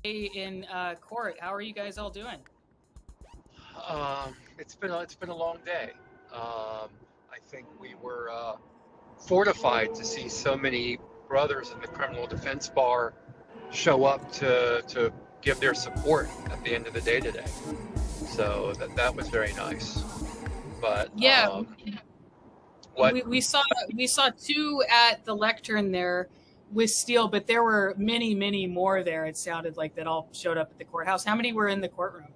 In court. How are you guys all doing? It's been a long day. I think we were fortified to see so many brothers in the criminal defense bar show up to give their support at the end of the day today. So that was very nice. But yeah, what we saw two at the lectern there with Steele, but there were many more there. It sounded like that all showed up at the courthouse. How many were in the courtroom?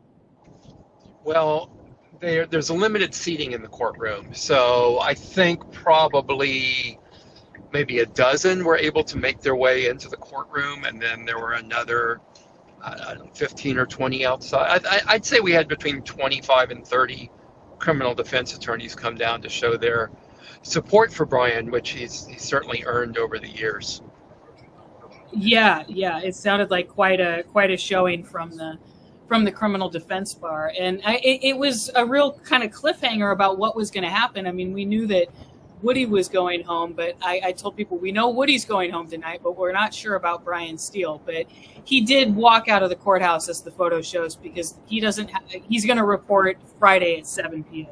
Well, there's a limited seating in the courtroom, so I think probably maybe a dozen were able to make their way into the courtroom, and then there were another, I don't know, 15 or 20 outside. I'd say we had between 25 and 30 criminal defense attorneys come down to show their support for Brian, which he's certainly earned over the years. Yeah, it sounded like quite a showing from the criminal defense bar, and it was a real kind of cliffhanger about what was going to happen. I mean, we knew that Woody was going home, but I told people we know Woody's going home tonight, but we're not sure about Brian Steele. But he did walk out of the courthouse, as the photo shows, because he's going to report Friday at 7 p.m.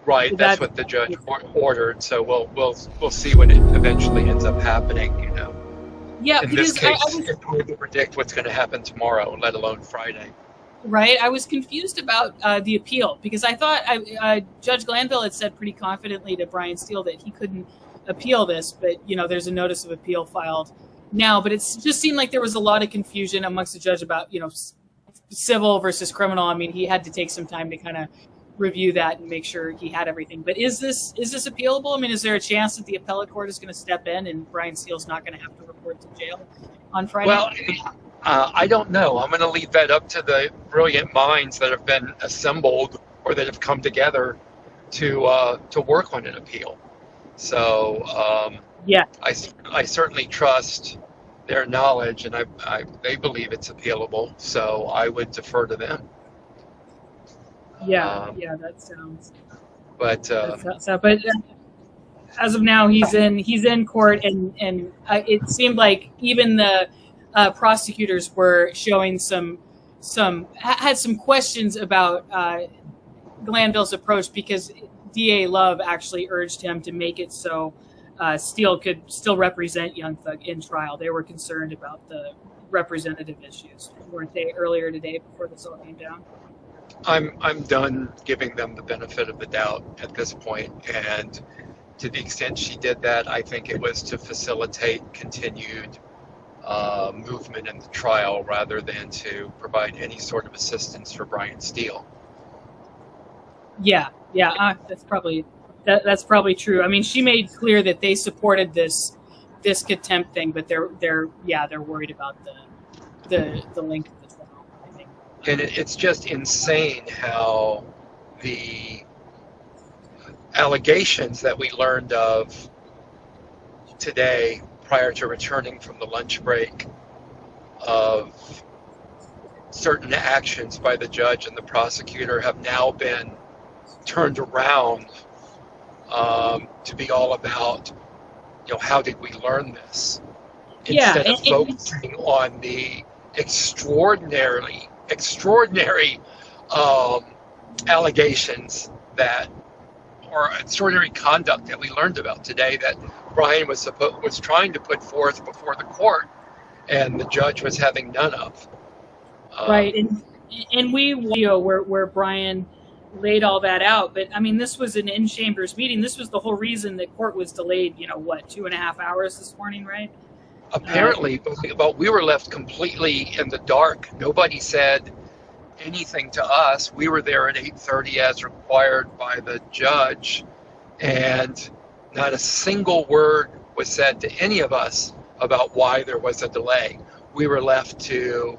Right, So that's what the judge ordered. So we'll see what it eventually ends up happening. You know, Yeah, in this because case, it's hard to predict what's going to happen tomorrow, let alone Friday. Right. I was confused about the appeal because I thought Judge Glanville had said pretty confidently to Brian Steele that he couldn't appeal this, but there's a notice of appeal filed now. But it just seemed like there was a lot of confusion amongst the judge about civil versus criminal. I mean, he had to take some time to kind of review that and make sure he had everything. But is this appealable? I mean, is there a chance that the appellate court is going to step in and Brian Steele's not going to have to report to jail on Friday? Well, I don't know. I'm going to leave that up to the brilliant minds that have been assembled or that have come together to work on an appeal. So yeah, I certainly trust their knowledge, and they believe it's appealable. So I would defer to them. Yeah, that sounds. But as of now, he's in court, and it seemed like even the prosecutors were showing had some questions about Glanville's approach, because DA Love actually urged him to make it so Steele could still represent Young Thug in trial. They were concerned about the representative issues, weren't they, earlier today before this all came down? I'm done giving them the benefit of the doubt at this point, and to the extent she did that, I think it was to facilitate continued movement in the trial rather than to provide any sort of assistance for Brian Steele. Yeah, that's probably true. I mean, she made clear that they supported this contempt thing, but they're worried about the length of the trial, I think. And it's just insane how the allegations that we learned of today prior to returning from the lunch break of certain actions by the judge and the prosecutor have now been turned around to be all about, how did we learn this? Instead of focusing on the extraordinary allegations or extraordinary conduct that we learned about today that Brian was trying to put forth before the court, and the judge was having none of. Right, and we where Brian laid all that out. But I mean, this was an in-chambers meeting. This was the whole reason the court was delayed. 2.5 hours this morning, right? Apparently, but we were left completely in the dark. Nobody said anything to us. We were there at 8:30 as required by the judge, and not a single word was said to any of us about why there was a delay. We were left to,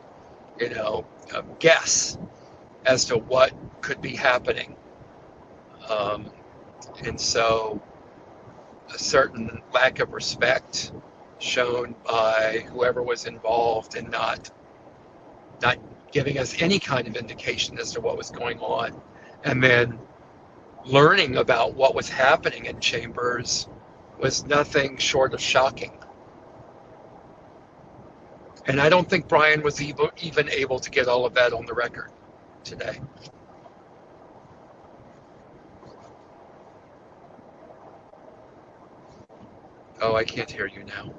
guess as to what could be happening. And so a certain lack of respect shown by whoever was involved in not giving us any kind of indication as to what was going on. And then learning about what was happening in chambers was nothing short of shocking. And I don't think Brian was even able to get all of that on the record today. Oh, I can't hear you now.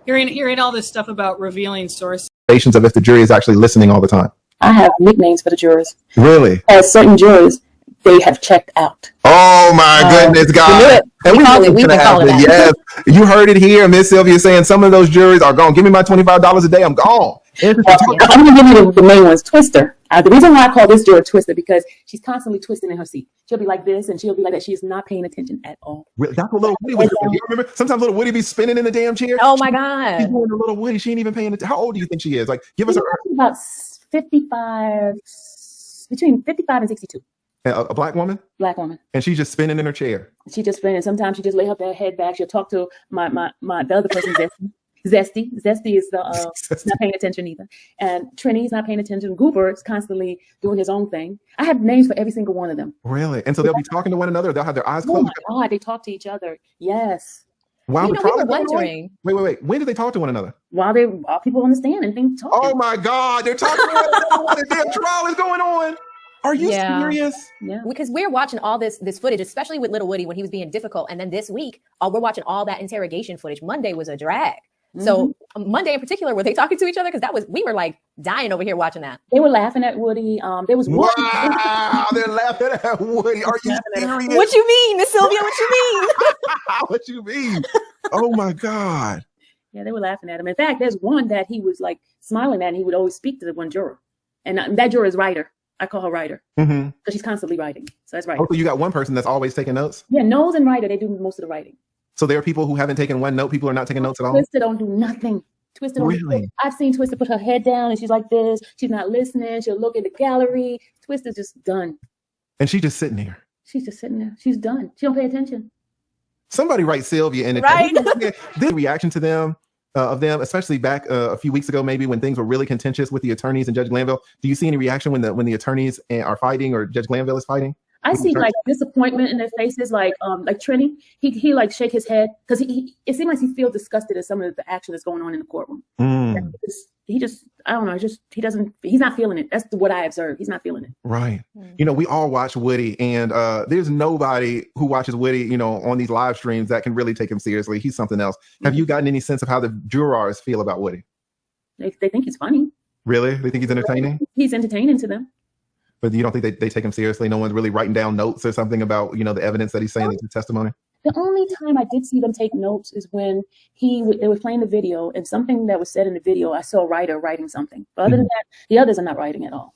Hearing all this stuff about revealing sources. Of if the jury is actually listening all the time. I have nicknames for the jurors. Really? As certain jurors, they have checked out. Oh my goodness, God! We call it. We've been calling it. Yes, you heard it here. Miss Sylvia saying some of those juries are gone. Give me my $25 a day. I'm gone. I'm going to give you the main ones. Twister. The reason why I call this juror Twister, because she's constantly twisting in her seat. She'll be like this and she'll be like that. She is not paying attention at all. That's what Lil Woody was doing. You remember? Sometimes Lil Woody be spinning in the damn chair. Oh my God. She's doing a Lil Woody. She ain't even paying attention. How old do you think she is? Like, give us about 55, between 55 and 62. A black woman? Black woman. And she's just spinning in her chair. She just spinning. Sometimes she just lay her head back. She'll talk to the other person there. Zesty is the not paying attention either, and Trini's not paying attention. Goober's constantly doing his own thing. I have names for every single one of them. Really? And so they'll be talking to one another. They'll have their eyes Oh closed. my God, they talk to each other. Yes. While You the know, we trial were is going on? wondering. Wait. When do they talk to one another? While people understand and think talking. Oh my God, they're talking to one another while the damn trial is going on. Are you Yeah. serious? Yeah. Because we're watching all this footage, especially with Lil Woody when he was being difficult. And then this week, we're watching all that interrogation footage. Monday was a drag. So Monday in particular, were they talking to each other? Because we were like dying over here watching that. They were laughing at Woody. There was one. Wow, they're laughing at Woody. Are you serious? What you mean, Miss Sylvia? What you mean? What you mean? Oh my God. Yeah, they were laughing at him. In fact, there's one that he was like smiling at, and he would always speak to the one juror. And that juror is Ryder. I call her Ryder because she's constantly writing. So that's right. Oh, so you got one person that's always taking notes? Yeah, Knowles and Ryder, they do most of the writing. So there are people who haven't taken one note. People are not taking notes at all? Twister don't do nothing. Twister don't Really? I've seen Twister put her head down and she's like this. She's not listening. She'll look in the gallery. Twister's just done. And she's just sitting there. She's just sitting there. She's done. She don't pay attention. Somebody write Sylvia in the Right. The reaction to them, of them, especially back a few weeks ago, maybe when things were really contentious with the attorneys and Judge Glanville. Do you see any reaction when the attorneys are fighting or Judge Glanville is fighting? I see like disappointment in their faces, like Trini. He like shake his head because it seems like he feels disgusted at some of the action that's going on in the courtroom. I don't know, he's not feeling it. That's what I observed. He's not feeling it. Right. You know, we all watch Woody, and there's nobody who watches Woody, you know, on these live streams that can really take him seriously. He's something else. Have you gotten any sense of how the jurors feel about Woody? They think he's funny. Really? They think he's entertaining? He's entertaining to them. But you don't think they take him seriously? No one's really writing down notes or something about, you know, the evidence that he's saying in the testimony? The only time I did see them take notes is when they were playing the video, and something that was said in the video, I saw Ryder writing something. But other than that, the others are not writing at all.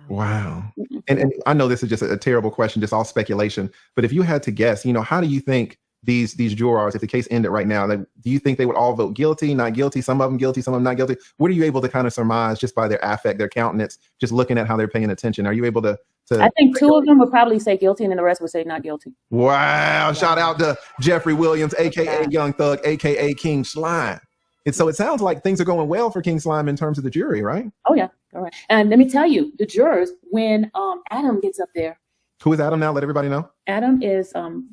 Wow. And I know this is just a terrible question, just all speculation. But if you had to guess, you know, how do you think these jurors, if the case ended right now, do you think they would all vote guilty, not guilty, some of them guilty, some of them not guilty? What are you able to kind of surmise just by their affect, their countenance, just looking at how they're paying attention? Are you able to I think two of them would probably say guilty, and then the rest would say not guilty. Wow. Shout out to Jeffrey Williams, aka Young Thug, aka King Slime. And so it sounds like things are going well for King Slime in terms of the jury, right? Oh yeah. All right. And let me tell you, the jurors, when Adam gets up there. Who is Adam now? Let everybody know. Adam is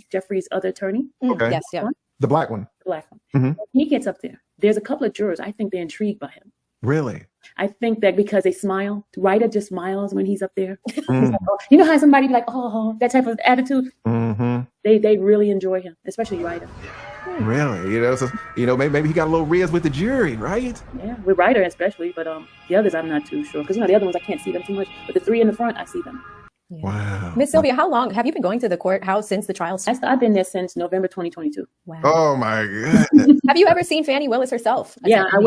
Jeffrey's other attorney. Okay. Yes, yeah. The black one. The black one. He gets up there. There's a couple of jurors. I think they're intrigued by him. Really? I think that because they smile, Ryder just smiles when he's up there. He's like, oh. You know how somebody be like, oh, that type of attitude? They really enjoy him, especially Ryder. Really? You know, so maybe he got a little riz with the jury, right? Yeah, with Ryder especially, but the others I'm not too sure because the other ones I can't see them too much. But the three in the front, I see them. Yeah. Wow. Miss Sylvia, how long have you been going to the courthouse since the trial started? I've been there since November 2022. Wow. Oh my goodness. Have you ever seen Fannie Willis herself? Yeah, I'm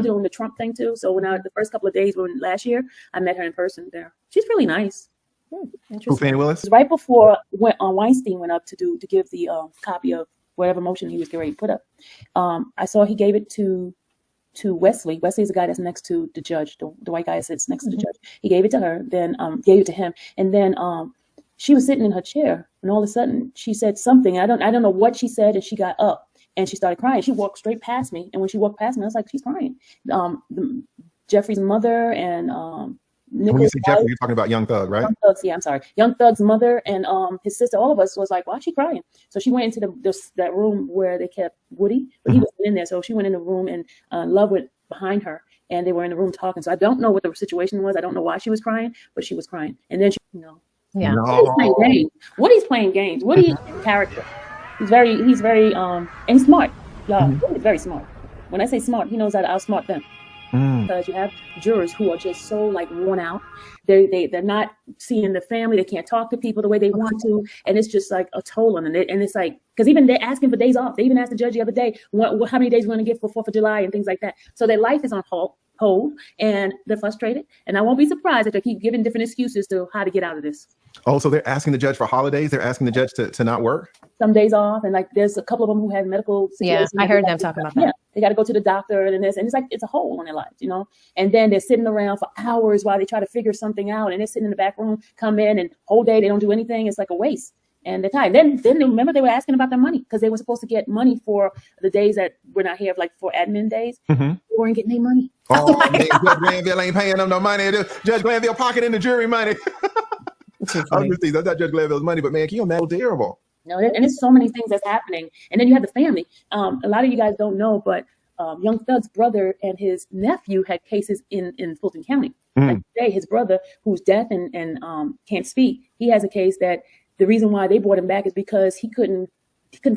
doing the Trump thing too. So the first couple of days last year, I met her in person there. She's really nice. Who, Interesting. Fannie Willis? Right before Weinstein went up to give the copy of whatever motion he was getting ready to put up, I saw he gave it to Wesley. Wesley is the guy that's next to the judge, the white guy that sits next to the judge. He gave it to her, then gave it to him, and then she was sitting in her chair, and all of a sudden she said something. I don't know what she said, and she got up and she started crying. She walked straight past me, and when she walked past me, I was like, she's crying. Jeffrey's mother and When you say Jeffrey, you're talking about Young Thug, right? Young Thug's, yeah, I'm sorry. Young Thug's mother and his sister, all of us was like, why is she crying? So she went into that room where they kept Woody, but he was in there. So she went in the room and Love went behind her, and they were in the room talking. So I don't know what the situation was. I don't know why she was crying, but she was crying. And then Yeah. No. Woody's playing games. Woody's playing games. Woody's a character. He's very and he's smart. Y'all, Woody's very smart. When I say smart, he knows how to outsmart them. Because you have jurors who are just so like worn out. They're not seeing the family. They can't talk to people the way they want to, and it's just like a toll on them. And it's like, because even they're asking for days off. They even asked the judge the other day, how many days we're going to get for 4th of July and things like that. So their life is on hold, and they're frustrated. And I won't be surprised if they keep giving different excuses to how to get out of this. Oh, so they're asking the judge for holidays. They're asking the judge to not work. Some days off, and like there's a couple of them who have medical situations. Yeah, I heard them talking about that. Yeah, they got to go to the doctor and this, and it's like it's a hole on their lives, And then they're sitting around for hours while they try to figure something out, and they're sitting in the back room, come in and whole day they don't do anything. It's like a waste. And the time. Then remember they were asking about their money because they were supposed to get money for the days that we're not here, like for admin days. Mm-hmm. They weren't getting any money. Oh, man, Judge Glanville ain't paying them no money. Judge Glanville pocketing the jury money. Obviously, that's not Judge Glanville's money, but man, can you imagine? Terrible. No, and there's so many things that's happening. And then you have the family. A lot of you guys don't know, but Young Thug's brother and his nephew had cases in Fulton County. Like today, his brother, who's deaf and can't speak, he has a case that the reason why they brought him back is because he couldn't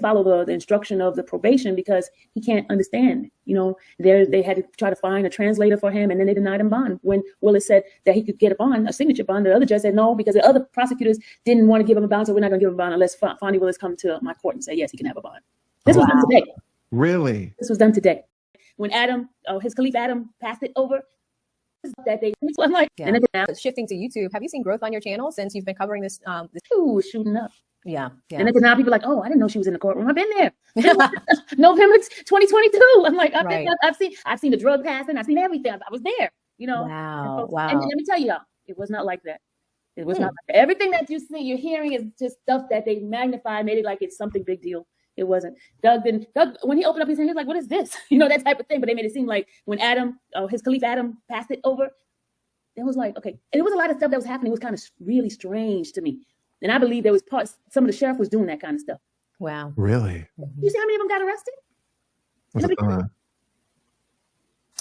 follow the instruction of the probation because he can't understand. You know, they had to try to find a translator for him, and then they denied him bond. When Willis said that he could get a bond, a signature bond, the other judge said no because the other prosecutors didn't want to give him a bond, so we're not going to give him a bond unless Fonnie Willis come to my court and say yes, he can have a bond. This was done today. Really? This was done today. When his Khalif Adam passed it over, that day. So I'm like, and then shifting to YouTube, have you seen growth on your channel since you've been covering this? Ooh, shooting up. Yeah. And then now people are like, oh, I didn't know she was in the courtroom. I've been there. November 2022. I'm like, I've seen the drug passing. I've seen everything. I was there. You know. Wow. And let me tell you, it was not like that. It was not like that. Everything that you're hearing is just stuff that they magnify, made it like it's something big deal. It wasn't. Doug, when he opened up his hand, he was like, what is this? You know, that type of thing. But they made it seem like when his Khalif Adam passed it over, it was like, okay. And it was a lot of stuff that was happening. It was kind of really strange to me. And I believe there was some of the sheriff was doing that kind of stuff. Wow. Really? You see how many of them got arrested?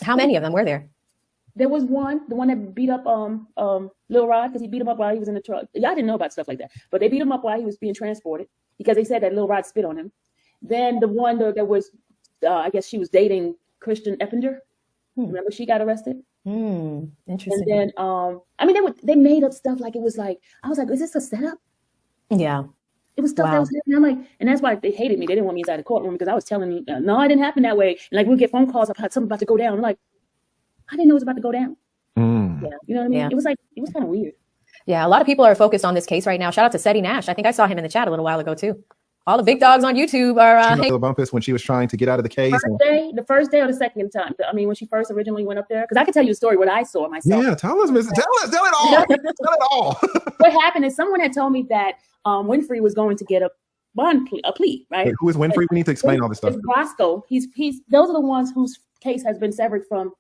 How many of them were there? There was the one that beat up Lil Rod because he beat him up while he was in the truck. Y'all didn't know about stuff like that. But they beat him up while he was being transported because they said that Lil Rod spit on him. Then the one that was, I guess she was dating Christian Eppinger. Remember she got arrested? Interesting. And then, they made up stuff like it was like, I was like, is this a setup? Yeah. It was stuff that was happening. I'm like, and that's why they hated me. They didn't want me inside the courtroom because I was telling them, no, it didn't happen that way. And like, we'll get phone calls about something about to go down. I'm like, I didn't know it was about to go down. Yeah. You know what I mean? Yeah. It was kind of weird. Yeah. A lot of people are focused on this case right now. Shout out to Seti Nash. I think I saw him in the chat a little while ago too. All the big dogs on YouTube are Bumpus when she was trying to get out of the case. The first day or the second time? I mean, when she first originally went up there, because I can tell you a story what I saw myself. Yeah, tell us, Mrs. Tell it all. Tell it all. What happened is someone had told me that Winfrey was going to get a plea, right? Wait, who is Winfrey? We need to explain all this stuff. It's Roscoe. He's those are the ones whose case has been severed from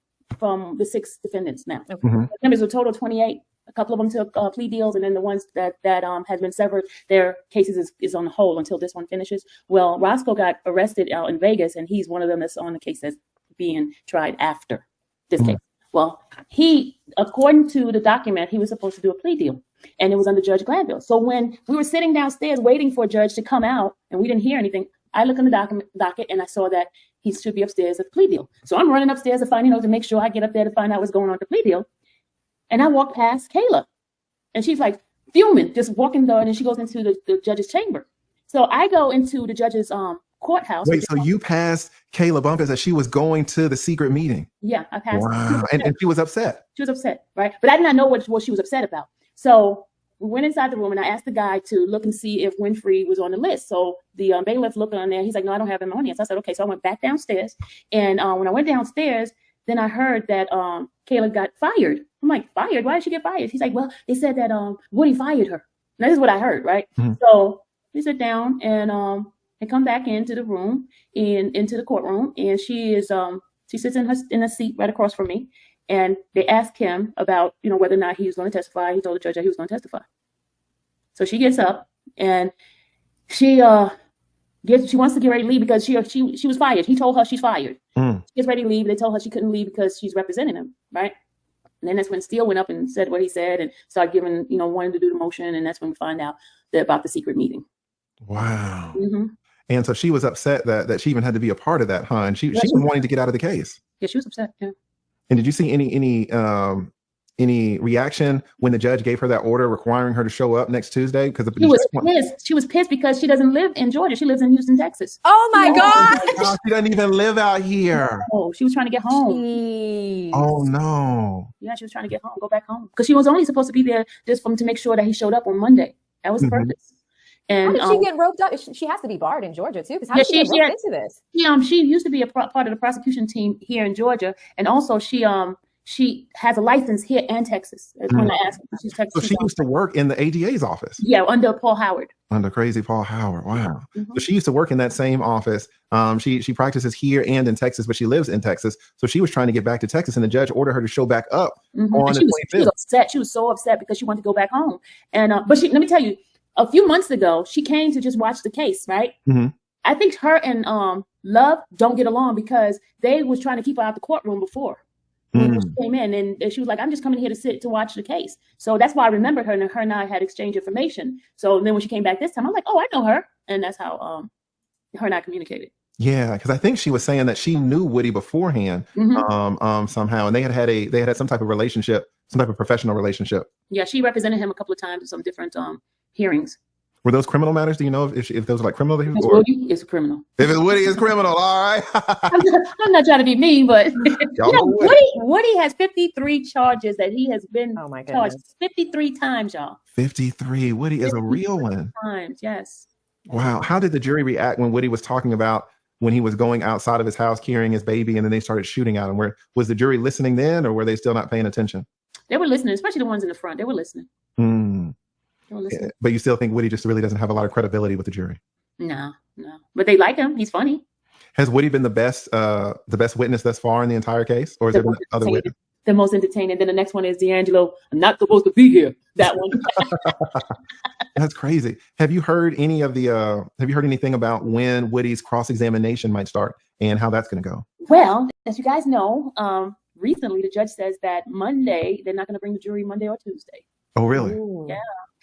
the 6 defendants now. There's a total of 28. A couple of them took plea deals, and then the ones that has been severed, their cases is on hold until this one finishes. Well, Roscoe got arrested out in Vegas, and he's one of them that's on the case that's being tried after this case. Well, according to the document, he was supposed to do a plea deal, and it was under Judge Glanville. So when we were sitting downstairs waiting for a judge to come out, and we didn't hear anything, I looked in the docket, and I saw that he should be upstairs at the plea deal. So I'm running upstairs to find, to make sure I get up there to find out what's going on at the plea deal. And I walked past Kayla, and she's like fuming, just walking there, and then she goes into the judge's chamber. So I go into the judge's courthouse. Wait, so you passed Kayla Bumpus as she was going to the secret meeting? Yeah, I passed. Wow, and she was upset. She was upset, right? But I did not know what she was upset about. So we went inside the room, and I asked the guy to look and see if Winfrey was on the list. So the bailiff looked on there. He's like, no, I don't have him on here. So I said, okay. So I went back downstairs, and when I went downstairs, then I heard that Kayla got fired. I'm like, fired? Why did she get fired? He's like, well, they said that Woody fired her. Now, this is what I heard, right? So we sit down and come back into the room, into the courtroom, and she sits in a seat right across from me. And they asked him about, whether or not he was going to testify. He told the judge that he was going to testify. So she gets up and she wants to get ready to leave because she was fired. He told her she's fired. She gets ready to leave. They told her she couldn't leave because she's representing him, right? And then that's when Steele went up and said what he said and started giving, wanting to do the motion. And that's when we find out about the secret meeting. Wow. And so she was upset that she even had to be a part of that, huh? And she was wanting to get out of the case. Yeah, she was upset. Yeah. And did you see any reaction when the judge gave her that order requiring her to show up next Tuesday? Because she was pissed. She was pissed because she doesn't live in Georgia. She lives in Houston, Texas. Oh my God! She doesn't even live out here. Oh, she was trying to get home. Jeez. Oh no! Yeah, she was trying to get home, go back home, because she was only supposed to be there just to make sure that he showed up on Monday. That was the purpose. And how did she get roped up? She has to be barred in Georgia too, because how did she get roped into this? She used to be a part of the prosecution team here in Georgia, and also she she has a license here in Texas. That's when I asked her. She's Texas. So she used to work in the ADA's office. Yeah, under Paul Howard. Under crazy Paul Howard. Wow. So she used to work in that same office. She practices here and in Texas, but she lives in Texas. So she was trying to get back to Texas, and the judge ordered her to show back up on the 25th. She was upset. She was so upset because she wanted to go back home. And but let me tell you, a few months ago, she came to just watch the case, right? I think her and Love don't get along because they was trying to keep her out the courtroom before. When she came in, and she was like, I'm just coming here to watch the case. So that's why I remembered her, and her and I had exchanged information. So then when she came back this time, I'm like, oh, I know her. And that's how her and I communicated. Yeah, because I think she was saying that she knew Woody beforehand somehow, and they had some type of relationship, some type of professional relationship. Yeah, she represented him a couple of times in some different hearings. Were those criminal matters? Do you know if those were like criminal behavior? Woody is a criminal. If it's Woody, it's criminal. All right. I'm not trying to be mean, but Woody has 53 charges that he has been charged 53 times, y'all. 53. Woody is a real one. Times, yes. Wow. How did the jury react when Woody was talking about when he was going outside of his house carrying his baby, and then they started shooting at him? Was the jury listening then, or were they still not paying attention? They were listening, especially the ones in the front. They were listening. Yeah, but you still think Woody just really doesn't have a lot of credibility with the jury? No. But they like him. He's funny. Has Woody been the best witness thus far in the entire case, or has there been other witnesses? The most entertaining. Then the next one is D'Angelo. I'm not supposed to be here. That one. That's crazy. Have you heard anything about when Woody's cross-examination might start and how that's going to go? Well, as you guys know, recently the judge says that Monday they're not going to bring the jury Monday or Tuesday. Oh, really? Ooh. Yeah.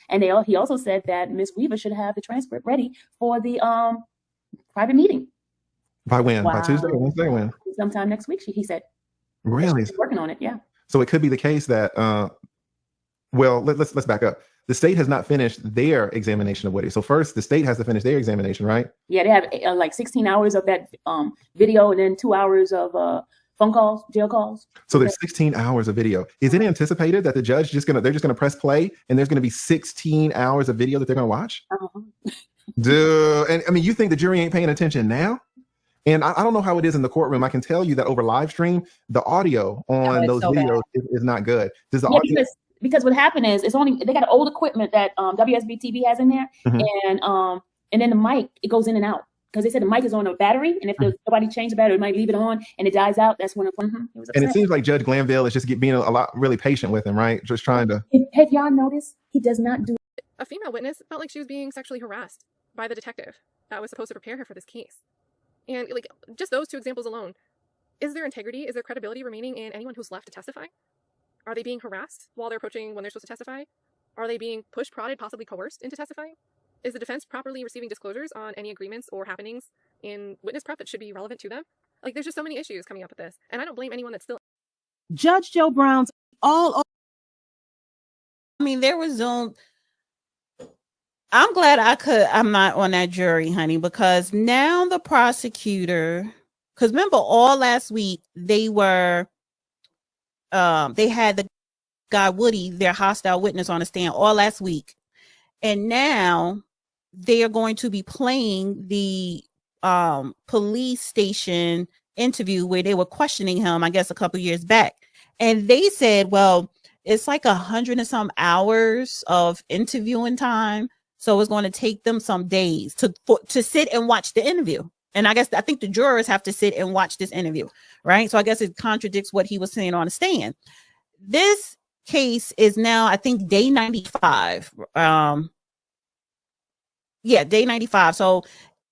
And he also said that Ms. Weaver should have the transcript ready for the private meeting. By when? Wow. By Tuesday or Wednesday? When? Sometime next week, he said. Really? She's working on it, yeah. So it could be the case that, let's back up. The state has not finished their examination of Woody. So first, the state has to finish their examination, right? Yeah, they have like 16 hours of that video, and then 2 hours of phone calls, jail calls. So there's 16 hours of video. Is it anticipated that they're just gonna press play and there's gonna be 16 hours of video that they're gonna watch? Dude, and I mean, you think the jury ain't paying attention now? And I don't know how it is in the courtroom. I can tell you that over live stream, the audio on those videos is not good. Does the audio? Because what happened is they got old equipment that WSB TV has in there, and then the mic, it goes in and out. Because they said the mic is on a battery, and if nobody changed the battery, it might leave it on, and it dies out. That's when it was upset. And it seems like Judge Glanville is just being really patient with him, right? Just trying to. Have y'all noticed he does not do? A female witness felt like she was being sexually harassed by the detective that was supposed to prepare her for this case, and like just those two examples alone, is there integrity? Is there credibility remaining in anyone who's left to testify? Are they being harassed while they're approaching when they're supposed to testify? Are they being pushed, prodded, possibly coerced into testifying? Is the defense properly receiving disclosures on any agreements or happenings in witness prep that should be relevant to them? Like, there's just so many issues coming up with this. And I don't blame anyone that's still... Judge Joe Brown's all over. I mean, there was Zoom. I'm glad I'm not on that jury, honey, because now the prosecutor... Because remember, all last week, they had the guy Woody, their hostile witness, on the stand all last week. And now they are going to be playing the police station interview where they were questioning him, I guess, a couple years back. And they said, well, it's like 100 and some hours of interviewing time. So it's going to take them some days to sit and watch the interview. And I think the jurors have to sit and watch this interview, right? So I guess it contradicts what he was saying on the stand. This case is now, I think, day 95. Day 95. So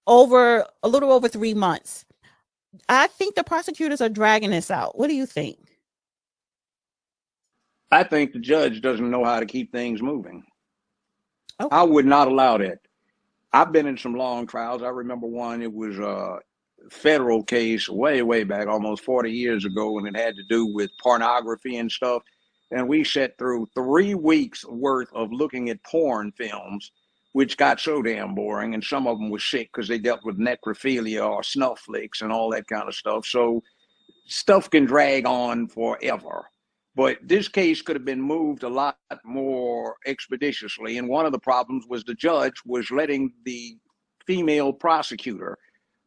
a little over 3 months. I think the prosecutors are dragging this out. What do you think? I think the judge doesn't know how to keep things moving. Okay. I would not allow that. I've been in some long trials. I remember one, it was a federal case way back, almost 40 years ago, and it had to do with pornography and stuff. And we sat through 3 weeks worth of looking at porn films, which got so damn boring. And some of them were sick because they dealt with necrophilia or snuff flicks and all that kind of stuff. So stuff can drag on forever. But this case could have been moved a lot more expeditiously. And one of the problems was the judge was letting the female prosecutor,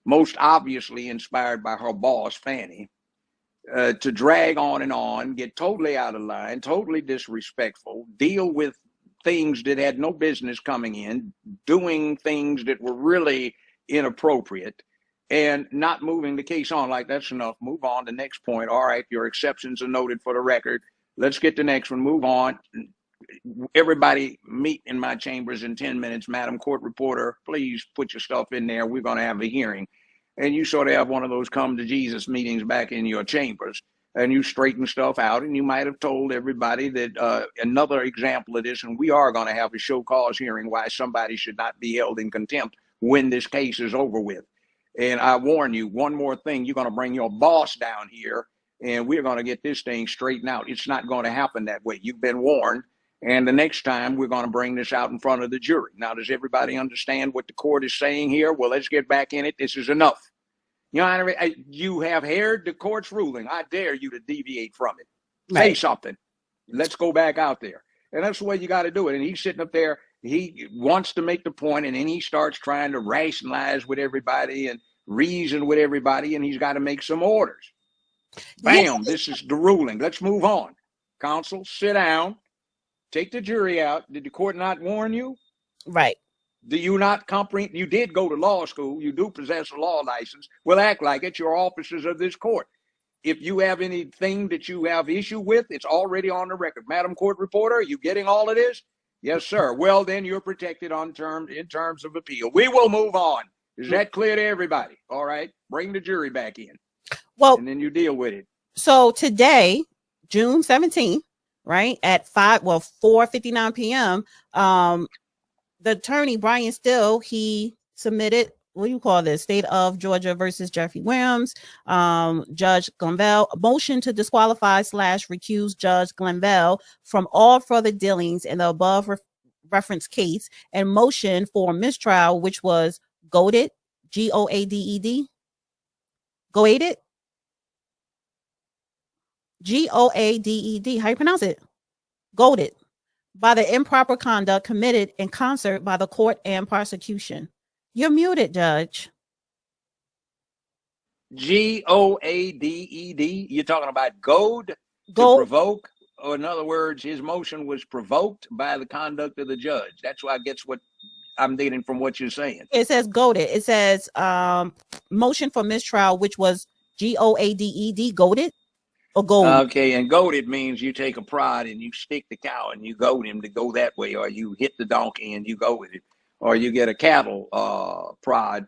most obviously inspired by her boss, Fannie, to drag on, get totally out of line, totally disrespectful, deal with things that had no business coming in, doing things that were really inappropriate, and not moving the case on. Like, that's enough. Move on to the next point. All right, your exceptions are noted for the record. Let's get the next one. Move on. Everybody meet in my chambers in 10 minutes. Madam Court Reporter, please put your stuff in there. We're going to have a hearing. And you sort of have one of those come to Jesus meetings back in your chambers, and you straighten stuff out. And you might have told everybody that another example of this, and we are going to have a show cause hearing why somebody should not be held in contempt when this case is over with. And I warn you, one more thing, you're going to bring your boss down here, and we're going to get this thing straightened out. It's not going to happen that way. You've been warned. And the next time we're going to bring this out in front of the jury. Now, does everybody understand what the court is saying here? Well, let's get back in it. This is enough. Your Honor, you have heard the court's ruling. I dare you to deviate from it. Say something. Let's go back out there. And that's the way you got to do it. And he's sitting up there. He wants to make the point, and then he starts trying to rationalize with everybody and reason with everybody, and he's got to make some orders. Bam, this is the ruling. Let's move on. Counsel, sit down. Take the jury out. Did the court not warn you? Right. Do you not comprehend? You did go to law school. You do possess a law license. Well, act like it. You're officers of this court. If you have anything that you have issue with, it's already on the record. Madam Court Reporter, are you getting all of this? Yes, sir. Well, then you're protected in terms of appeal. We will move on. Is that clear to everybody? All right. Bring the jury back in. Well, and then you deal with it. So today, June 17th, right, at 4:59 p.m., the attorney, Brian Steele, he submitted, what do you call this? State of Georgia versus Jeffrey Williams, Judge Glanville, a motion to disqualify / recuse Judge Glanville from all further dealings in the above reference case, and motion for mistrial, which was goaded, Goaded, goaded, Goaded, how you pronounce it? Goaded, by the improper conduct committed in concert by the court and prosecution. You're muted, Judge. Goaded. You're talking about goad to provoke, or in other words, his motion was provoked by the conduct of the judge. That's why I guess what I'm getting from what you're saying. It says goaded. It says motion for mistrial, which was Goaded, goaded. Okay, and goaded means you take a prod and you stick the cow and you goad him to go that way, or you hit the donkey and you go with it, or you get a cattle prod.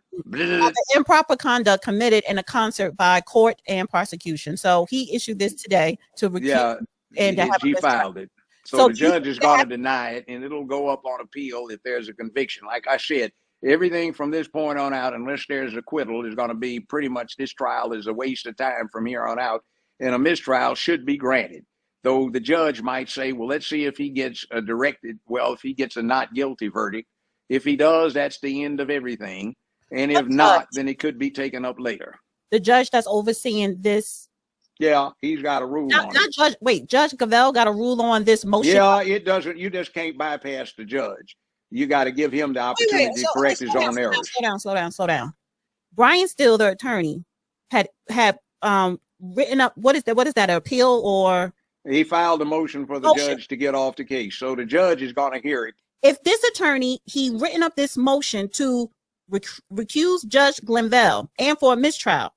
Improper conduct committed in a concert by court and prosecution. So he issued this today to recuse, and he filed it. So the judge is going to deny it, and it'll go up on appeal if there's a conviction. Like I said, everything from this point on out, unless there's acquittal, is going to be pretty much, this trial is a waste of time from here on out. And a mistrial should be granted, though the judge might say, well, let's see if he gets if he gets a not guilty verdict. If he does, that's the end of everything. And if not, then it could be taken up later. The judge that's overseeing this. Yeah, he's got a rule on it. Judge Glanville got a rule on this motion. Yeah, it doesn't. You just can't bypass the judge. You got to give him the opportunity to correct his own errors. Slow down. Brian Steele, the attorney, had written up, what is that, an appeal, or? He filed a motion for the judge to get off the case. So the judge is going to hear it. If this attorney, he written up this motion to recuse Judge Glanville and for a mistrial,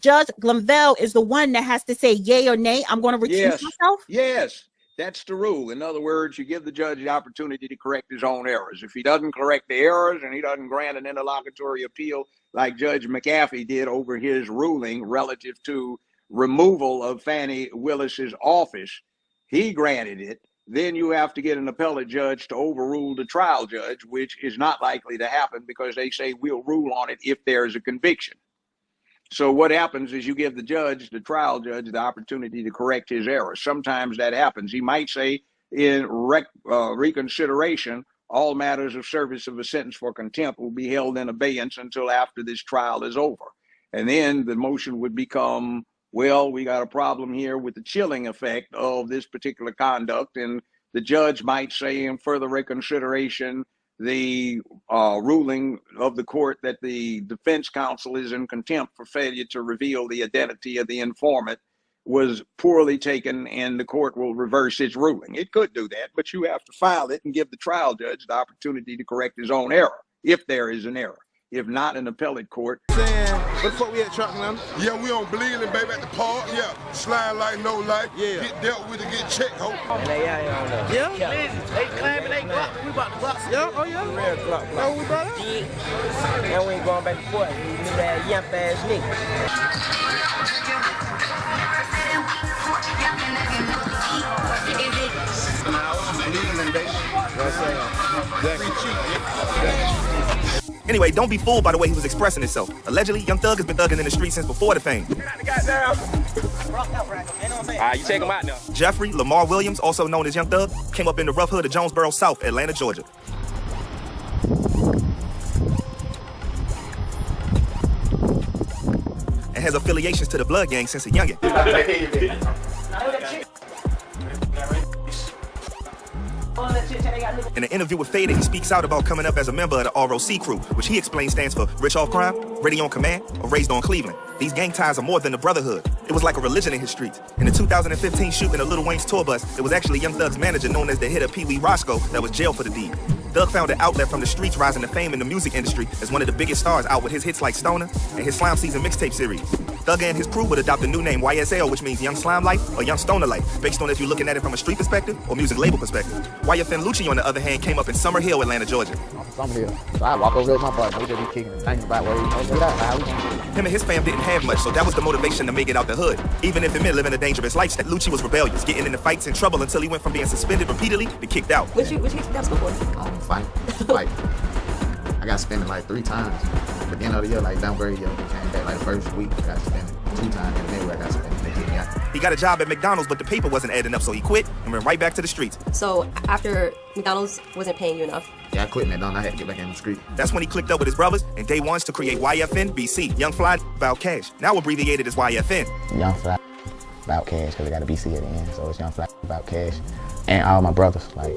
Judge Glanville is the one that has to say yay or nay. I'm going to recuse myself? Yes, that's the rule. In other words, you give the judge the opportunity to correct his own errors. If he doesn't correct the errors and he doesn't grant an interlocutory appeal like Judge McAfee did over his ruling relative to removal of Fannie Willis's office, he granted it. Then you have to get an appellate judge to overrule the trial judge, which is not likely to happen because they say we'll rule on it if there is a conviction. So what happens is you give the trial judge, the opportunity to correct his errors. Sometimes that happens. He might say in reconsideration, all matters of service of a sentence for contempt will be held in abeyance until after this trial is over. And then the motion would become, well, we got a problem here with the chilling effect of this particular conduct. And the judge might say in further reconsideration, the ruling of the court that the defense counsel is in contempt for failure to reveal the identity of the informant. was poorly taken and the court will reverse its ruling. It could do that, but you have to file it and give the trial judge the opportunity to correct his own error, if there is an error. If not, an appellate court. What the fuck we at, Truck Man? Yeah, we on Bleeding, baby, at the park. Yeah, slide like no life. Yeah. Get dealt with and get checked, ho. Yeah? They claiming they Glock. We about to Glock. Yeah, oh yeah? Real Glock. Oh, we brought up? Yeah. And we ain't going back and forth. We knew that yamp ass nigga. Bleeding, baby. Anyway, don't be fooled by the way he was expressing himself. Allegedly, Young Thug has been thugging in the street since before the fame. You take him out now. Jeffrey Lamar Williams, also known as Young Thug, came up in the rough hood of Jonesboro South, Atlanta, Georgia. And has affiliations to the Blood Gang since a youngin'. In an interview with Fada, he speaks out about coming up as a member of the ROC crew, which he explains stands for Rich Off Crime, Ready on Command, or Raised on Cleveland. These gang ties are more than a brotherhood. It was like a religion in his streets. In the 2015 shooting of Lil Wayne's tour bus, it was actually Young Thug's manager, known as the hitter Pee Wee Roscoe, that was jailed for the deed. Thug found an outlet from the streets, rising to fame in the music industry as one of the biggest stars, out with his hits like Stoner and his Slime Season mixtape series. Thug and his crew would adopt the new name YSL, which means Young Slime Life or Young Stoner Life, based on if you're looking at it from a street perspective or music label perspective. YFN Lucci, on the other hand, came up in Summer Hill, Atlanta, Georgia. Summer Hill. So I walk over there with my partner. We just be kicking and thinking about where we go. Him and his fam didn't have much, so that was the motivation to make it out the hood. Even if it meant living a dangerous lifestyle, Lucci was rebellious, getting into fights and trouble until he went from being suspended repeatedly to kicked out. What you kicked out for? Fight. I got suspended like 3 times. At the end of the year, like downgrade year, came back like the first week, I got suspended 2 times, and then I got suspended, they kicked me out. He got a job at McDonald's, but the paper wasn't adding up, so he quit and went right back to the streets. So after McDonald's wasn't paying you enough? Yeah, I quit McDonald's, I had to get back in the street. That's when he clicked up with his brothers and day ones to create YFN BC, Young Fly About Cash, now abbreviated as YFN. Young Fly About Cash, because they got a BC at the end, so it's Young Fly About Cash. And all my brothers, like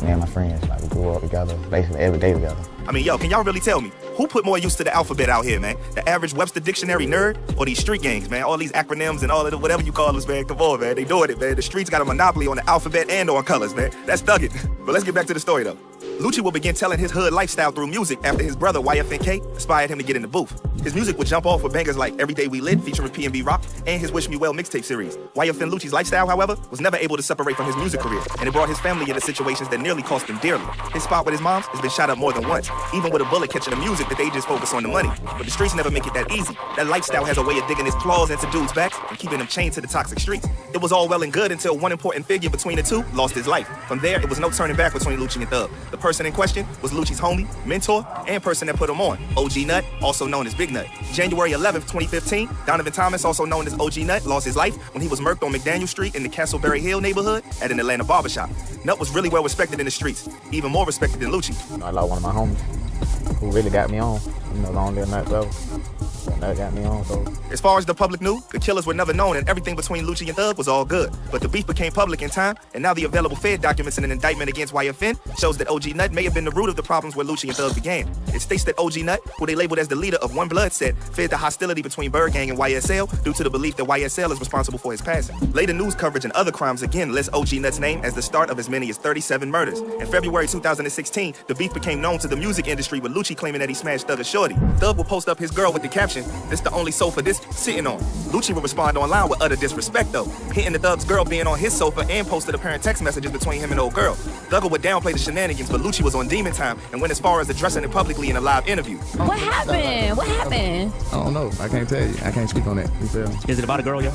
me and my friends, like we grew up together, basically every day together. I mean, yo, can y'all really tell me, who put more use to the alphabet out here, man? The average Webster Dictionary nerd or these street gangs, man? All these acronyms and all of the whatever you call us, man. Come on, man. They doing it, man. The streets got a monopoly on the alphabet and on colors, man. That's thugging. But let's get back to the story, though. Lucci will begin telling his hood lifestyle through music after his brother YFNK inspired him to get in the booth. His music would jump off with bangers like Every Day We Lit featuring P&B Rock and his Wish Me Well mixtape series. YFN Lucci's lifestyle, however, was never able to separate from his music career, and it brought his family into situations that nearly cost him dearly. His spot with his moms has been shot up more than once, even with a bullet catching the music that they just focus on the money. But the streets never make it that easy. That lifestyle has a way of digging his claws into dudes' backs and keeping them chained to the toxic streets. It was all well and good until one important figure between the two lost his life. From there, it was no turning back between Lucci and Thug. The person in question was Lucci's homie, mentor, and person that put him on, OG Nut, also known as Big Nut. January 11th, 2015, Donovan Thomas, also known as OG Nut, lost his life when he was murked on McDaniel Street in the Castleberry Hill neighborhood at an Atlanta barbershop. Nut was really well respected in the streets, even more respected than Lucci. I lost one of my homies who really got me on, long live Nut, brother. That got me on, so. As far as the public knew, the killers were never known and everything between Lucci and Thug was all good. But the beef became public in time, and now the available Fed documents in an indictment against YFN shows that OG Nut may have been the root of the problems where Lucci and Thug began. It states that OG Nut, who they labeled as the leader of One Blood Set, fed the hostility between Bird Gang and YSL due to the belief that YSL is responsible for his passing. Later news coverage and other crimes again lists OG Nut's name as the start of as many as 37 murders. In February 2016, the beef became known to the music industry with Lucci claiming that he smashed Thug a shorty. Thug would post up his girl with the caption, "This the only sofa this sitting on." Lucci would respond online with utter disrespect though, hitting the Thug's girl being on his sofa and posted apparent text messages between him and old girl. Thug would downplay the shenanigans, but Lucci was on demon time and went as far as addressing it publicly in a live interview. What happened? What happened? I don't know. I can't tell you. I can't speak on that. You feel me? Is it about a girl, yo?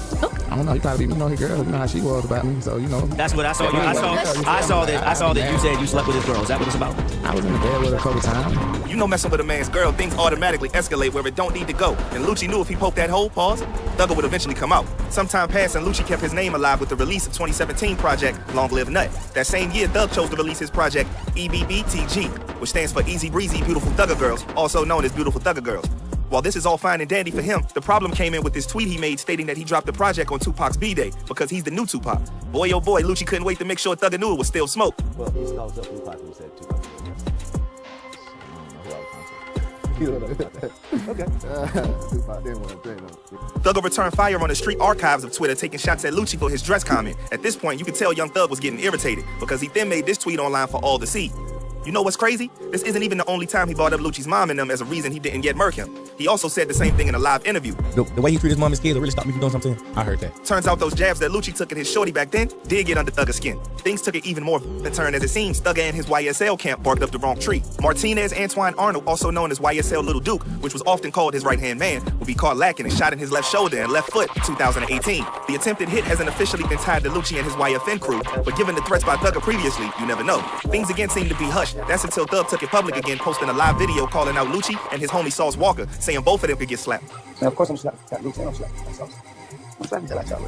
I don't know. You probably his girl. You know how she was about me, so you know. That's what I saw. I saw that you said you slept with his girl. Is that what it's about? I was in the bed with her a couple times. You know, messing with a man's girl, things automatically escalate where it don't need to go. And Lucci knew if he poked that hole, Thugger would eventually come out. Sometime passed and Lucci kept his name alive with the release of 2017 project Long Live Nut. That same year, Thug chose to release his project EBBTG, which stands for Easy Breezy Beautiful Thugger Girls, also known as Beautiful Thugger Girls. While this is all fine and dandy for him, the problem came in with this tweet he made stating that he dropped the project on Tupac's B-Day because he's the new Tupac. Boy, oh boy, Lucci couldn't wait to make sure Thugger knew it was still smoke. Well, he calls up Tupac who said Tupac. Okay. Thugger returned fire on the street archives of Twitter, taking shots at Lucci for his dress comment. At this point, you could tell Young Thug was getting irritated because he then made this tweet online for all to see. You know what's crazy? This isn't even the only time he brought up Lucci's mom and them as a reason he didn't yet murk him. He also said the same thing in a live interview. The way he treated his mom and his kids really stopped me from doing something. I heard that. Turns out those jabs that Lucci took at his shorty back then did get under Thugger's skin. Things took an even more of a turn as it seems Thugger and his YSL camp barked up the wrong tree. Martinez Antoine Arnold, also known as YSL Little Duke, which was often called his right-hand man, will be caught lacking and shot in his left shoulder and left foot in 2018. The attempted hit hasn't officially been tied to Lucci and his YFN crew, but given the threats by Thugger previously, you never know. Things again seem to be hushed. That's until Thug took it public again, posting a live video calling out Lucci and his homie Sauce Walker, saying both of them could get slapped. Now, of course, I'm slapping Lucci. I'm slapping like y'all.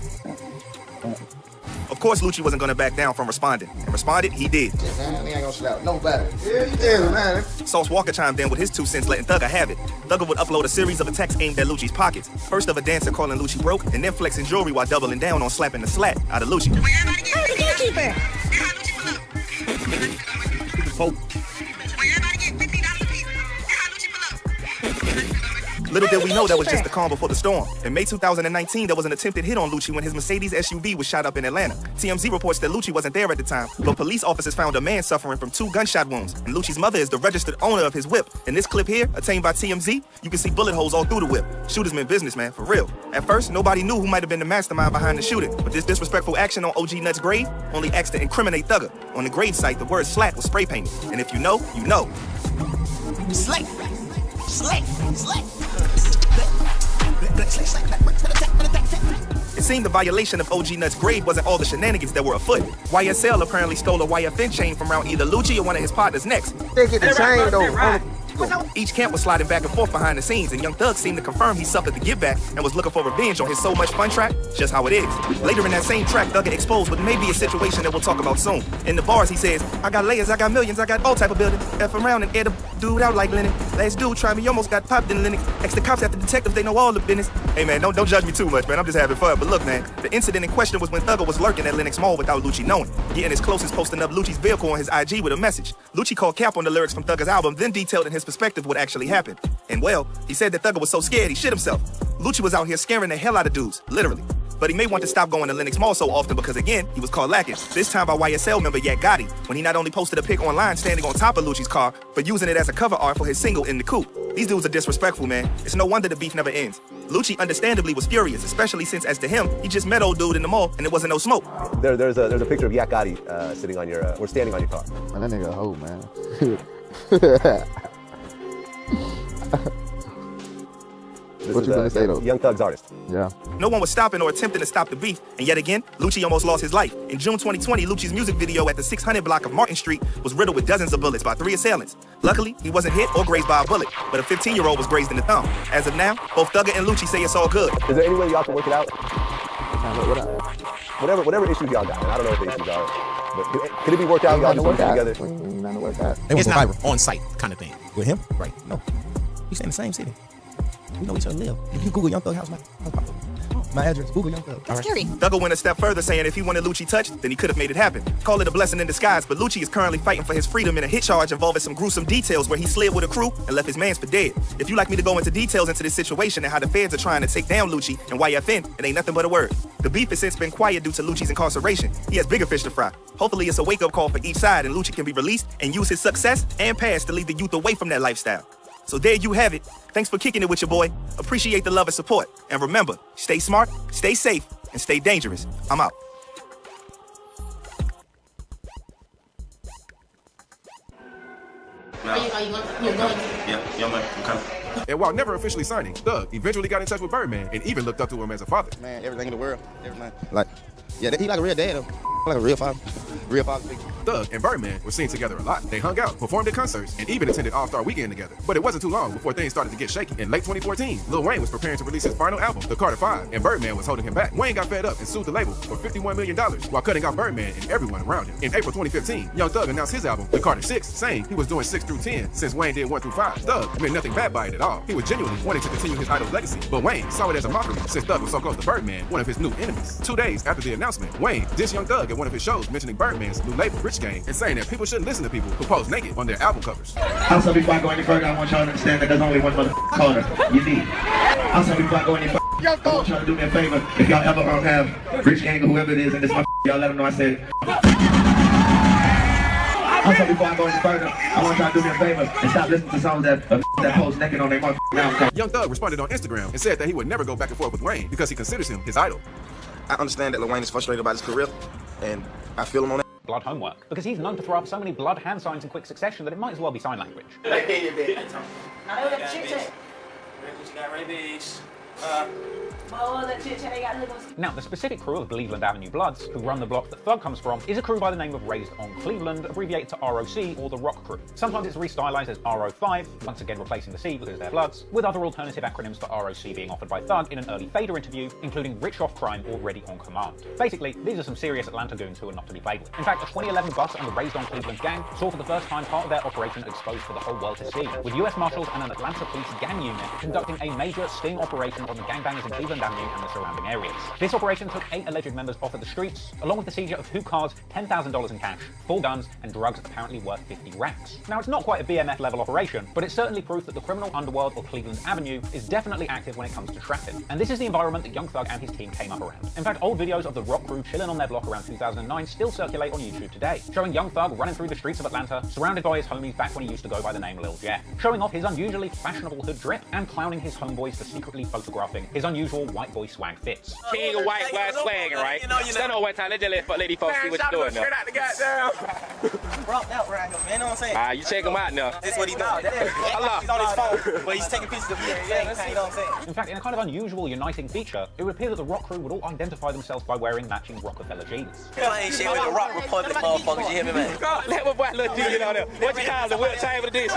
Of course, Lucci wasn't gonna back down from responding, and responded he did. Yeah, man, he ain't gonna slap nobody. Yeah, man. Sauce Walker chimed in with his 2 cents, letting Thugger have it. Thugger would upload a series of attacks aimed at Lucci's pockets. First of a dancer calling Lucci broke, and then flexing jewelry while doubling down on slapping the slat out of Lucci. Little did we know that was just the calm before the storm. In May 2019, there was an attempted hit on Lucci when his Mercedes SUV was shot up in Atlanta. TMZ reports that Lucci wasn't there at the time, but police officers found a man suffering from 2 gunshot wounds, and Lucci's mother is the registered owner of his whip. In this clip here, obtained by TMZ, you can see bullet holes all through the whip. Shooters meant business, man, for real. At first, nobody knew who might have been the mastermind behind the shooting, but this disrespectful action on OG Nut's grave only acts to incriminate Thugger. On the grave site, the word slat was spray painted, and if you know, you know. Slick. It seemed the violation of OG Nut's grave wasn't all the shenanigans that were afoot. YSL apparently stole a YFN chain from around either Lucci or one of his partners next. They get the chain though. Each camp was sliding back and forth behind the scenes, and Young Thug seemed to confirm he suffered the give back and was looking for revenge on his So Much Fun track, just how it is. Later in that same track, Thugger exposed what may be a situation that we'll talk about soon. In the bars, he says, I got layers, I got millions, I got all type of buildings. F around and air the dude out like linen. Last dude tried me, almost got popped in Linux. Ex the cops after detectives, they know all the business. Hey man, don't judge me too much, man, I'm just having fun. But look, man, the incident in question was when Thugger was lurking at Lenox Mall without Lucci knowing. Getting his closest posting up Lucci's vehicle on his IG with a message. Lucci called cap on the lyrics from Thugger's album, then detailed in his perspective what actually happened. And well, he said that Thugger was so scared he shit himself. Lucci was out here scaring the hell out of dudes, literally. But he may want to stop going to Lenox Mall so often because again, he was caught lacking. This time by YSL member Yak Gotti, when he not only posted a pic online standing on top of Lucci's car, but using it as a cover art for his single In the Coupe. These dudes are disrespectful, man. It's no wonder the beef never ends. Lucci understandably was furious, especially since, as to him, he just met old dude in the mall and there wasn't no smoke. There's a picture of Yak Gotti sitting on your, or standing on your car. Man, that nigga a hoe, man. What you gonna say though? Young Thug's artist. Yeah. No one was stopping or attempting to stop the beef, and yet again, Lucci almost lost his life. In June 2020, Lucci's music video at the 600 block of Martin Street was riddled with dozens of bullets by 3 assailants. Luckily, he wasn't hit or grazed by a bullet, but a 15-year-old was grazed in the thumb. As of now, both Thugger and Lucci say it's all good. Is there any way y'all can work it out? Whatever issues y'all got, and I don't know what the issues are, but could it be worked out? Y'all just work together. It was a on site kind of thing with him, right? No, we stay in the same city. We know each other live. If you Google Young Thug house, my address, Google Young Thug. That's scary. Thugger went a step further, saying if he wanted Lucci touched, then he could have made it happen. Call it a blessing in disguise, but Lucci is currently fighting for his freedom in a hit charge involving some gruesome details where he slid with a crew and left his mans for dead. If you'd like me to go into details into this situation and how the feds are trying to take down Lucci and YFN, it ain't nothing but a word. The beef has since been quiet due to Lucci's incarceration. He has bigger fish to fry. Hopefully it's a wake-up call for each side and Lucci can be released and use his success and past to lead the youth away from that lifestyle. So there you have it. Thanks for kicking it with your boy. Appreciate the love and support. And remember, stay smart, stay safe, and stay dangerous. I'm out. Are you going? Yeah, man, I'm coming. And while never officially signing, Thug eventually got in touch with Birdman and even looked up to him as a father. Man, everything in the world. Everything. Like, yeah, he like a real dad though. Like a real father. Real father figure. Thug and Birdman were seen together a lot. They hung out, performed at concerts, and even attended All-Star Weekend together. But it wasn't too long before things started to get shaky. In late 2014, Lil Wayne was preparing to release his final album, The Carter 5, and Birdman was holding him back. Wayne got fed up and sued the label for $51 million while cutting out Birdman and everyone around him. In April 2015, Young Thug announced his album, The Carter 6, saying he was doing 6 through 10 since Wayne did 1 through 5. Thug meant nothing bad by it at all. He was genuinely wanting to continue his idol's legacy, but Wayne saw it as a mockery since Thug was so close to Birdman, one of his new enemies. 2 days after the announcement, Wayne dissed Young Thug at one of his shows mentioning Birdman's new label, Rich Gang, and saying that people shouldn't listen to people who pose naked on their album covers. Also, before I go any further, I want y'all to understand that there's only one Carter. You need. Also, before I go any further, I want y'all to do me a favor. If y'all ever have Rich Gang or whoever it is, and this y'all let them know I said. Also, before I go any further, I want y'all to do me a favor and stop listening to songs that pose naked on their album. Young Thug responded on Instagram and said that he would never go back and forth with Wayne because he considers him his idol. I understand that Lil Wayne is frustrated about his career, and I feel him on that. Blood homework, because he's known to throw up so many blood hand signs in quick succession that it might as well be sign language. Now, the specific crew of Cleveland Avenue Bloods, who run the block that Thug comes from, is a crew by the name of Raised on Cleveland, abbreviated to ROC, or the Rock Crew. Sometimes it's restylized as RO5, once again replacing the C because they're Bloods, with other alternative acronyms for ROC being offered by Thug in an early Fader interview, including Rich Off Crime or Ready on Command. Basically, these are some serious Atlanta goons who are not to be played with. In fact, a 2011 bust on the Raised on Cleveland gang saw for the first time part of their operation exposed for the whole world to see, with US Marshals and an Atlanta police gang unit conducting a major sting operation on the gangbangers in Cleveland Avenue and the surrounding areas. This operation took 8 alleged members off of the streets, along with the seizure of 2 cars, $10,000 in cash, 4 guns, and drugs apparently worth 50 racks. Now, it's not quite a BMF level operation, but it's certainly proof that the criminal underworld of Cleveland Avenue is definitely active when it comes to trapping. And this is the environment that Young Thug and his team came up around. In fact, old videos of the Rock Crew chilling on their block around 2009 still circulate on YouTube today, showing Young Thug running through the streets of Atlanta, surrounded by his homies back when he used to go by the name Lil Jet, showing off his unusually fashionable hood drip and clowning his homeboys for secretly photographing his unusual white boy swag fits. King of white boy swagging, right? Stand on one time, let just let lady folks see what you're doing now. Brought out right here, man. You know what I'm saying? You check him out now. This is what he's doing. He's on his phone, but he's taking pictures of me at the same time. You know what I'm saying? In fact, in a kind of unusual uniting feature, it would appear that the Rock Crew would all identify themselves by wearing matching Rockefeller jeans. Playing shit with the Rock Republic motherfuckers, you hear me, man? Let my boy Lil G on there. What you call the wheel time of the dish?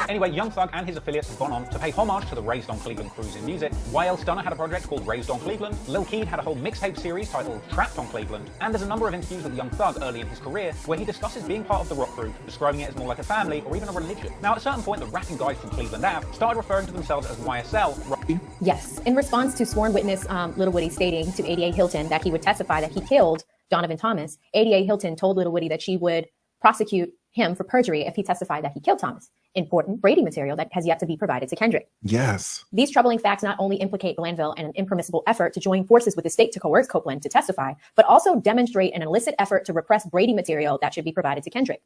Anyway, Young Thug and his affiliates have gone on to pay homage to the Raised on Cleveland crews in music. YL Stunner had a project called Raised on Cleveland, Lil Keed had a whole mixtape series titled Trapped on Cleveland, and there's a number of interviews with Young Thug early in his career where he discusses being part of the Rock Crew, describing it as more like a family or even a religion. Now, at a certain point, the rapping guys from Cleveland Ave started referring to themselves as YSL. Yes, in response to sworn witness Lil Woody stating to ADA Hilton that he would testify that he killed Donovan Thomas, ADA Hilton told Lil Woody that she would prosecute him for perjury if he testified that he killed Thomas. Important Brady material that has yet to be provided to Kendrick. Yes. These troubling facts not only implicate Glanville in an impermissible effort to join forces with the state to coerce Copeland to testify, but also demonstrate an illicit effort to repress Brady material that should be provided to Kendrick.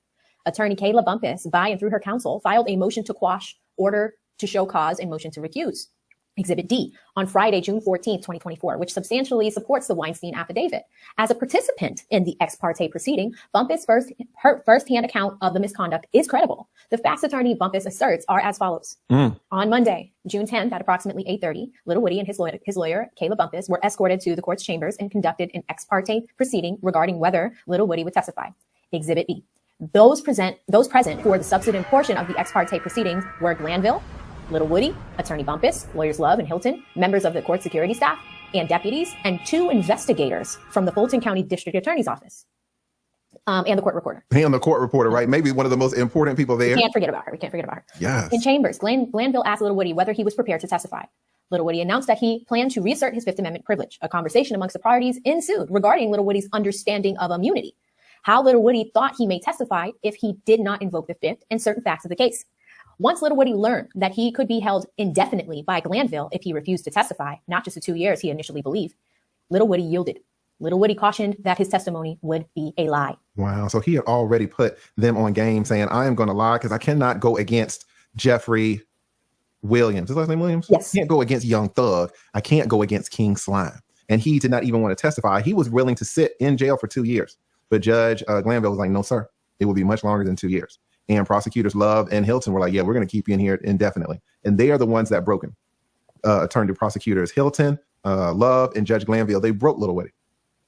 Attorney Kayla Bumpus, by and through her counsel, filed a motion to quash, order to show cause, and motion to recuse. Exhibit D on Friday, June 14th, 2024, which substantially supports the Weinstein affidavit. As a participant in the ex parte proceeding, Bumpus' first-hand account of the misconduct is credible. The facts attorney Bumpus asserts are as follows. On Monday, June 10th at approximately 8:30, Lil Woody and his lawyer, Kayla Bumpus, were escorted to the court's chambers and conducted an ex parte proceeding regarding whether Lil Woody would testify. Exhibit B. Those present for the substantive portion of the ex parte proceedings were Glanville, Lil Woody, Attorney Bumpus, lawyers Love and Hilton, members of the court security staff, and deputies, and 2 investigators from the Fulton County District Attorney's Office, and the court reporter. And the court reporter, right? Maybe one of the most important people there. We can't forget about her. Yes. In chambers, Glanville asked Lil Woody whether he was prepared to testify. Lil Woody announced that he planned to reassert his Fifth Amendment privilege. A conversation amongst the parties ensued regarding Lil Woody's understanding of immunity, how Lil Woody thought he may testify if he did not invoke the Fifth, and certain facts of the case. Once Lil Woody learned that he could be held indefinitely by Glanville if he refused to testify, not just the 2 years he initially believed, Lil Woody yielded. Lil Woody cautioned that his testimony would be a lie. Wow. So he had already put them on game saying, I am going to lie because I cannot go against Jeffrey Williams. Is his last name Williams? Yes. I can't go against Young Thug. I can't go against King Slime. And he did not even want to testify. He was willing to sit in jail for 2 years. But Judge Glanville was like, no, sir. It will be much longer than 2 years. And prosecutors Love and Hilton were like, yeah, we're going to keep you in here indefinitely. And they are the ones that broke him. Attorney to prosecutors Hilton, Love, and Judge Glanville, they broke Lil Woody.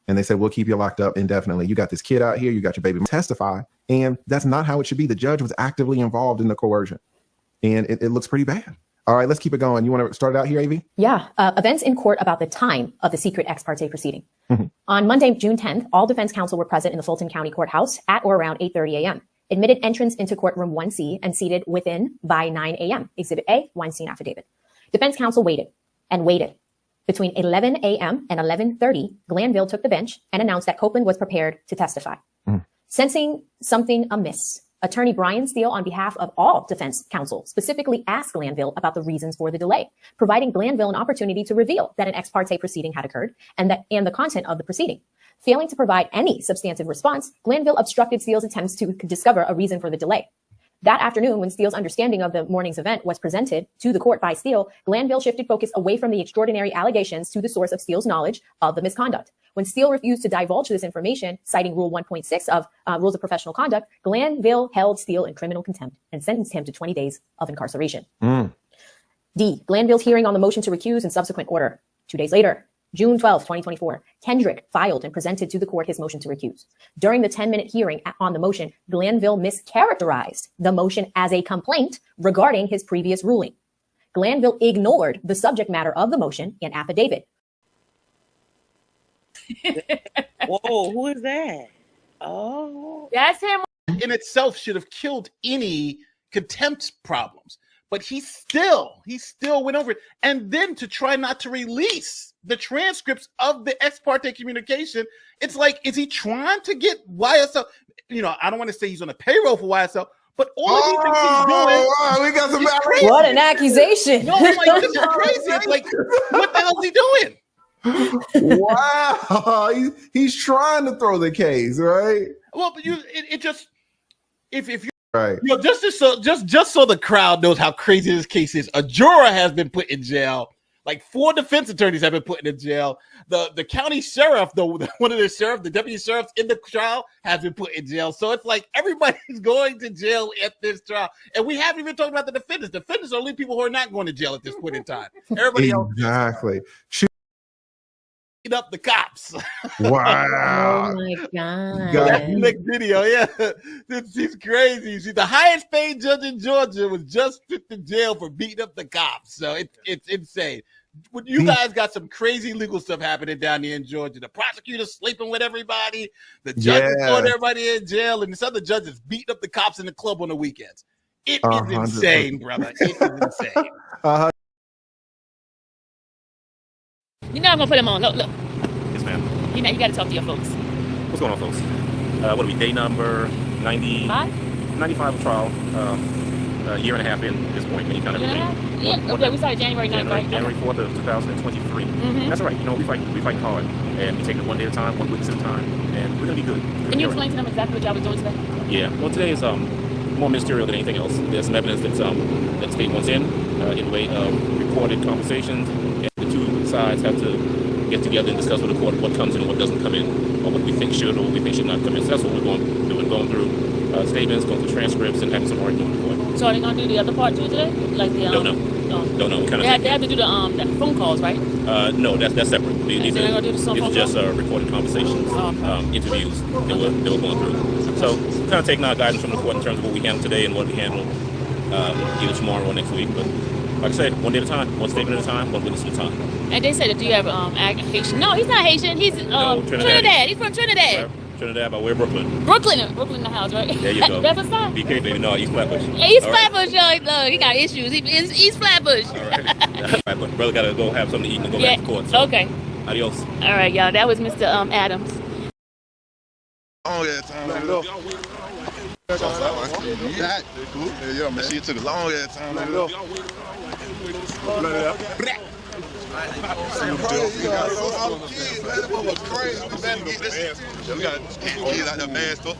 And they said, we'll keep you locked up indefinitely. You got this kid out here. You got your baby testify. And that's not how it should be. The judge was actively involved in the coercion. And it looks pretty bad. All right, let's keep it going. You want to start it out here, AV? Yeah. Events in court about the time of the secret ex parte proceeding. On Monday, June 10th, all defense counsel were present in the Fulton County Courthouse at or around 8:30 a.m. Admitted entrance into courtroom 1C and seated within by 9 a.m. Exhibit A, Weinstein affidavit. Defense counsel waited and waited Between 11 a.m. and 11:30, Glanville took the bench and announced that Copeland was prepared to testify. Sensing something amiss, attorney Brian Steele, on behalf of all defense counsel, specifically asked Glanville about the reasons for the delay, providing Glanville an opportunity to reveal that an ex parte proceeding had occurred and the content of the proceeding. Failing to provide any substantive response, Glanville obstructed Steele's attempts to discover a reason for the delay. That afternoon, when Steele's understanding of the morning's event was presented to the court by Steele, Glanville shifted focus away from the extraordinary allegations to the source of Steele's knowledge of the misconduct. When Steele refused to divulge this information, citing Rule 1.6 of Rules of Professional Conduct, Glanville held Steele in criminal contempt and sentenced him to 20 days of incarceration. D. Glanville's hearing on the motion to recuse and subsequent order. 2 days later, June 12, 2024, Kendrick filed and presented to the court his motion to recuse. During the 10-minute hearing on the motion, Glanville mischaracterized the motion as a complaint regarding his previous ruling. Glanville ignored the subject matter of the motion and affidavit. Whoa, who is that? Oh, that's him. In itself should have killed any contempt problems, but he still went over it. And then to try not to release the transcripts of the ex parte communication, it's like, is he trying to get YSL? You know, I don't want to say he's on the payroll for YSL, but all of these things he's doing. We got some crazy. What an accusation! No, like, this is crazy. It's like, what the hell is he doing? Wow, he's trying to throw the case, right? Well, but it just, if you right, you know, just so the crowd knows how crazy this case is, a juror has been put in jail. Like 4 defense attorneys have been put in jail. The county sheriff, one of the deputy sheriffs in the trial, has been put in jail. So it's like everybody's going to jail at this trial, and we haven't even talked about the defendants. Defendants are only people who are not going to jail at this point in time. Everybody else, exactly. Up the cops. Wow. Oh my God. That slick video, yeah. She's crazy. She's the highest paid judge in Georgia, was just put in jail for beating up the cops. So it's insane. When you guys got some crazy legal stuff happening down there in Georgia. The prosecutor's sleeping with everybody, the judge is throwing everybody in jail, and this other judge is beating up the cops in the club on the weekends. It is insane, brother. It is insane. You're not gonna put him on. Look. Yes, ma'am. You got to talk to your folks. What's going on, folks? What are we, day number 95 of trial. A year and a half in at this point when you kind of Yeah, we started January 9th, right? January 4th of 2023. That's all right. You know, we fight hard, and we take it one day at a time, one witness at a time, and we're gonna be good. Can you explain to them exactly what y'all was doing today? Yeah. Well, today is more ministerial than anything else. There's some evidence that the state wants in way of recorded conversations, and the two sides have to get together and discuss with the court what comes in and what doesn't come in, or what we think should or what we think should not come in. So that's what we're going through statements, going through transcripts, and having some argument with the court. So are they gonna do the other part too today? Like the Don't know. They have to do the phone calls, right? No, that's separate. These are just recorded conversations, interviews that we're going through. So kind of taking our guidance from the court in terms of what we handle today and what we handle either tomorrow or next week. But like I said, one day at a time, one statement at a time, one witness at a time. And they said that do you have Haitian? No, he's not Haitian. He's Trinidad. He's from Trinidad. Trinidad by way of Brooklyn. Brooklyn in the house, right? There you go. Riverside? BK, baby. No, East Flatbush. East Flatbush, y'all. He got issues. He's East Flatbush. All right. But brother got to go have something to eat and go back to court. So. Okay. Adios. All right, y'all. That was Mr. Adams. Oh, yeah, time. Yeah, man, she took a long ass time. We got kids out there masked up.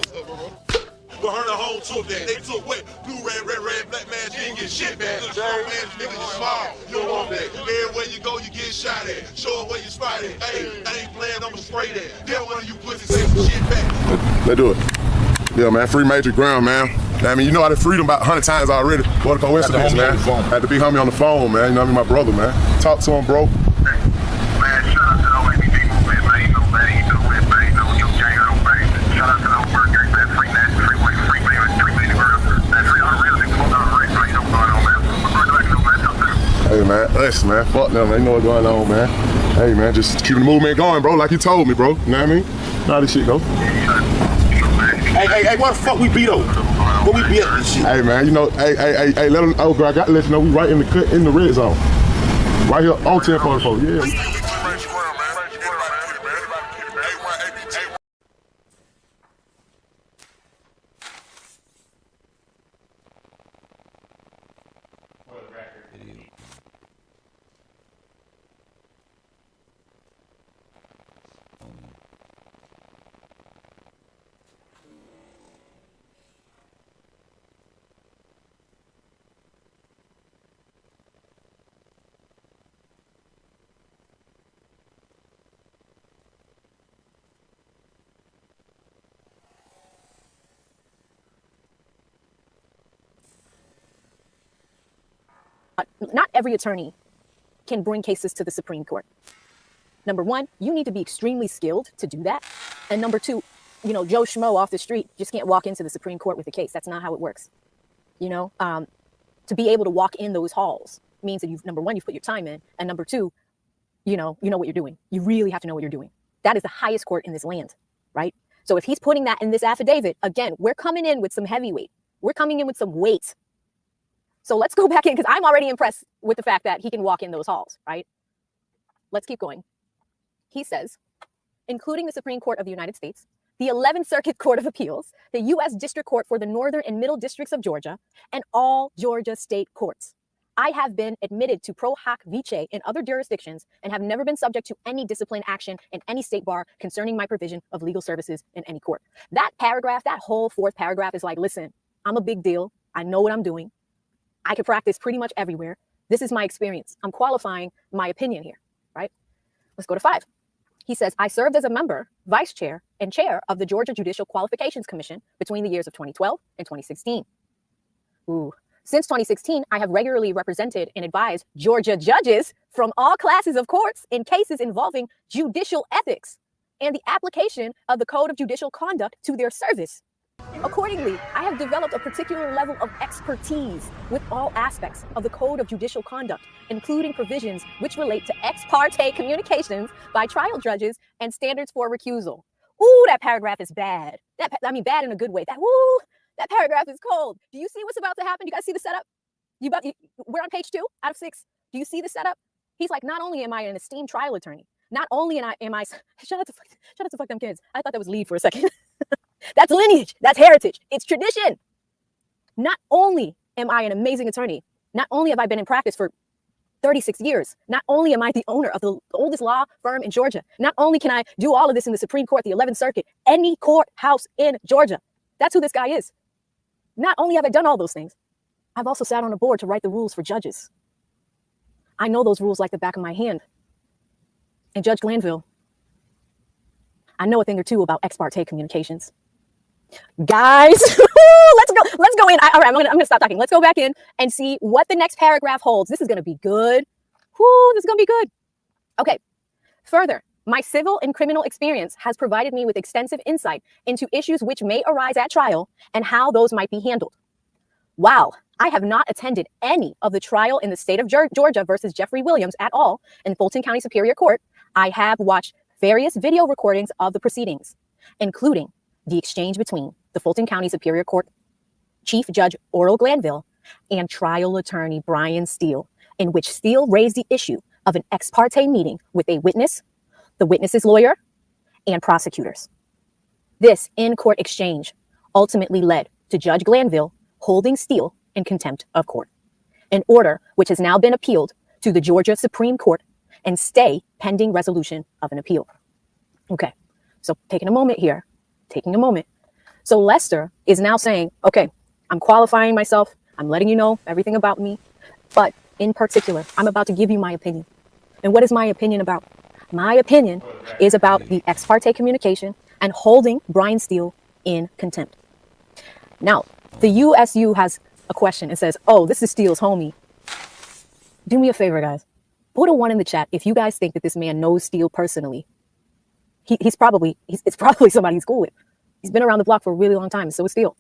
We heard the whole truth that they took what? Blue, red, black man, you didn't get shit back. Niggas small, you don't want that. Everywhere you go, you get shot at. Show up where you spotted. Hey, I ain't playing, I'ma spray that. Then one of you pussies say some shit back. Let's do it. Yeah, man, free Major Ground, man. I mean, you know I done freed him about 100 times already. What a coincidence, man. Had to be homie on the phone, man. You know what I mean? My brother, man. Talk to him, bro. Hey, man, listen, man, fuck them, man. You know what's going on, man. Hey, man, just keeping the movement going, bro, like you told me, bro. You know what I mean? How this shit go. Hey, what the fuck we beat over? What we beat up this shit? Hey, man, you know, hey, let them, oh, bro, I got to let you know we right in the red zone. Right here on 1044, yeah. not every attorney can bring cases to the Supreme Court. Number one, you need to be extremely skilled to do that. And number two, you know, Joe Schmo off the street just can't walk into the Supreme Court with a case. That's not how it works. You know, to be able to walk in those halls means that number one, you've put your time in. And number two, you know what you're doing. You really have to know what you're doing. That is the highest court in this land, right? So if he's putting that in this affidavit, again, we're coming in with some heavyweight. We're coming in with some weight. So let's go back in, because I'm already impressed with the fact that he can walk in those halls, right? Let's keep going. He says, including the Supreme Court of the United States, the 11th Circuit Court of Appeals, the U.S. District Court for the Northern and Middle Districts of Georgia, and all Georgia state courts. I have been admitted to pro hac vice in other jurisdictions and have never been subject to any discipline action in any state bar concerning my provision of legal services in any court. That paragraph, that whole fourth paragraph is like, listen, I'm a big deal. I know what I'm doing. I can practice pretty much everywhere. This is my experience. I'm qualifying my opinion here, right? Let's go to 5. He says, I served as a member, vice chair, and chair of the Georgia Judicial Qualifications Commission between the years of 2012 and 2016. Ooh. Since 2016, I have regularly represented and advised Georgia judges from all classes of courts in cases involving judicial ethics and the application of the Code of Judicial Conduct to their service. Accordingly, I have developed a particular level of expertise with all aspects of the Code of Judicial Conduct, including provisions which relate to ex parte communications by trial judges and standards for recusal. Ooh, that paragraph is bad. Bad in a good way. That paragraph is cold. Do you see what's about to happen? You guys see the setup? We're on page 2 out of 6. Do you see the setup? He's like, not only am I an esteemed trial attorney, not only am I shout out to fuck them kids. I thought that was lead for a second. That's lineage. That's heritage. It's tradition. Not only am I an amazing attorney, not only have I been in practice for 36 years, not only am I the owner of the oldest law firm in Georgia, not only can I do all of this in the Supreme Court, the 11th Circuit, any courthouse in Georgia. That's who this guy is. Not only have I done all those things, I've also sat on a board to write the rules for judges. I know those rules like the back of my hand. And Judge Glanville, I know a thing or two about ex parte communications. Guys, let's go in. All right, I'm gonna stop talking. Let's go back in and see what the next paragraph holds. This is gonna be good. This is gonna be good. Okay, further, my civil and criminal experience has provided me with extensive insight into issues which may arise at trial and how those might be handled. While I have not attended any of the trial in the state of Georgia versus Jeffrey Williams at all in Fulton County Superior Court, I have watched various video recordings of the proceedings, including the exchange between the Fulton County Superior Court Chief Judge Oral Glanville and trial attorney Brian Steele, in which Steele raised the issue of an ex parte meeting with a witness, the witness's lawyer, and prosecutors. This in-court exchange ultimately led to Judge Glanville holding Steele in contempt of court, an order which has now been appealed to the Georgia Supreme Court and stay pending resolution of an appeal. Okay, so taking a moment. So Lester is now saying, okay, I'm qualifying myself. I'm letting you know everything about me, but in particular, I'm about to give you my opinion. And what is my opinion about? My opinion is about the ex parte communication and holding Brian Steele in contempt. Now, the USU has a question. It says, oh, this is Steele's homie. Do me a favor, guys. Put a 1 in the chat if you guys think that this man knows Steele personally. It's probably somebody he's cool with. He's been around the block for a really long time, so is Steele.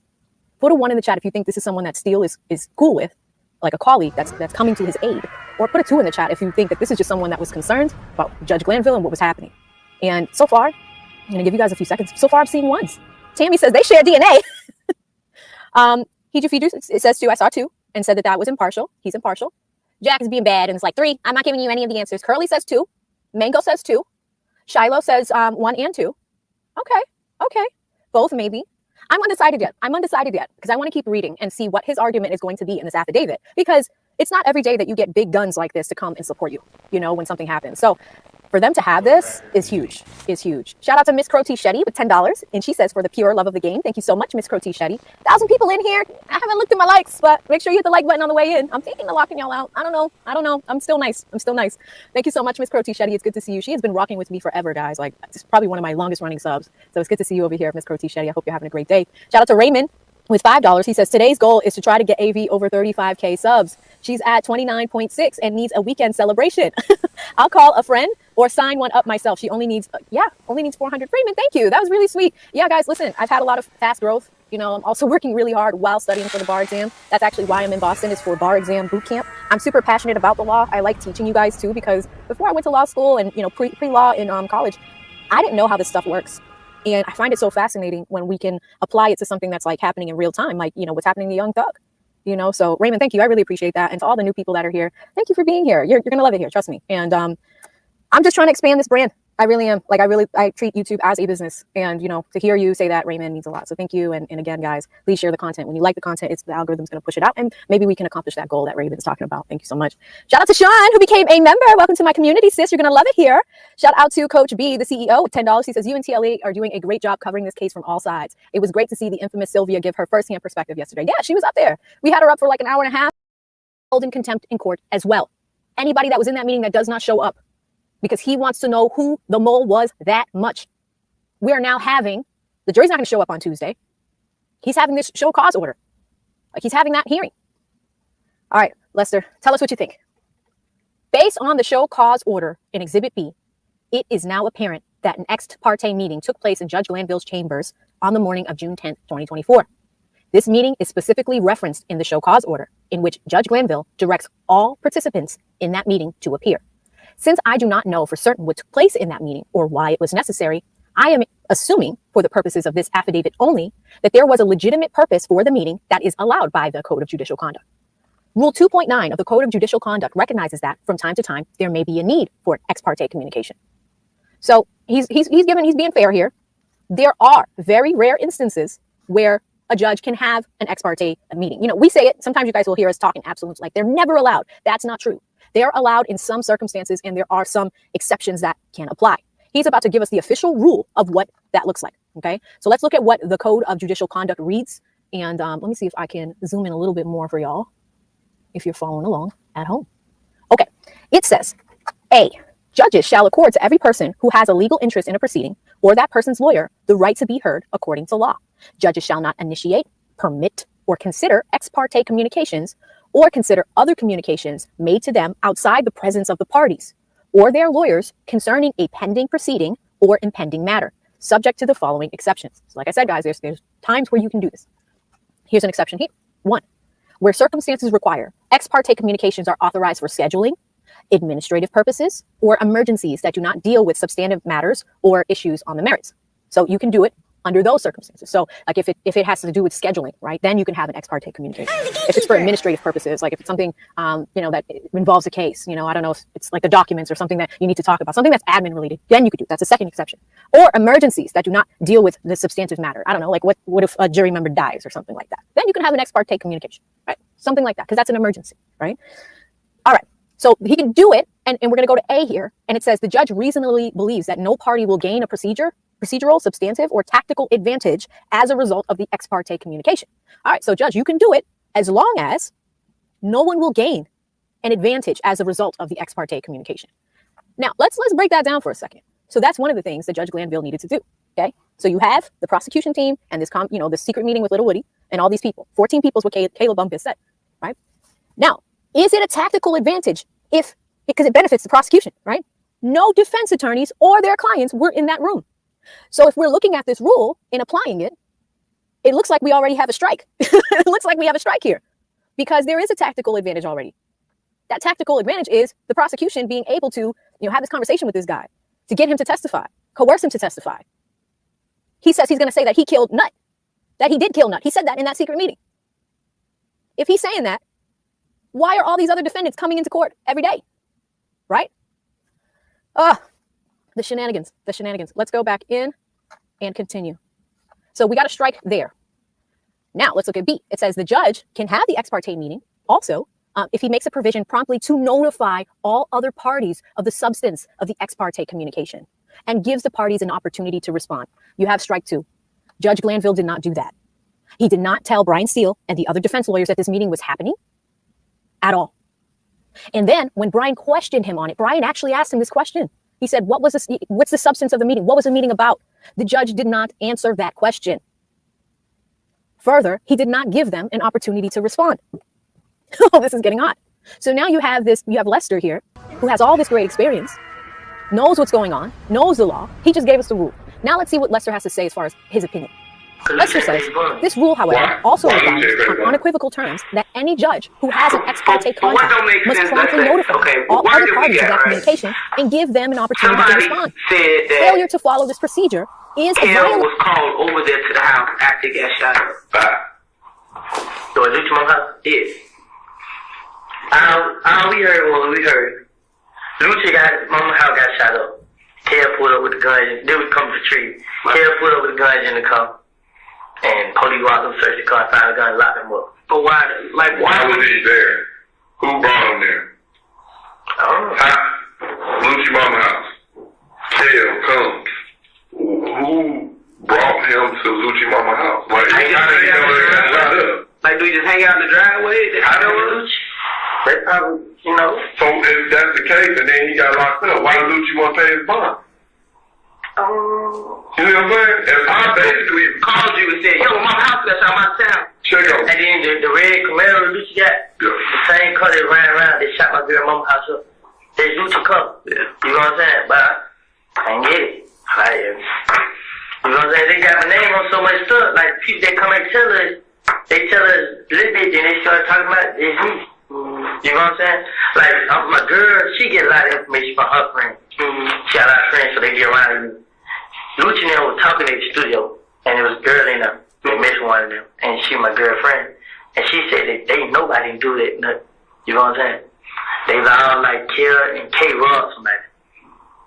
Put a 1 in the chat if you think this is someone that Steele is cool with, like a colleague that's coming to his aid. Or put a 2 in the chat if you think that this is just someone that was concerned about Judge Glanville and what was happening. And so far, I'm going to give you guys a few seconds. So far, I've seen 1s. Tammy says they share DNA. It says 2. I saw 2 and said that was impartial. He's impartial. Jack is being bad and it's like 3. I'm not giving you any of the answers. Curly says 2. Mango says 2. Shiloh says 1 and 2. Okay. Both maybe. I'm undecided yet because I want to keep reading and see what his argument is going to be in this affidavit, because it's not every day that you get big guns like this to come and support you, when something happens. So for them to have this is huge. Shout out to Miss Crotty Shetty with $10. And she says, for the pure love of the game. Thank you so much, Miss Crotty Shetty. 1,000 people in here. I haven't looked at my likes, but make sure you hit the like button on the way in. I'm thinking of locking y'all out. I don't know. I'm still nice. Thank you so much, Miss Crotty Shetty. It's good to see you. She has been rocking with me forever, guys. Like, it's probably one of my longest running subs. So it's good to see you over here, Miss Crotty Shetty. I hope you're having a great day. Shout out to Raymond. with $5. He says, today's goal is to try to get AV over 35K subs. She's at 29.6 and needs a weekend celebration. I'll call a friend or sign one up myself. She only needs, only needs 400. Freeman, thank you. That was really sweet. Yeah, guys, listen, I've had a lot of fast growth. You know, I'm also working really hard while studying for the bar exam. That's actually why I'm in Boston, is for bar exam boot camp. I'm super passionate about the law. I like teaching you guys too, because before I went to law school and, you know, pre-law in college, I didn't know how this stuff works. And I find it so fascinating when we can apply it to something that's like happening in real time, like, you know, what's happening to Young Thug, you know? So Raymond, thank you. I really appreciate that. And to all the new people that are here, thank you for being here. You're going to love it here. Trust me. And I'm just trying to expand this brand. I really am. Like, I treat YouTube as a business, and, you know, to hear you say that, Raymond, means a lot. So thank you. And again, guys, please share the content. When you like the content, the algorithm's going to push it out, and maybe we can accomplish that goal that Raymond's talking about. Thank you so much. Shout out to Sean, who became a member. Welcome to my community, sis. You're going to love it here. Shout out to Coach B, the CEO, with $10. He says, you and TLA are doing a great job covering this case from all sides. It was great to see the infamous Sylvia give her firsthand perspective yesterday. Yeah, she was up there. We had her up for like an hour and a half, held in contempt in court as well. Anybody that was in that meeting that does not show up, because he wants to know who the mole was that much. We are now having, the jury's not going to show up on Tuesday. He's having this show cause order. Like, he's having that hearing. All right, Lester, tell us what you think. Based on the show cause order in Exhibit B, it is now apparent that an ex parte meeting took place in Judge Glanville's chambers on the morning of June 10th, 2024. This meeting is specifically referenced in the show cause order, in which Judge Glanville directs all participants in that meeting to appear. Since I do not know for certain what took place in that meeting or why it was necessary, I am assuming, for the purposes of this affidavit only, that there was a legitimate purpose for the meeting that is allowed by the Code of Judicial Conduct. Rule 2.9 of the Code of Judicial Conduct recognizes that from time to time, there may be a need for ex parte communication. So he's being fair here. There are very rare instances where a judge can have an ex parte meeting. You know, we say it, sometimes you guys will hear us talking absolutes like they're never allowed. That's not true. They're allowed in some circumstances, and there are some exceptions that can apply. He's about to give us the official rule of what that looks like, okay? So let's look at what the Code of Judicial Conduct reads, and let me see if I can zoom in a little bit more for y'all, if you're following along at home. Okay, it says, A, judges shall accord to every person who has a legal interest in a proceeding or that person's lawyer the right to be heard according to law. Judges shall not initiate, permit, or consider ex parte communications or consider other communications made to them outside the presence of the parties or their lawyers concerning a pending proceeding or impending matter, subject to the following exceptions. So like I said, guys, there's times where you can do this. Here's an exception here. 1, where circumstances require ex parte communications are authorized for scheduling, administrative purposes, or emergencies that do not deal with substantive matters or issues on the merits. So you can do it under those circumstances. So like if it has to do with scheduling, right, then you can have an ex parte communication. If it's for administrative purposes, like if it's something, you know, that involves a case, you know, I don't know if it's like the documents or something that you need to talk about, something that's admin related, then you could do, that's a second exception. Or emergencies that do not deal with the substantive matter. I don't know, like what if a jury member dies or something like that? Then you can have an ex parte communication, right? Something like that, because that's an emergency, right? All right, so he can do it, and we're gonna go to A here, and it says the judge reasonably believes that no party will gain a procedural, substantive, or tactical advantage as a result of the ex parte communication. All right, so judge, you can do it as long as no one will gain an advantage as a result of the ex parte communication. Now, let's break that down for a second. So that's one of the things that Judge Glanville needed to do, okay? So you have the prosecution team and this, this secret meeting with Lil Woody and all these people. 14 people is what Caleb Bumpus said, right? Now, is it a tactical advantage because it benefits the prosecution, right? No defense attorneys or their clients were in that room. So if we're looking at this rule and applying it, it looks like we already have a strike. It looks like we have a strike here because there is a tactical advantage already. That tactical advantage is the prosecution being able to, have this conversation with this guy to get him to testify, coerce him to testify. He says he's going to say that he killed Nut, that he did kill Nut. He said that in that secret meeting. If he's saying that, why are all these other defendants coming into court every day? Right? The shenanigans. Let's go back in and continue. So we got a strike there. Now let's look at B. It says the judge can have the ex parte meeting also if he makes a provision promptly to notify all other parties of the substance of the ex parte communication and gives the parties an opportunity to respond. You have strike 2. Judge Glanville did not do that. He did not tell Brian Steele and the other defense lawyers that this meeting was happening at all. And then when Brian questioned him on it, Brian actually asked him this question. He said, what's the substance of the meeting? What was the meeting about? The judge did not answer that question. Further, he did not give them an opportunity to respond. Oh, this is getting hot. So now you have Lester here, who has all this great experience, knows what's going on, knows the law. He just gave us the rule. Now let's see what Lester has to say as far as his opinion. Lester says, this rule, however, also requires on unequivocal terms that any judge who has an ex parte contact must promptly notify all other parties of that communication and give them an opportunity to respond. Failure to follow this procedure is a violation. Was called over there to the house after he got shot up. So Lucci mama house? Yes. All we heard was Lucci mama house got shot up. Kel pulled up with the guns. They was coming to the tree. Kel pulled up with the guns in the car. And police walked up, searched the car, found the gun, locked him up. But why was he there? Who brought him there? I don't know. Lucci mama house. Kel comes. Who brought him to Lucci mama house? Like, how did he know they got shot up? Like, do we just hang out in the driveway? I know Lucci. They probably, So if that's the case, and then he got locked up, why did Lucci want to pay his bond? You know what I'm saying? If I basically called you and said, yo, my house got shot my town. Check out. And then the red Camaro Lucci got, the same car that ran around, they shot my girl mama house up. They Lucci car. Yeah. You know what I'm saying? But I ain't get it. Like, you know what I'm saying? They got my name on so much stuff. Like, people that come and tell us, they tell us a little bit, then they start talking about it's me. You know what I'm saying? Like, my girl, she get a lot of information from her friends. She got a lot of friends, so they get around me. Lucci and them was talking in the studio, and there was a girl in there that missed one of them, and she my girlfriend. And she said that they nobody do that nothing. You know what I'm saying? They was all like Kel and K robbed somebody.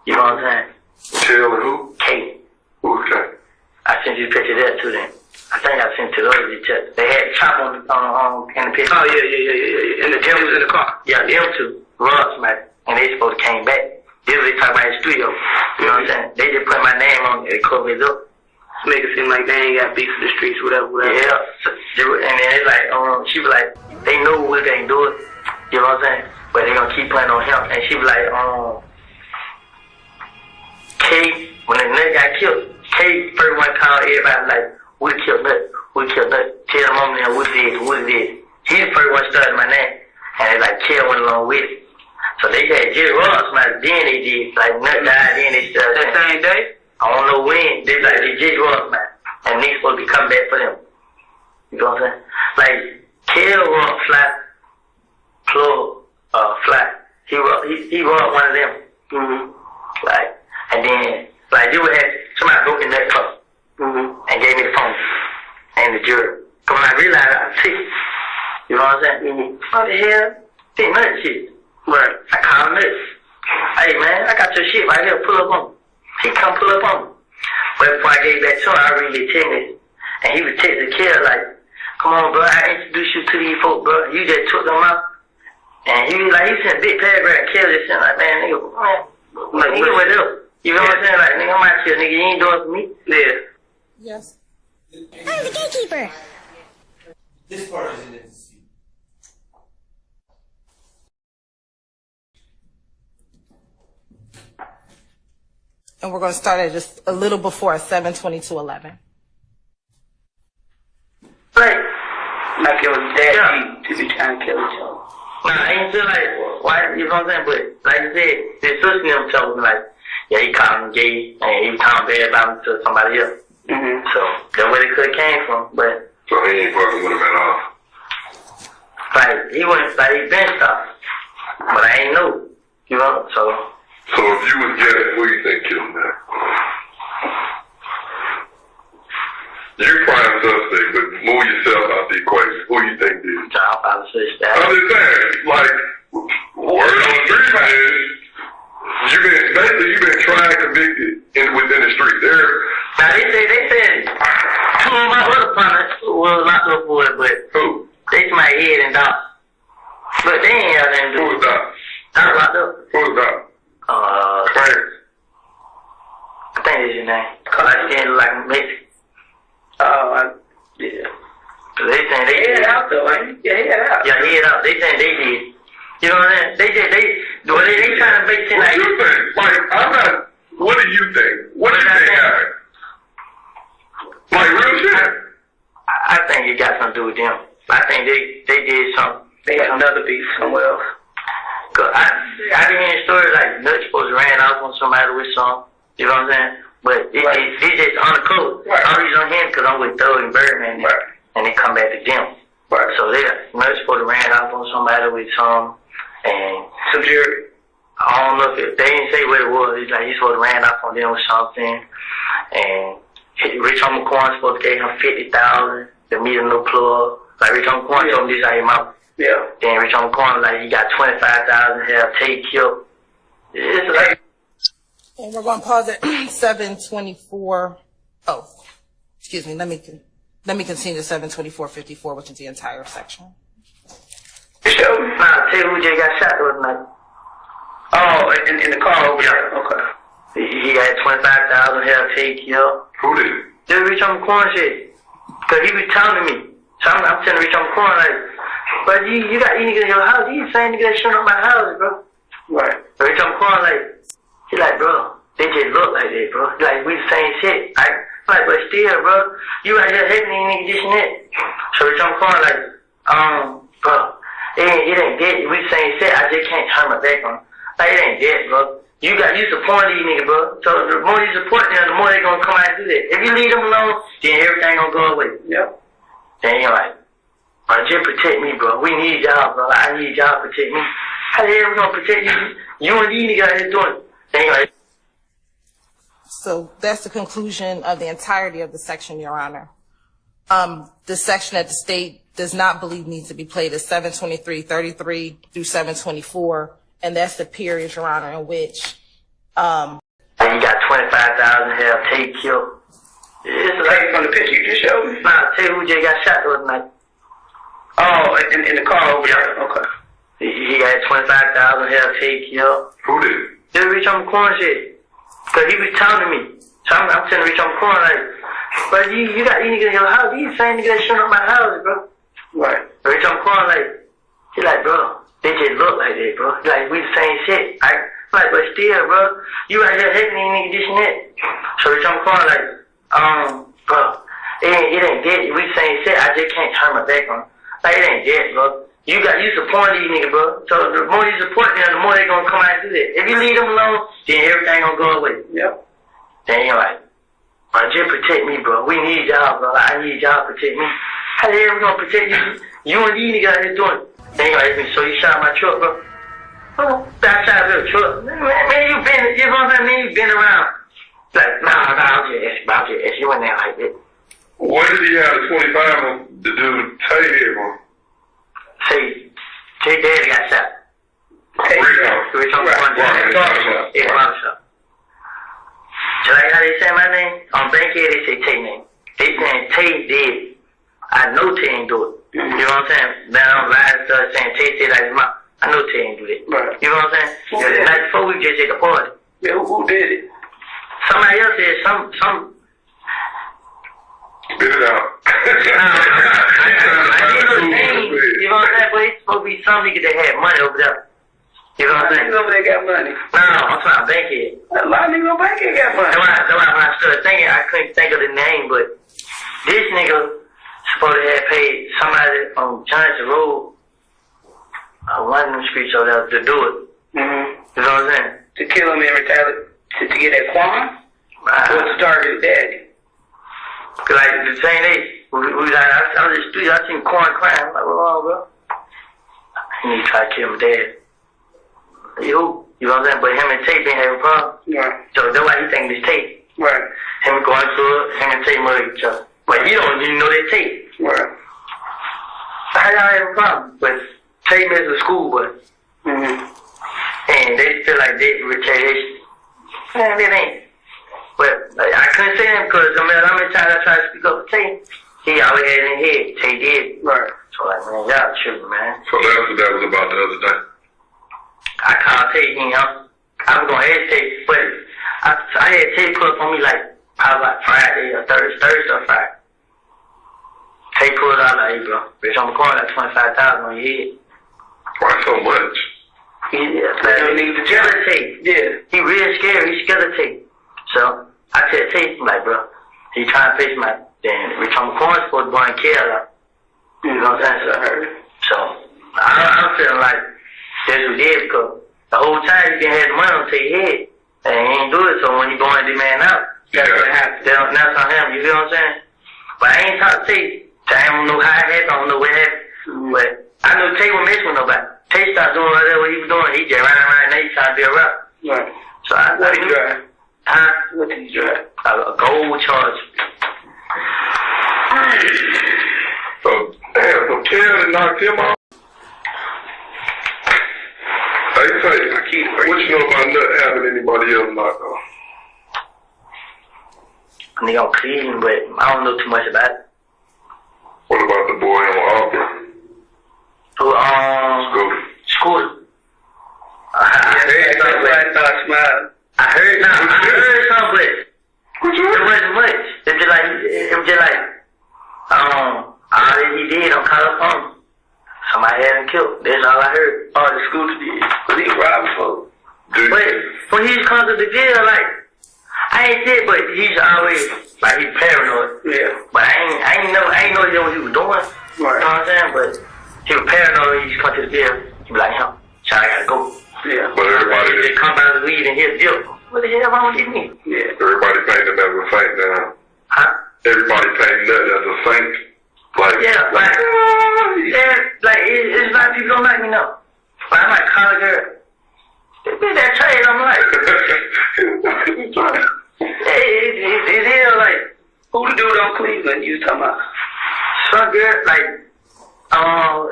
You know what I'm saying? Kel and who? K. Who's K? I sent you a picture of that to them. I think I sent to those detectives. They had chop on in the picture. Oh yeah. And the gym was in the car. Yeah, them two robbed somebody, and they supposed to came back. This is what they talk about in the studio. You know what I'm saying? They just put my name on it. They covered it up. Make it seem like they ain't got beef in the streets, whatever. Yeah. And then it's like, she was like, they know what they do it. You know what I'm saying? But they gonna keep playing on him. And she was like, K, when the nigga got killed, K first one called everybody like, we killed Nut. Tell the mom now what it is. He the first one started my name. And they like, Kel went along with it. So they had Jurors, then they did, like, Nut died, then they started. That same day? I don't know when. They like, they Jurors, and niggas supposed to be coming back for them. You know what I'm saying? Like, Kel robbed Fly. He robbed one of them. Like, and then, like, they would have, somebody broke in that car, and gave me the phone, and the juror. But when I realized, I see, you know what I'm saying? What the hell? They Nut shit. Right. I called him this. Hey man, I got your shit right here, pull up on me. He come pull up on me. But before I gave that to him, I really texted him. And he was texting Kel like, come on bro, I introduced you to these folks, bro. You just took them out. And he was like, he sent a big paragraph, Kel just sent like, man, nigga, like, nigga, what up? You know what I'm saying? Like, nigga, I'm out here, nigga, you ain't doing it for me? Yeah. Yes. I'm the gatekeeper. This part is in it. And we're going to start at just a little before 7:22:11. Right. Like it was that deep to be trying to kill each other. Nah, I ain't feel like, why, you know what I'm saying? But like I said, his sister and them told me like, yeah, he called him gay, and he was talking bad about him to somebody else. So that's where it could have came from, but. So he ain't fucking with him at all? Like, he been stopped. But I ain't know, you know, so. So if you was guessing, who you think killed him now? You prime suspect, but move yourself out the equation. Who you think did? Drop out the suspect. I'm just saying, like, word on the street is, you've been tried and convicted within the street. Now they said, two of my other partners was locked up for it, but who? They my head and Doc. But they ain't have nothing to do. Who was Doc? Doc locked up. Who was Doc? Clarence. I think that's your name. Cause I didn't look like a Mexican. Yeah. They saying they did. Head out though, ain't you? Yeah, head out. Yeah, head out. They saying they did. You know what I'm saying? They trying to make it like. What do you think? Like, I'm not. What do you think? What do you think happened? Like real shit. I I think it got something to do with them. I think they did something. They had another beef somewhere else. Cause I been hearing stories like Nut's supposed to ran off on somebody with some. You know what I'm saying? But it's just on the code. Right. I'm using on him because I'm with Thug and Birdman, and they come back to them. Right. So Nut's supposed to ran off on somebody with some, and some jury. I don't know if they didn't say what it was. It's like he's supposed to ran off on them with something, and Rich Homie Quan supposed to give him $50,000 to meet a new plug. Like Rich Homie Quan told me this out of his mouth. Yeah. Then Rich Homie Quan like he got $25,000 have take killed. It's like. And we're going to pause at 7:24. Oh, excuse me. Let me continue to 7:24:54, which is the entire section. Nah, tell you who just got shot the other night. Oh, in the car over there. Okay. He got $25,000 have take killed. Who did it? Just Rich Homie Quan shit. Cause he was telling me. So I'm telling Rich Homie Quan like, but you got any niggas in your house? You saying nigga that shit up my house, bro. Right. So Rich Homie Quan like. He like, bro, they just look like that, bro. Like, we the same shit. I'm like, but still, bro, you right here hating these niggas this and that. So Rich Homie Quan like, bro, it ain't dead. We the same shit. I just can't turn my back on. Like, it ain't dead, bro. You support these niggas, bro. So the more you support them, the more they gonna come out and do that. If you leave them alone, then everything gonna go away. Yep. Then you're like, bro, just protect me, bro. We need y'all, bro. I need y'all to protect me. How the hell we gonna protect you? You and these niggas out here doing it. Anyway. So that's the conclusion of the entirety of the section, Your Honor. The section that the state does not believe needs to be played is 7:23:33 through 7:24, and that's the period, Your Honor, in which you got $25,000 have take killed. It's like from the picture you just showed me. Nah, tell you who just got shot the other night. Oh, in the car over there. Okay. He got $25,000 have take killed. Who did it? Just Rich Homie Quan shit. Cause he was telling me. So I'm telling Rich Homie Quan like, but you got any niggas in your house? You saying niggas that shit up my house, bro. Right. Rich Homie Quan like, he like, bro, they just look like that, bro. Like, we the same shit. I'm like, but still, bro, you right here hating these niggas this and that. So Rich Homie Quan like, bro, it ain't dead. We the same shit. I just can't turn my back on. Like, it ain't dead, bro. You support these niggas, bro. So the more you support them, the more they gonna come out and do that. If you leave them alone, then everything gonna go away. Yep. Then you're like, bro, just protect me, bro. We need y'all, bro. I need y'all to protect me. How the hell we gonna protect you? You and these niggas out here doing it. Then you're like, so you shot my truck, bro. Oh, I shot your truck. Man, you been, you know what I mean? You been around. Like, nah, I'm just asking. You went there like that. When did he have the 25 on the dude Tay here, bro? Tay daddy got shot. Tay, Rich Homie Quan. Yeah, barbershop. So like how they say my name? On Bankhead, they say Tay name. They saying Tay dead. I know Tay ain't do it. You know what I'm saying? Now I'm lying stuff saying Tay said like his mouth. I know Tay ain't do that. Right. You know what I'm saying? The night before we just at the party. Yeah, who did it? Somebody else did some. Spit it out. I didn't know the name. You know what I'm saying? But it's supposed to be some nigga that had money over there. You know what I'm saying? Niggas over there got money. No, I'm talking about Bankhead. A lot of niggas on Bankhead got money. That's why when I started thinking, I couldn't think of the name, but this nigga supposed to have paid somebody on Johnson Road, one of them streets over there to do it. Mm-hmm. You know what I'm saying? To kill him and retaliate, to get that Quan? Or to target his daddy? Cause like the same day, we was like, I was in the street, I seen Quan crying. I'm like, what's wrong, bro? He need to try to kill my dad. You know what I'm saying? But him and Tate didn't have a problem. Right. So that's why he think it's Tate. Right. Him going through it, him and Tate murder each other. But he don't even know they Tate. Right. How y'all have a problem? But Tate is a school boy. Mm-hmm. And they feel like they retaliation. Man, it ain't. But like, I couldn't say him because no matter how many times I tried to speak up for Tate, he always had it in his head. Tate did. Right. So like, man, y'all tripping, man. So that's what that was about the other day. I called Tate, you know. I was gonna hesitate, but I had Tate put up on me like probably like Friday or Thursday or Friday. Tate pulled out like, hey, bro, bitch, I'm calling that 25,000 on your head. Why so much? Yeah, like, he's scared of Tate. Yeah, he real scared. He's scared of Tate. So I said, Tate, I'm like, bro, He trying to face my, then Rich McCorn's supposed to go and kill her. You know what I'm saying? So I heard. So I'm feeling like that's what he did because the whole time he been had money on your head and he ain't do it. So when he going to demand out, that's what happened. That's on him. You feel what I'm saying? But I ain't talk to Tay. I don't know how it happened. I don't know what happened. But I know Tay won't mess with nobody. Tay started doing whatever he was doing. He just ran around now. He trying to be a rapper. Right. So I what did he drive? Huh? What did he drive? A gold charge. So damn, so Kevin knocked him out. Hey, say, what you know about not having anybody else knocked off? Nigga on Cleveland, but I don't know too much about it. What about the boy on Auburn? Who, School. I heard something, but it wasn't much. It was just like, all that he did on California. Somebody had him killed. That's all I heard. All the schools did. Because he robbed folks. But when he's come to the jail, like, I ain't said, but he's always, like, he's paranoid. Yeah. But I ain't know what he was doing. Right. You know what I'm saying? But he was paranoid when he's come to the jail. He be like, so I gotta go. Yeah. But everybody just come out of the weed and hit jail. What the hell wrong with me? Yeah. Everybody painted that as a saint now. Huh? Everybody painted that as a saint. Like, yeah, like it's like people don't like me now. But I'm like, college girl. They did that trade, I'm like, it's here, like, who the dude on Cleveland you was talking about? Some girl, like,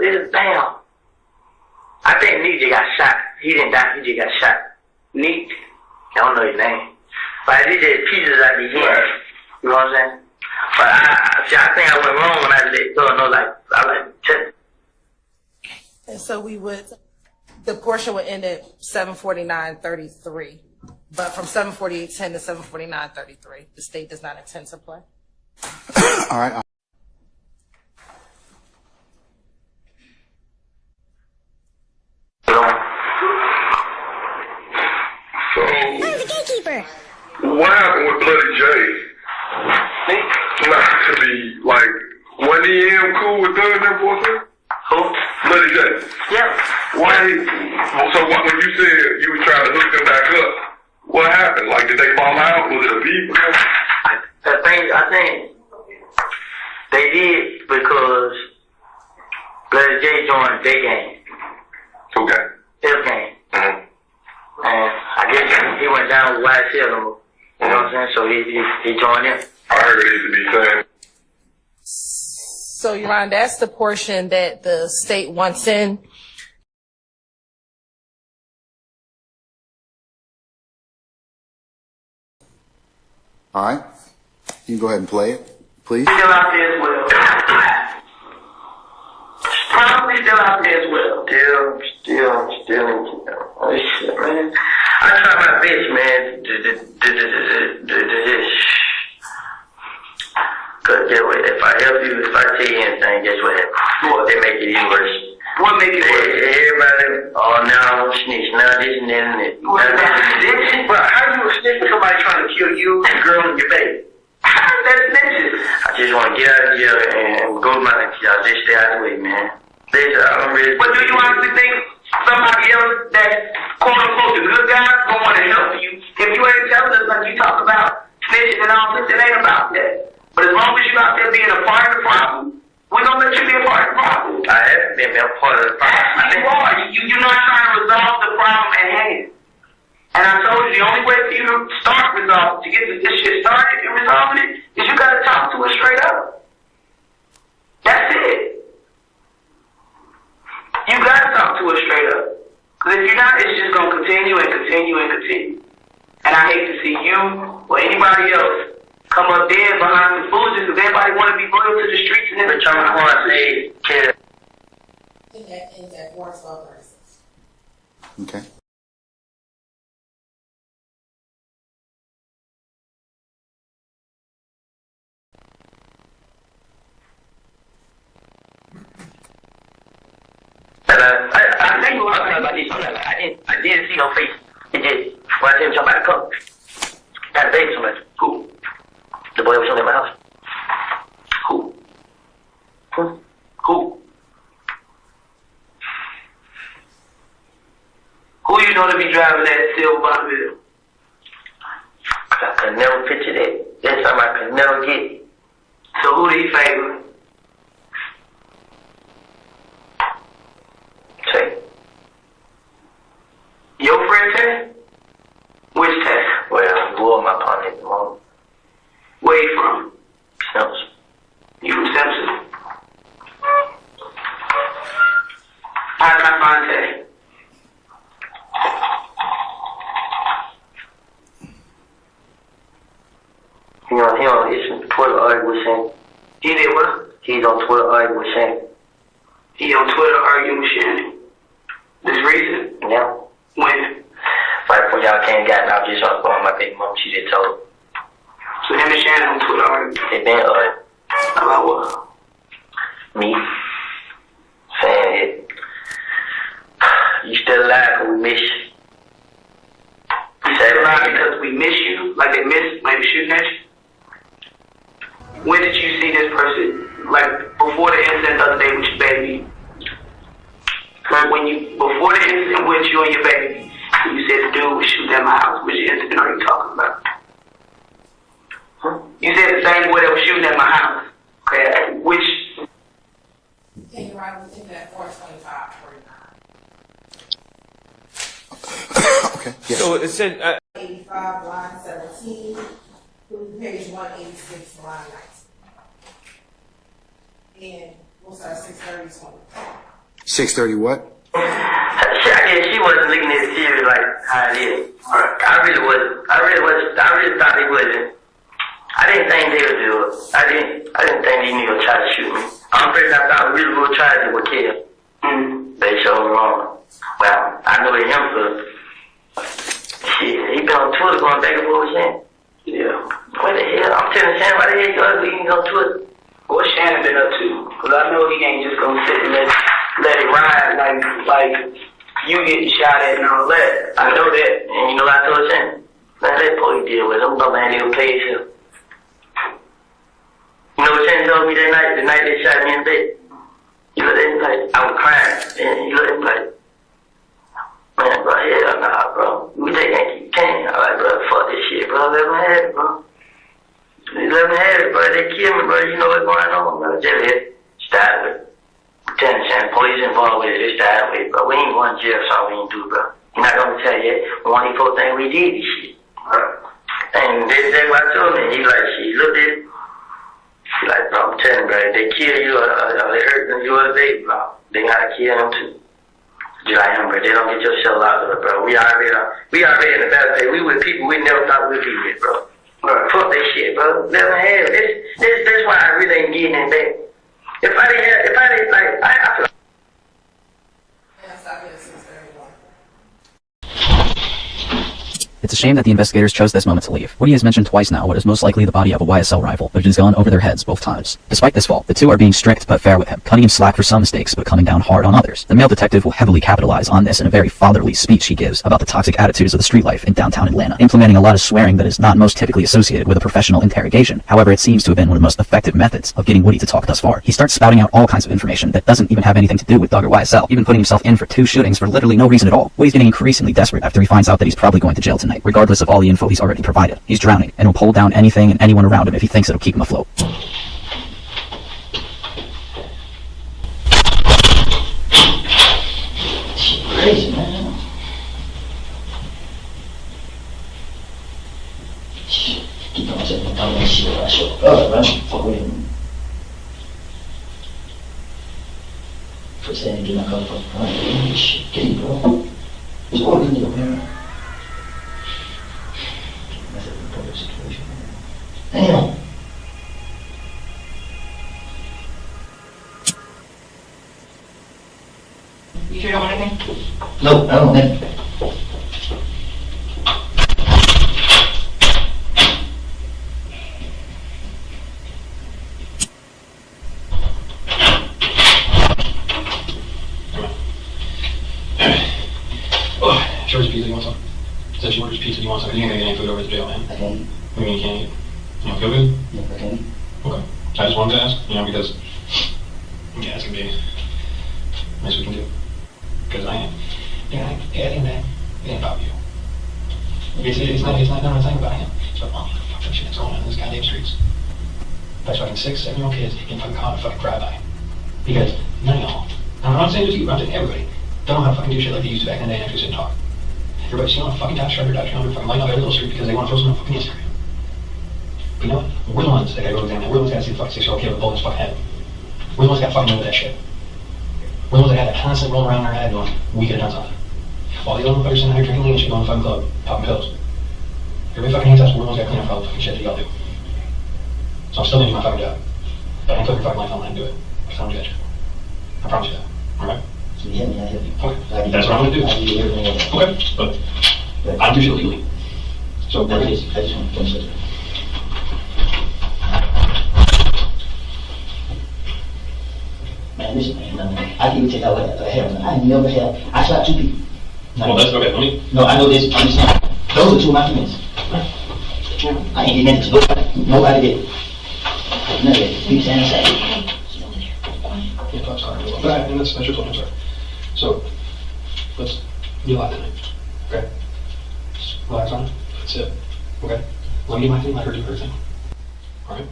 it's damn. I think Neek just got shot. He didn't die, he just got shot. Neek? I don't know his name. But he did pieces out the hand. You know what I'm saying? But I think I went wrong when I let her know, like, I like, check. And so the portion would end at 7:49:33. But from 7:48:10 to 7:49:33, the state does not intend to play. All right. So, what happened with Bloody J? Not to be like, when he cool with doing that boy? Who? Bloody J. Yeah. So when you said you were trying to hook them back up, what happened? Like, did they fall out? Was it a beef? I think they did because Bloody J joined their game. Okay. Their game. Mm-hmm. And I guess he went down with YSL. You know what I'm saying? So he joined in. I heard it used to be saying. So, Yaron, that's the portion that the state wants in. All right. You can go ahead and play it, please. Still out there as well. Probably still out there as well. Still. Oh, shit, man. I try my best, man, Cause if I help you, if I tell you anything, guess what happens? They make it even worse. What make it worse? Everybody, now I'm a snitch, now this and that and that. Bro, how you a snitch for somebody trying to kill you, your girl, and your baby? That's snitches. I just want to get out of jail and go to my next job. Just stay out of the way, man. Listen, I don't really. But do you honestly think somebody else that's quote unquote the good guy gonna want to help you? If you ain't telling us like you talk about snitches and all this, it ain't about that. But as long as you out there being a part of the problem, we're gonna let you be a part of the problem. I haven't been a part of the problem. I think you are. You're not trying to resolve the problem at hand. And I told you the only way for you to start resolving, to get this shit started and resolving it, is you gotta talk to us straight up. That's it. You gotta talk to us straight up. Because if you're not, it's just gonna continue and continue and continue. And I hate to see you or anybody else come up there behind some foolishness because everybody want to be loyal to the streets and everything. But y'all want to say, kid. In that warrants law process. Okay. I think you talking about this. I didn't see no face. It did. When I didn't jump out of the cup. Had a baby so much. Cool. The boy was shooting at my house. Who? Who? Who you know to be driving that silver Bonneville? I could never picture that. That's something I could never get. So who do you favor? Say. Your friend Tay? Which Tay? Well, you were my partner at the moment. Where you from? Simpson. You from Simpson? How can I find Tay? He on Twitter arguing with Shane. He did what? He's on Twitter arguing with Shane. He on Twitter arguing with Shane. This recent? Yeah. When? Right before y'all came got me, I was just on the phone with my baby mom. She just told. So him and Shannon on Twitter arguing? They been arguing. About what? Me. Saying it. You still alive because we miss you. You still alive because we miss you? Like they miss, maybe shooting at you? When did you see this person? Like before the incident the other day with your baby? Before the incident with you and your baby, you said the dude was shooting at my house. Which incident are you talking about? Huh? You said the same boy that was shooting at my house. Okay, which? Can you write within that 425 Okay. Yes. So it said 85 line 17 through page 186 line 19. And we'll start 6:30. 6:30 what? She wasn't looking at it serious like how it is. I really wasn't. I really thought he wasn't. I didn't think they would do it. I didn't think these niggas would try to shoot me. I'm afraid I thought we really would try to do a kill. They showed me wrong. Well, I know him for shit. He been on Twitter going back and forth with Shannon. Yeah. What the hell? I'm telling Shannon, why the hell you ugly? You on Twitter? What's Shannon been up to? Because I know he ain't just gonna sit and let it ride like you getting shot at and all that. I know that. And you know what I told Shannon? Man, that boy you deal with him. No man even pay himself. You know what Shannon told me that night? The night they shot me in bed. You looked at him like, I was crying. And you looked at him like, man, bro, hell nah, bro. We take it, you can't. I'm like, bro, fuck this shit, bro. Let me have it, bro. Let me have it, bro. They kill me, bro. You know what's going on, bro. Just hit. Start with it. Lieutenant Shannon, police involved with it. Just start with it, bro. We ain't going to jail, so we ain't do, bro. You're not going to tell you one of these folks think we did this shit, bro. And that's what I told him. He like, she looked at it. She like, bro, I'm telling you, bro. If they kill you or they hurt you or they, bro, they gotta kill him too. Just like him, bro. They don't get your shell out of it, bro. We already in the battle phase. We with people we never thought we'd be with, bro. Fuck that shit, bro. Let them have it. That's why I really ain't getting it back. If I didn't like, I feel like. It's a shame that the investigators chose this moment to leave. Woody has mentioned twice now what is most likely the body of a YSL rival, but it has gone over their heads both times. Despite this fault, the two are being strict but fair with him, cutting him slack for some mistakes but coming down hard on others. The male detective will heavily capitalize on this in a very fatherly speech he gives about the toxic attitudes of the street life in downtown Atlanta, implementing a lot of swearing that is not most typically associated with a professional interrogation. However, it seems to have been one of the most effective methods of getting Woody to talk thus far. He starts spouting out all kinds of information that doesn't even have anything to do with Doug or YSL, even putting himself in for 2 shootings for literally no reason at all. Woody's getting increasingly desperate after he finds out that he's probably going to jail tonight, regardless of all the info he's already provided. He's drowning and will pull down anything and anyone around him if he thinks it'll keep him afloat. Crazy, man. Shit. Keep on saying I'm gonna see what I show up, man. Fuck with him. First thing I get my car fucking shit. Get him, bro. There's all these niggas, man. That's a public situation, man. Damn. You sure you don't want anything? No, I don't want anything. Shorty's pizza, you want some? Said she orders pizza, you want some? You ain't gonna get any food over at the jail, man. I can't. What do you mean you can't eat? You don't feel good? Yes, I can. Okay. I just wanted to ask, because, yeah, it's gonna be nice we can do. Because I am. Yeah, at the end of the day, it ain't about you. It's not a thing about him. It's about all the fucking shit that's going on in these goddamn streets. By fucking 6, 7-year-old kids getting fucking caught and fucking cryby. Because none of y'all, I'm not saying just you, I'm saying everybody, don't know how to fucking do shit like they used to back in the day and actually sit and talk. Everybody's sitting on a fucking couch, fucking lighting up every little street because they want to throw something on fucking Instagram. But you know what? We're the ones that gotta go examine that. We're the ones that gotta see the fucking 6-year-old kid with a bullet in his fucking head. We're the ones that gotta fucking know that shit. We're the ones that had that constant rolling around in our head going, we could have done something. While the other motherfuckers sitting there drinking lean and shit going to the fucking club, popping pills. Everybody fucking hates us, we're the ones that gotta clean up all the fucking shit that y'all do. So I'm still gonna do my fucking job. But I ain't putting your fucking life on the line and do it. Because I don't judge you. I promise you that. Alright? So you help me, I help you. Okay. That's what I'm gonna do. I do everything else. Okay. But I do shit legally. So I just want to finish it. Man, listen, man, I can even take out a hair. I never had. I shot 2 people. Well, that's okay. Let me. No, I know this. I'm just saying. Those are 2 of my friends. I ain't getting into nobody. Nobody did. None of it. Keep saying the same. Yeah, I'm sorry. But that's your told me, I'm sorry. So, let's be alive tonight. Okay? Just relax on it. That's it. Okay? Let me do my thing, let her do her thing. Alright?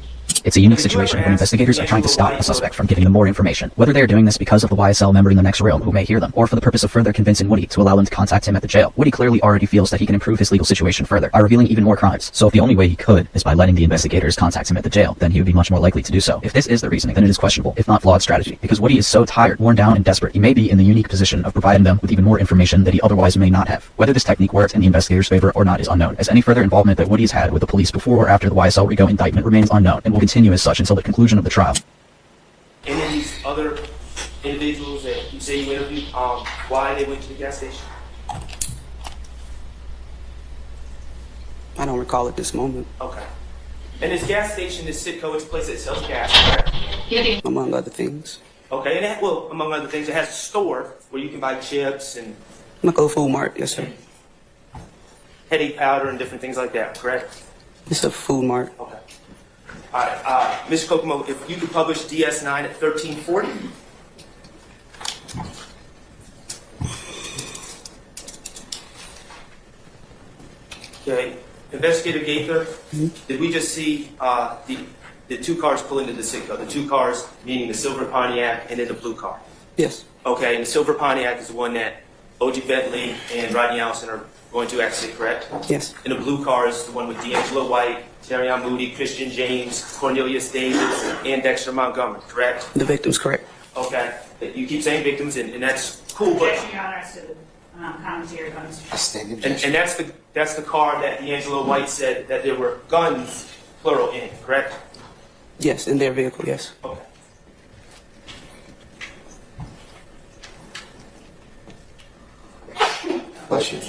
It's a unique situation when investigators are trying to stop a suspect from giving them more information, whether they are doing this because of the YSL member in the next room who may hear them, or for the purpose of further convincing Woody to allow them to contact him at the jail. Woody clearly already feels that he can improve his legal situation further by revealing even more crimes. So if the only way he could is by letting the investigators contact him at the jail, then he would be much more likely to do so. If this is the reasoning, then it is questionable, if not flawed strategy, because Woody is so tired, worn down, and desperate, he may be in the unique position of providing them with even more information that he otherwise may not have. Whether this technique worked in the investigators' favor or not is unknown, as any further involvement that Woody has had with the police before or after the YSL Rico indictment remains unknown, and will continue as such until the conclusion of the trial. Any of these other individuals that you say you interviewed, why they went to the gas station? I don't recall at this moment. Okay. And this gas station, this Citgo, it's a place that sells gas, correct? Among other things. Okay, and well, among other things, it has a store where you can buy chips and Local Food Mart, yes sir. headache powder and different things like that, correct? It's a food mart. Okay. All right, Mr. Kokomo, if you could publish DS9 at 1340. Okay, Investigator Gaither, did we just see the 2 cars pull into the Citgo? The 2 cars, meaning the silver Pontiac and then the blue car? Yes. Okay, and the silver Pontiac is the one that O.J. Bentley and Rodney Allison are going to exit, correct? Yes. And the blue car is the one with D'Angelo White, Terrion Moody, Christian James, Cornelius Davis, and Dexter Montgomery, correct? The victim's correct. Okay. You keep saying victims, and that's cool, but... Objection, Your Honor, as to the commentary by Mr. And that's the car that D'Angelo White said that there were guns, plural, in, correct? Yes, in their vehicle, yes. Okay. Bless you.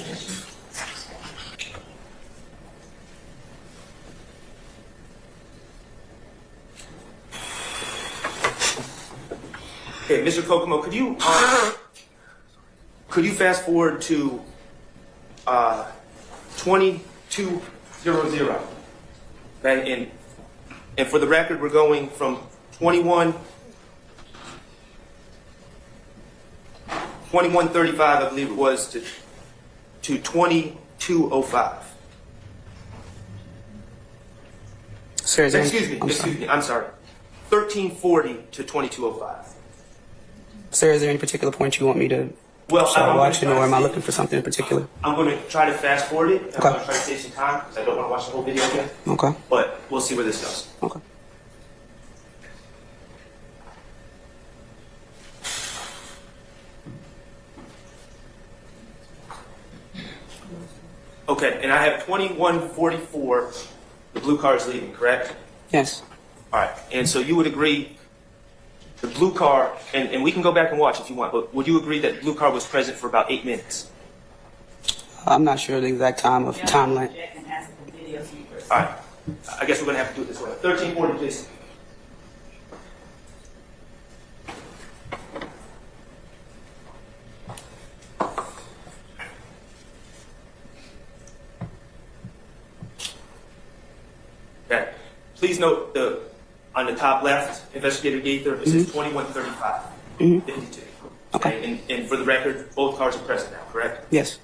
Okay, Mr. Kokomo, could you fast forward to 2200? Okay, and for the record, we're going from 2135, I believe it was, to 2205. Sir, Excuse me, I'm sorry. 1340 to 2205. Sir, is there any particular point you want me to Well, start watching, or am I looking for something in particular? I'm going to try to fast forward it. I'm Okay. going to try to save some time because I don't want to watch the whole video again. Okay. But we'll see where this goes. Okay. Okay, and I have 2144. The blue car is leaving, correct? Yes. All right, and so you would agree the blue car, and we can go back and watch if you want, but would you agree that the blue car was present for about 8 minutes? I'm not sure the exact timeline. All right, I guess we're going to have to do it this way. 1340, please. Okay. please note on the top left, Investigator Gaither, it says 2135, 52. Okay. And for the record, both cars are present now, correct? Yes.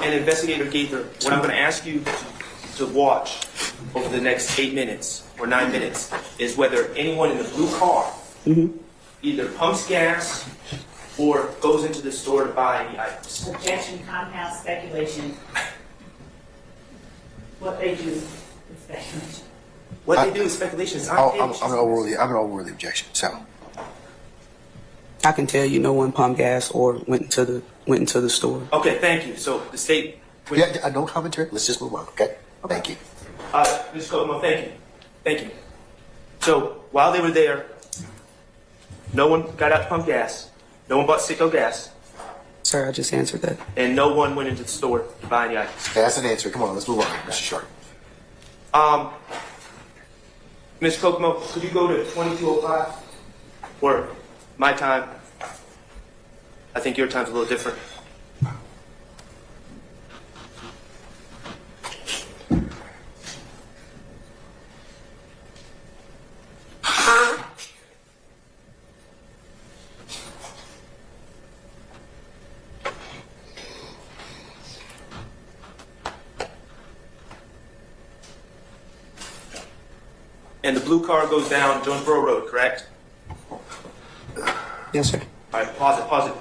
And Investigator Gaither, what I'm going to ask you to watch over the next 8 minutes or 9 minutes is whether anyone in the blue car either pumps gas or goes into the store to buy any items. Objection, compound speculation. What they do is speculation. What they do is speculation. I'm gonna overrule the objection. So I can tell you no one pumped gas or went into the store. Okay, thank you. So the state. Yeah, no commentary. Let's just move on. Okay. Thank you. Mr. Kokomo, thank you. Thank you. So while they were there, no one got out to pump gas. No one bought sicko gas. Sir, I just answered that. And no one went into the store to buy any items. Okay, that's an answer. Come on, let's move on, Mr. Short. Mr. Kokomo, could you go to 2205? Or my time? I think your time's a little different. And the blue car goes down Jonesboro Road, correct? Yes, sir. All right, pause it.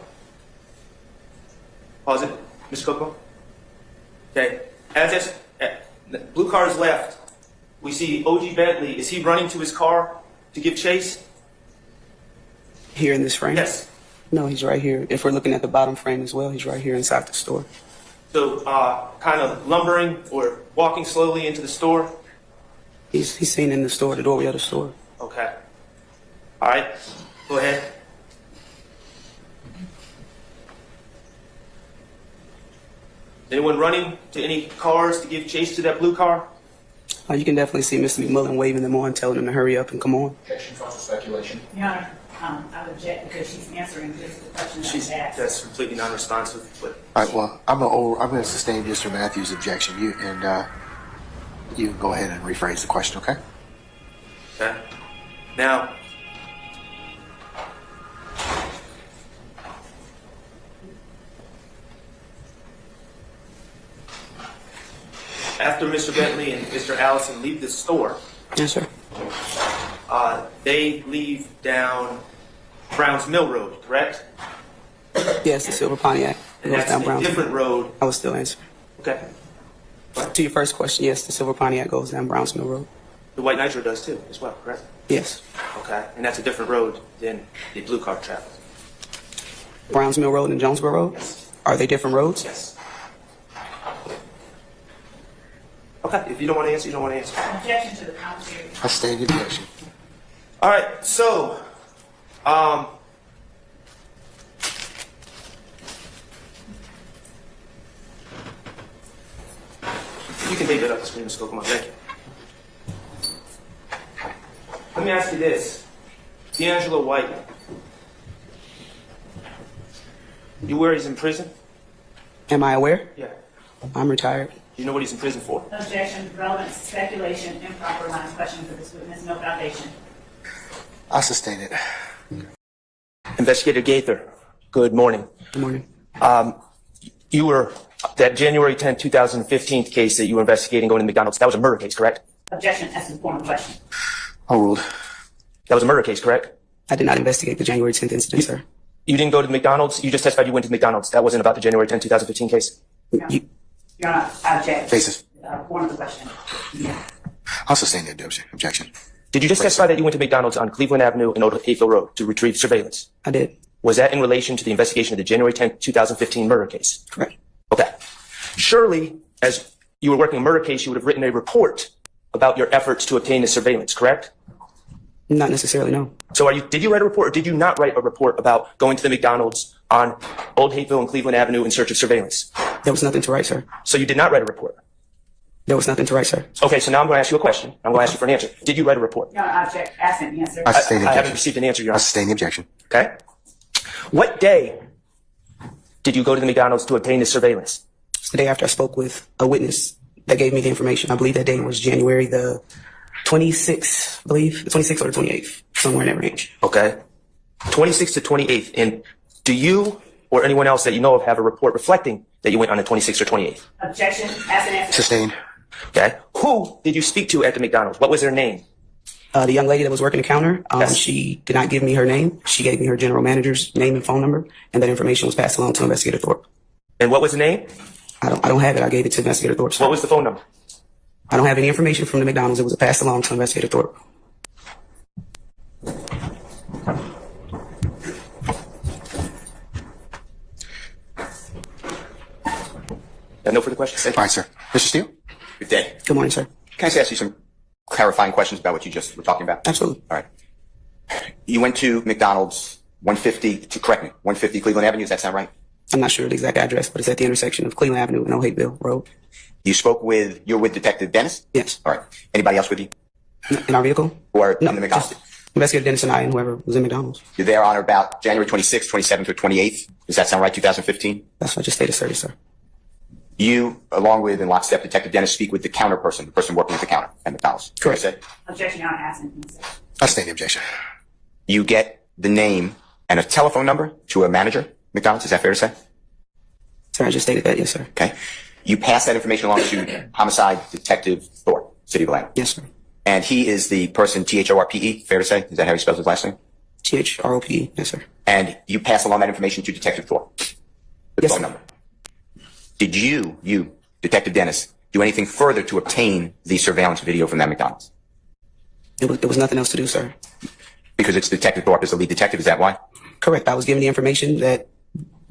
Pause it, Mr. Kokomo. Okay, the blue car is left. We see OG Bentley. Is he running to his car to give chase? Here in this frame? Yes. No, he's right here. If we're looking at the bottom frame as well, he's right here inside the store. So, kind of lumbering or walking slowly into the store? He's seen in the store, the doorway of the store. Okay. All right, go ahead. Anyone running to any cars to give chase to that blue car? You can definitely see Mr. McMillan waving them on, telling them to hurry up and come on. Objection, false speculation. Your Honor, I would object because she's answering this question that was asked. That's completely non-responsive. But All right. Well, I'm gonna sustain Mr. Matthews' objection. You can go ahead and rephrase the question. Okay. Okay. Now, after Mr. Bentley and Mr. Allison leave the store, yes, sir. They leave down Browns Mill Road, correct? Yes, the silver Pontiac. And that's a different road. I was still answering. Okay. To your first question, yes, the silver Pontiac goes down Browns Mill Road. The white Nitro does too, as well, correct? Yes. Okay. And that's a different road than the blue car travels. Browns Mill Road and Jonesboro Road? Yes. Are they different roads? Yes. Okay. If you don't want to answer, you don't want to answer. Objection to the commentary. I stand your objection. All right. So, you can take that up the screen, Mr. Kokomo. Thank you. Let me ask you this. D'Angelo White, you aware he's in prison? Am I aware? Yeah. I'm retired. You know what he's in prison for? Objection, relevant speculation, improper line of questioning for this witness, no foundation. I sustain it. Investigator Gaither, good morning. Good morning. You were that January 10, 2015 case that you were investigating going to McDonald's. That was a murder case, correct? Objection, that's the form of question. Overruled. That was a murder case, correct? I did not investigate the January 10th incident, sir. You didn't go to McDonald's? You just testified you went to McDonald's. That wasn't about the January 10, 2015 case? Your Honor, I object. Basis. Form of the question. I'll sustain the objection. Did you just testify that you went to McDonald's on Cleveland Avenue and Old Hayfield Road to retrieve surveillance? I did. Was that in relation to the investigation of the January 10, 2015 murder case? Correct. Okay. Surely, as you were working a murder case, you would have written a report about your efforts to obtain the surveillance, correct? Not necessarily, no. So did you write a report or did you not write a report about going to the McDonald's on Old Hateville and Cleveland Avenue in search of surveillance? There was nothing to write, sir. So you did not write a report? There was nothing to write, sir. Okay, so now I'm going to ask you a question. I'm going to ask you for an answer. Did you write a report? Your Honor, object, asking the answer. I sustain the I objection. haven't received an answer, Your Honor. I sustain the objection. Okay. What day did you go to the McDonald's to obtain this surveillance? It's the day after I spoke with a witness that gave me the information. I believe that day was January the 26th, I believe. The 26th or the 28th, somewhere in that range. Okay. 26th to 28th. And do you or anyone else that you know of have a report reflecting that you went on the 26th or 28th? Objection, asking answer. Sustained. Okay. Who did you speak to at the McDonald's? What was their name? The young lady that was working the counter, Yes. she did not give me her name. She gave me her general manager's name and phone number, and that information was passed along to Investigator Thorpe. And what was the name? I don't have it. I gave it to Investigator Thorpe. What was the phone number? I don't have any information from the McDonald's. It was passed along to Investigator Thorpe. No further questions? All right, sir. Mr. Steele? Good day. Good morning, sir. Can I just ask you some clarifying questions about what you just were talking about? Absolutely. All right. You went to McDonald's 150 Cleveland Avenue, does that sound right? I'm not sure of the exact address, but it's at the intersection of Cleveland Avenue and Old Hateville Road. You're with Detective Dennis? Yes. All right. Anybody else with you? In our vehicle? Or No, in the McDonald's? just Investigator Dennis and I and whoever was in McDonald's. You're there on or about January 26th, 27th, or 28th. Does that sound right, 2015? That's what I just stated, sir. You, along with in lockstep Detective Dennis, speak with the counter person, the person working at the counter at McDonald's. Correct. Say? Objection, Your Honor, asking answer. I sustain the objection. You get the name and a telephone number to a manager at McDonald's. Is that fair to say? Sir, I just stated that, yes, sir. Okay. You pass that information along to Homicide Detective Thorpe, City of Atlanta. Yes, sir. And he is the person, Thorpe, fair to say? Is that how he spells his last name? Thrope, yes, sir. And you pass along that information to Detective Thorpe, the Yes, phone sir. number. Did you, Detective Dennis, do anything further to obtain the surveillance video from that McDonald's? There was nothing else to do, sir. Because it's Detective Thorpe as the lead detective, is that why? Correct. I was given the information that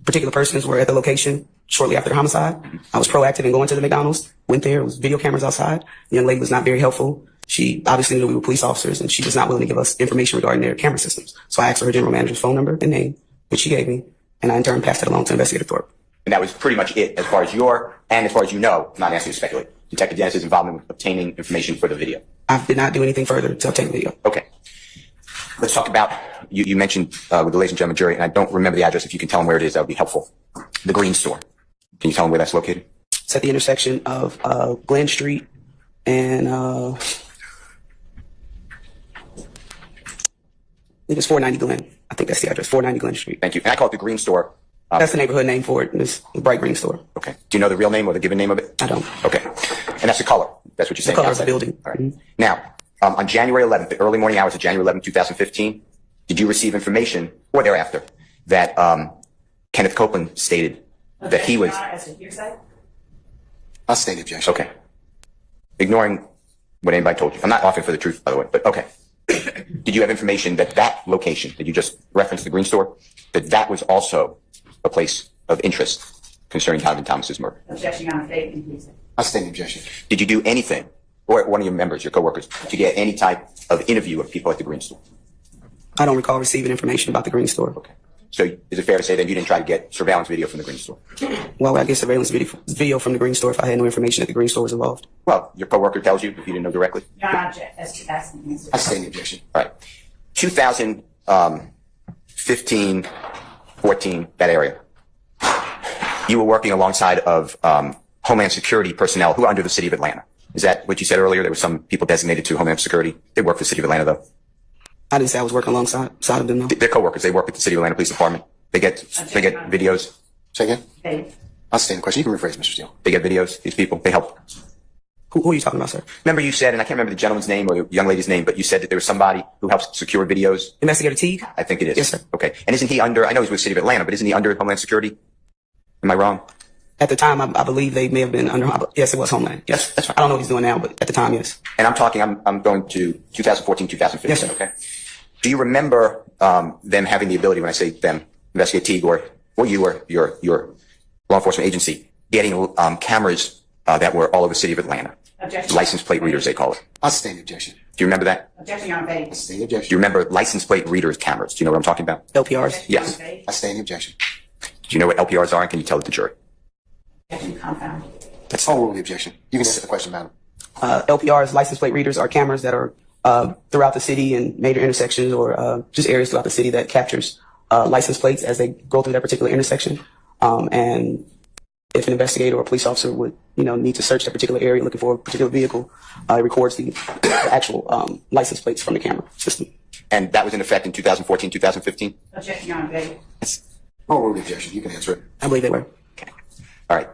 particular persons were at the location shortly after the homicide. I was proactive in going to the McDonald's, went there, it was video cameras outside. The young lady was not very helpful. She obviously knew we were police officers, and she was not willing to give us information regarding their camera systems. So I asked for her general manager's phone number and name, which she gave me, and I in turn passed it along to Investigator Thorpe. And that was pretty much it, as far as as far as you know, I'm not asking you to speculate. Detective Dennis's involvement with obtaining information for the video. I did not do anything further to obtain the video. Okay. Let's talk about, you mentioned with the ladies and gentlemen jury, and I don't remember the address. If you can tell them where it is, that would be helpful. The Green Store. Can you tell them where that's located? It's at the intersection of Glen Street and I think it's 490 Glen. I think that's the address, 490 Glen Street. Thank you. And I call it the Green Store. That's the neighborhood name for it. It's the Bright Green Store. Okay. Do you know the real name or the given name of it? I don't. Okay. And that's the color. That's what you're saying. The color of the outside. building. All right. Now, on January 11th, the early morning hours of January 11th, 2015, did you receive information, or thereafter, that Kenneth Copeland stated that he was... I sustain the objection. Okay. Ignoring what anybody told you. I'm not offering for the truth, by the way, but okay. Did you have information that location that you just referenced, the Green Store, that was also a place of interest concerning Donovan Thomas's murder? Objection, Your Honor, faith and please. I sustain the objection. Did you do anything, or one of your members, your coworkers, to get any type of interview of people at the Green Store? I don't recall receiving information about the Green Store. Okay. So is it fair to say that you didn't try to get surveillance video from the Green Store? Why would I get surveillance video from the Green Store if I had no information that the Green Store was involved? Well, your coworker tells you if you didn't know directly. Your Honor, object, asking answer. I sustain the objection. All right. 2015, 14, that area. You were working alongside of Homeland Security personnel who are under the City of Atlanta. Is that what you said earlier? There were some people designated to Homeland Security. They work for the City of Atlanta, though. I didn't say I was working alongside of them, though. They're coworkers. They work at the City of Atlanta Police Department. They get videos. Say again? Faith. I sustain the question. You can rephrase, Mr. Steele. They get videos. These people, they help. Who are you talking about, sir? Remember you said, and I can't remember the gentleman's name or the young lady's name, but you said that there was somebody who helps secure videos. Investigator Teague? I think it is. Yes, sir. Okay. And isn't he under, I know he's with the City of Atlanta, but isn't he under Homeland Security? Am I wrong? At the time, I believe they may have been under, yes, it was Homeland. Yes. That's fine. I don't know what he's doing now, but at the time, yes. And I'm going to 2014, 2015. Yes, sir. Okay. Do you remember them having the ability, when I say them, Investigator Teague or you or your law enforcement agency, getting cameras that were all over the city of Atlanta. Objection. License plate readers, they call it. I sustain the objection. Do you remember that? Objection, Your Honor. I sustain the objection. Do you remember license plate readers cameras? Do you know what I'm talking about? LPRs? Yes. I sustain the objection. Do you know what LPRs are? And can you tell it to the jury? Objection, compound. That's all rule the objection. You can answer the question, madam. LPRs, license plate readers, are cameras that are throughout the city and major intersections or just areas throughout the city that captures license plates as they go through that particular intersection. And if an investigator or a police officer would, need to search that particular area looking for a particular vehicle, it records the actual license plates from the camera system. And that was in effect in 2014, 2015? Objection, Your Honor. All rule the objection. You can answer it. I believe they were. Okay. All right.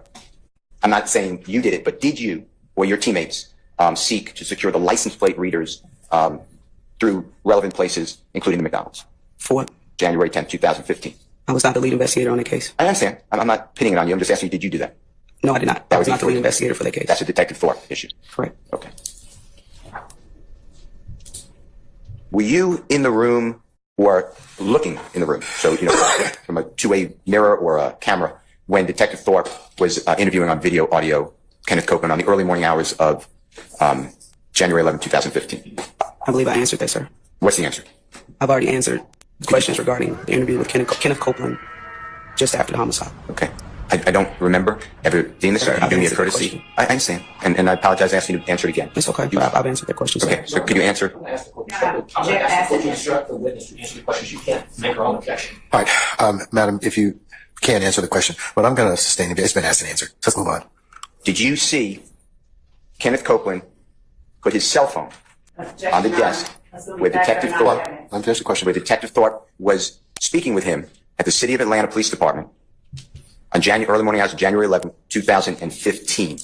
I'm not saying you did it, but did you or your teammates seek to secure the license plate readers through relevant places, including the McDonald's? For what? January 10th, 2015. I was not the lead investigator on the case. I understand. I'm not pinning it on you. I'm just asking you, did you do that? No, I did not. I was not the lead investigator for the case. That's a Detective Thorpe issue. Correct. Okay. Were you in the room or looking in the room? So, from a two-way mirror or a camera when Detective Thorpe was interviewing on video, audio, Kenneth Copeland on the early morning hours of January 11, 2015? I believe I answered that, sir. What's the answer? I've already answered questions regarding the interview with Kenneth Copeland just after the homicide. Okay. I don't remember ever seeing this. Can you do me a courtesy? I understand. And I apologize for asking you to answer it again. It's okay. I've answered that question, sir. Okay. So could you answer? I'm asking to instruct the witness to answer the questions you can't make her own objection. All right. Madam, if you can't answer the question, but I'm going to sustain it. It's been asked and answered. So let's move on. Did you see Kenneth Copeland put his cell phone on the desk where Detective Thorpe, Let me finish the question. where Detective Thorpe was speaking with him at the City of Atlanta Police Department on early morning hours of January 11, 2015?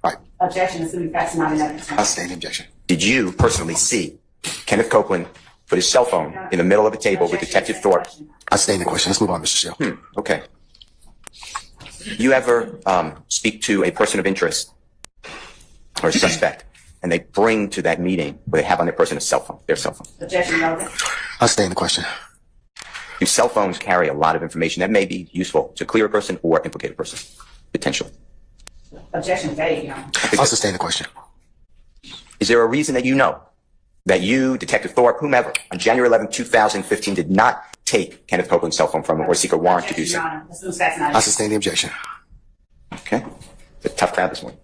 Right. Objection, assuming facts not in evidence. I sustain the objection. Did you personally see Kenneth Copeland put his cell phone in the middle of a table with Detective Thorpe? I sustain the question. Let's move on, Mr. Steele. Okay. You ever speak to a person of interest or a suspect, and they bring to that meeting where they have on their person their cell phone? Objection, relevant. I sustain the question. Do cell phones carry a lot of information that may be useful to clear a person or implicate a person, potentially? Objection, vague, Your Honor. I'll sustain the question. Is there a reason that you know that you, Detective Thorpe, whomever, on January 11, 2015 did not take Kenneth Copeland's cell phone from him or seek a warrant to do so? Your Honor, assumes facts not in I sustain the objection. Okay. It's a tough crowd this morning.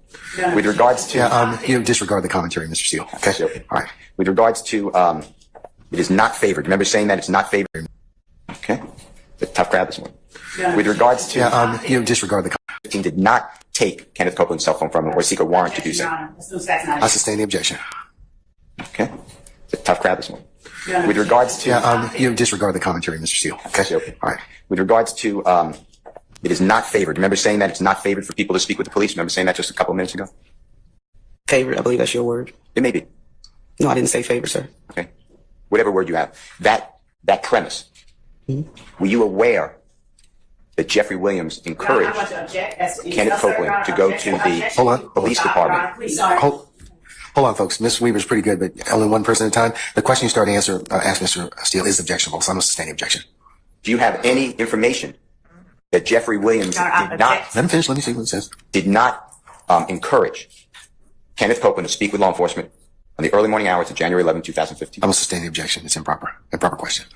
With regards to... you disregard the commentary, Mr. Steele. Okay. All right. With regards to, it is not favored. Remember saying that it's not favored? Okay. It's a tough crowd this morning. With regards to... you disregard the commentary. Did not take Kenneth Copeland's cell phone from him or seek a warrant to do so? Your Honor, assumes facts not in I sustain the objection. Okay. It's a tough crowd this morning. With regards to... you disregard the commentary, Mr. Steele. Okay. All right. With regards to... it is not favored. Remember saying that it's not favored for people to speak with the police? Remember saying that just a couple of minutes ago? Favored, I believe that's your word. It may be. No, I didn't say favor, sir. Okay. Whatever word you have. That premise. Were you aware that Jeffrey Williams encouraged Kenneth Copeland to go to the police department? Hold on, folks. Ms. Weaver's pretty good, but only one person at a time. The question you start to ask Mr. Steele is objectionable, so I'm going to sustain the objection. Do you have any information that Jeffrey Williams did not... Let him finish. Let me see what it says. Did not encourage Kenneth Copeland to speak with law enforcement on the early morning hours of January 11, 2015? I'm going to sustain the objection. It's improper. Improper question.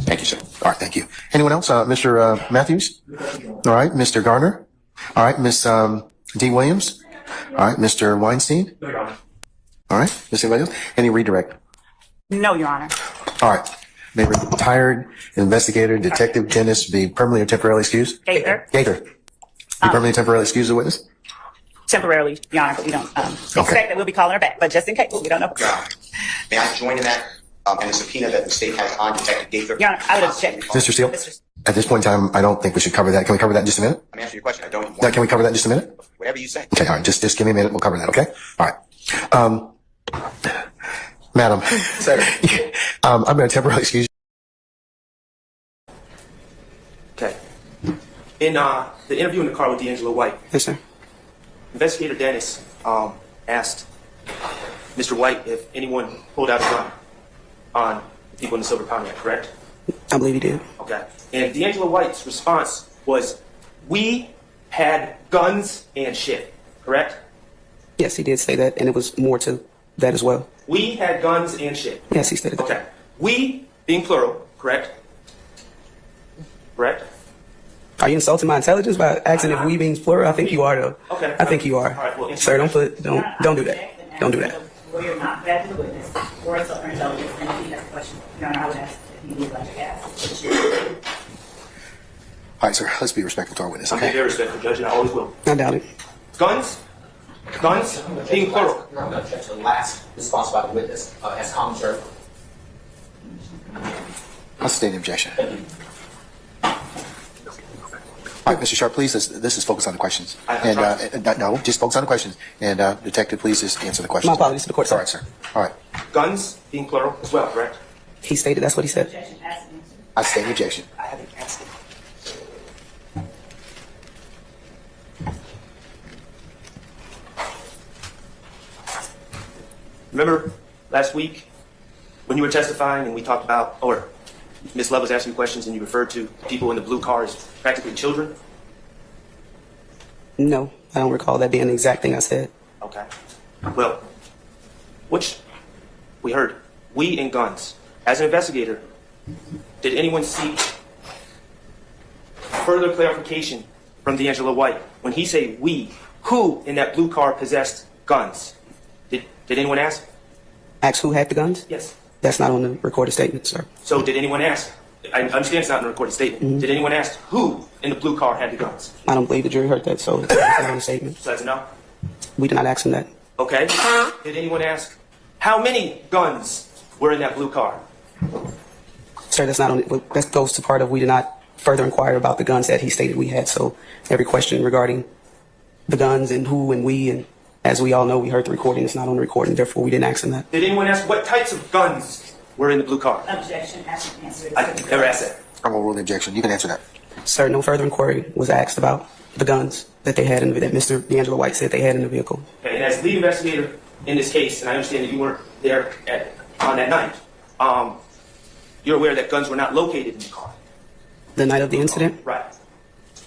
Thank you, sir. All right, thank you. Anyone else? Mr. Matthews? All right, Mr. Garner? All right, Miss D. Williams? All right, Mr. Weinstein? All right, Ms. Williams? Any redirect? No, Your Honor. All right. May retired investigator, detective, dentist be permanently or temporarily excused? Gaither. Gaither. Be permanently or temporarily excused the witness? Temporarily, Your Honor, but we don't expect that we'll be calling her back, but just in case, we don't know. May I join in that and the subpoena that the state has on Detective Gaither? Your Honor, I would object. Mr. Steele, at this point in time, I don't think we should cover that. Can we cover that in just a minute? I'm answering your question. I don't want... Yeah, can we cover that in just a minute? Whatever you say. Okay, all right. Just give me a minute. We'll cover that, okay? All right. Madam. Sir. I'm going to temporarily excuse you. Okay. In the interview in the car with D'Angelo White, Yes, sir. Investigator Dennis asked Mr. White if anyone pulled out a gun on the people in the Silver Pontiac, correct? I believe he did. Okay. And D'Angelo White's response was, we had guns and shit, correct? Yes, he did say that, and it was more to that as well. We had guns and shit. Yes, he stated that. Okay. We being plural, correct? Correct? Are you insulting my intelligence by asking if we means plural? I think you are, though. Okay. I think you are. All right, well, Sir, don't do that. Don't do that. Lawyer not bad to the witness or insult her intelligence, and if he has a question, Your Honor, I would ask if he would like to ask. All right, sir, let's be respectful to our witness, I'm okay? very respectful, Judge, and I always will. I doubt it. Guns being plural. You're going to object to the last response by the witness as common servant. I'll sustain the objection. All right, Mr. Sharp, please, this is focus on the questions. No, just focus on the questions. And detective, please just answer the questions. My apologies to the court, sir. All right, sir. All right. Guns being plural as well, correct? He stated that's what he said. I sustain the objection. I haven't asked it. Remember last week when you were testifying and we talked about, or Ms.love was asking you questions and you referred to people in the blue car as practically children? No, I don't recall that being the exact thing I said. Okay. Well, which we heard, we and guns. As an investigator, did anyone seek further clarification from D'Angelo White when he say we? Who in that blue car possessed guns? Did anyone ask? Ask who had the guns? Yes. That's not on the recorded statement, sir. So did anyone ask? I understand it's not in the recorded statement. Mm-hmm. Did anyone ask who in the blue car had the guns? I don't believe the jury heard that, so it's not on the statement. So that's a no? We did not ask him that. Okay. Did anyone ask how many guns were in that blue car? Sir, that's not on it. That goes to part of we did not further inquire about the guns that he stated we had. So every question regarding the guns and who and we, and as we all know, we heard the recording. It's not on the recording, therefore we didn't ask him that. Did anyone ask what types of guns were in the blue car? Objection. Answer. I never asked that. I'm going to rule the objection. You can answer that. Sir, no further inquiry was asked about the guns that they had, that Mr. D'Angelo White said they had in the vehicle. Okay, and as lead investigator in this case, and I understand that you weren't there on that night, you're aware that guns were not located in the car. The night of the incident? Right.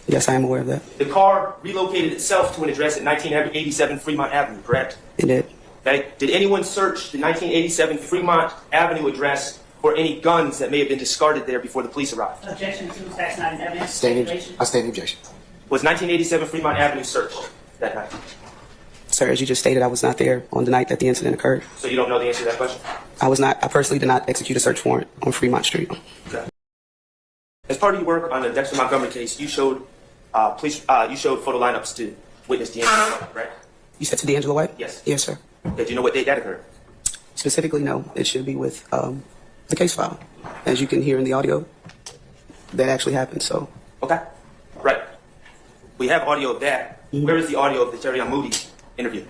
Yes, I am aware of that. The car relocated itself to an address at 1987 Fremont Avenue, correct? It did. Okay. Did anyone search the 1987 Fremont Avenue address for any guns that may have been discarded there before the police arrived? Objection to facts not in evidence. I sustain the objection. Was 1987 Fremont Avenue searched that night? Sir, as you just stated, I was not there on the night that the incident occurred. So you don't know the answer to that question? I personally did not execute a search warrant on Fremont Street. Okay. As part of your work on the Dexter Montgomery case, you showed you showed photo lineups to witness D'Angelo White, right? You said to D'Angelo White? Yes. Yes, sir. Okay, do you know what date that occurred? Specifically, no. It should be with the case file. As you can hear in the audio, that actually happened, so. Okay. Right. We have audio of that. Mm-hmm. Where is the audio of the Terry Moody interview?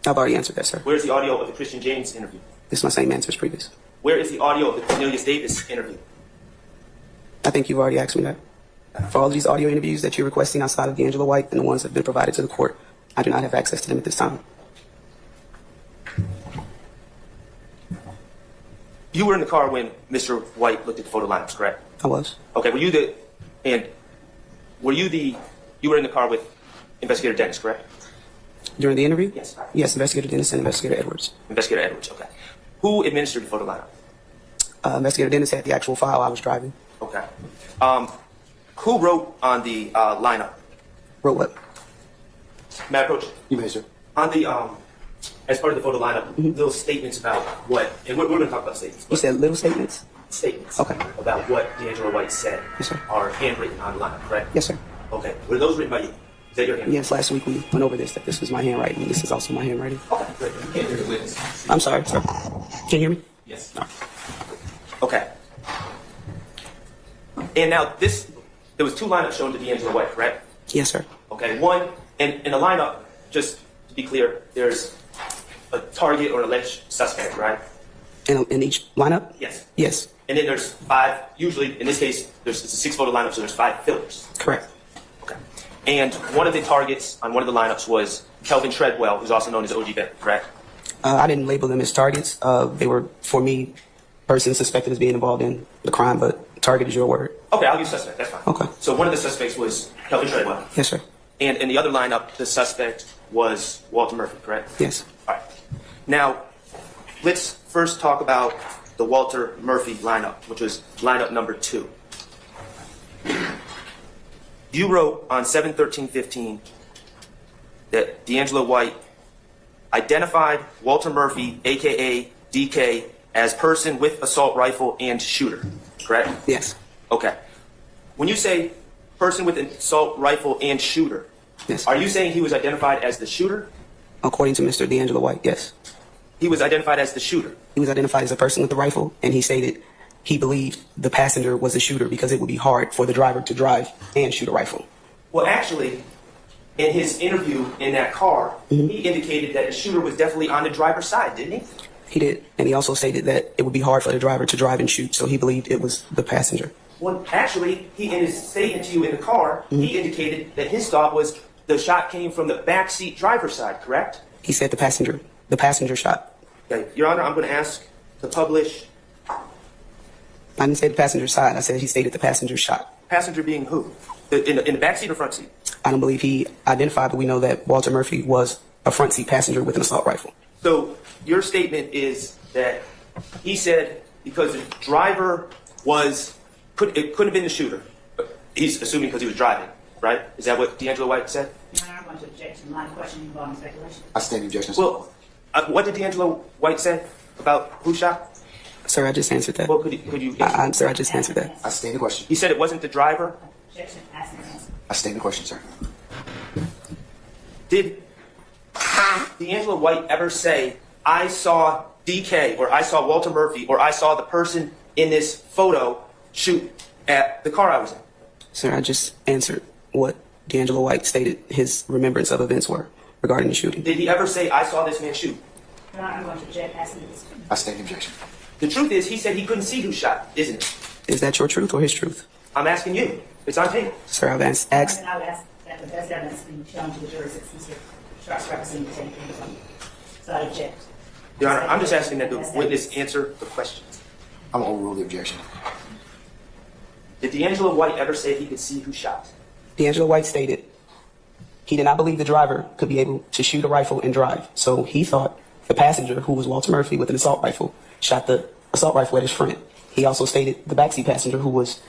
I've already answered that, sir. Where is the audio of the Christian James interview? It's my same answer as previous. Where is the audio of the Cornelius Davis interview? I think you've already asked me that. For all of these audio interviews that you're requesting outside of D'Angelo White and the ones that have been provided to the court, I do not have access to them at this time. You were in the car when Mr. White looked at the photo lineups, correct? I was. Okay, you were in the car with Investigator Dennis, correct? During the interview? Yes. Yes, Investigator Dennis and Investigator Edwards. Investigator Edwards, okay. Who administered the photo lineup? Investigator Dennis had the actual file I was driving. Okay. Who wrote on the lineup? Wrote what? May I approach? You may, sir. On the, as part of the photo lineup, little statements about what, and we're going to talk about statements. You said little statements? Statements. Okay. About what D'Angelo White said. Yes, sir. Are handwritten on the lineup, correct? Yes, sir. Okay. Were those written by you? Is that your handwriting? Yes, last week we went over this, that this was my handwriting. This is also my handwriting. Okay, great. You can't hear the witness. I'm sorry, sir. Can you hear me? Yes. No. Okay. And now there was two lineups shown to D'Angelo White, correct? Yes, sir. Okay, one, in the lineup, just to be clear, there's a target or alleged suspect, right? In each lineup? Yes. Yes. And then there's 5, usually, in this case, it's a 6-photo lineup, so there's 5 fillers. Correct. Okay. And one of the targets on one of the lineups was Kelvin Treadwell, who's also known as OG Beck, correct? I didn't label them as targets. They were, for me, persons suspected as being involved in the crime, but target is your word. Okay, I'll use suspect, that's fine. Okay. So one of the suspects was Kelvin Treadwell. Yes, sir. And in the other lineup, the suspect was Walter Murphy, correct? Yes. All right. Now, let's first talk about the Walter Murphy lineup, which was lineup number 2. You wrote on 7/13/15 that D'Angelo White identified Walter Murphy, a.k.a. DK, as person with assault rifle and shooter, correct? Yes. Okay. When you say person with an assault rifle and shooter, yes, are you saying he was identified as the shooter? According to Mr. D'Angelo White, yes. He was identified as the shooter. He was identified as a person with the rifle, and he stated he believed the passenger was the shooter because it would be hard for the driver to drive and shoot a rifle. Well, actually, in his interview in that car, he indicated that the shooter was definitely on the driver's side, didn't he? He did, and he also stated that it would be hard for the driver to drive and shoot, so he believed it was the passenger. Well, actually, he in his statement to you in the car, he indicated that his thought was the shot came from the backseat driver's side, correct? He said the passenger shot. Okay, Your Honor, I'm going to ask to publish. I didn't say the passenger side. I said he stated the passenger shot. Passenger being who? In the backseat or front seat? I don't believe he identified, but we know that Walter Murphy was a front seat passenger with an assault rifle. So your statement is that he said because the driver it couldn't have been the shooter. He's assuming because he was driving, right? Is that what D'Angelo White said? Your Honor, I'm going to object to my question involving speculation. I stand the objection, sir. Well, what did D'Angelo White say about who shot? Sir, I just answered that. Well, could you sir, I just answered that. I stand the question. He said it wasn't the driver? Objection, ask and answer. I stand the question, sir. Did D'Angelo White ever say, I saw DK, or I saw Walter Murphy, or I saw the person in this photo shoot at the car I was in? Sir, I just answered what D'Angelo White stated his remembrance of events were regarding the shooting. Did he ever say, I saw this man shoot? Your Honor, I'm going to object, ask and answer. I stand the objection. The truth is, he said he couldn't see who shot, isn't it? Is that your truth or his truth? I'm asking you. It's on tape. Sir, I've asked. I would ask that the best evidence be shown to the jury since these shots represent the same thing. So I object. Your Honor, I'm just asking that the witness answer the questions. I'm going to overrule the objection. Did D'Angelo White ever say he could see who shot? D'Angelo White stated he did not believe the driver could be able to shoot a rifle and drive. So he thought the passenger, who was Walter Murphy with an assault rifle, shot the assault rifle at his friend. He also stated the backseat passenger, who was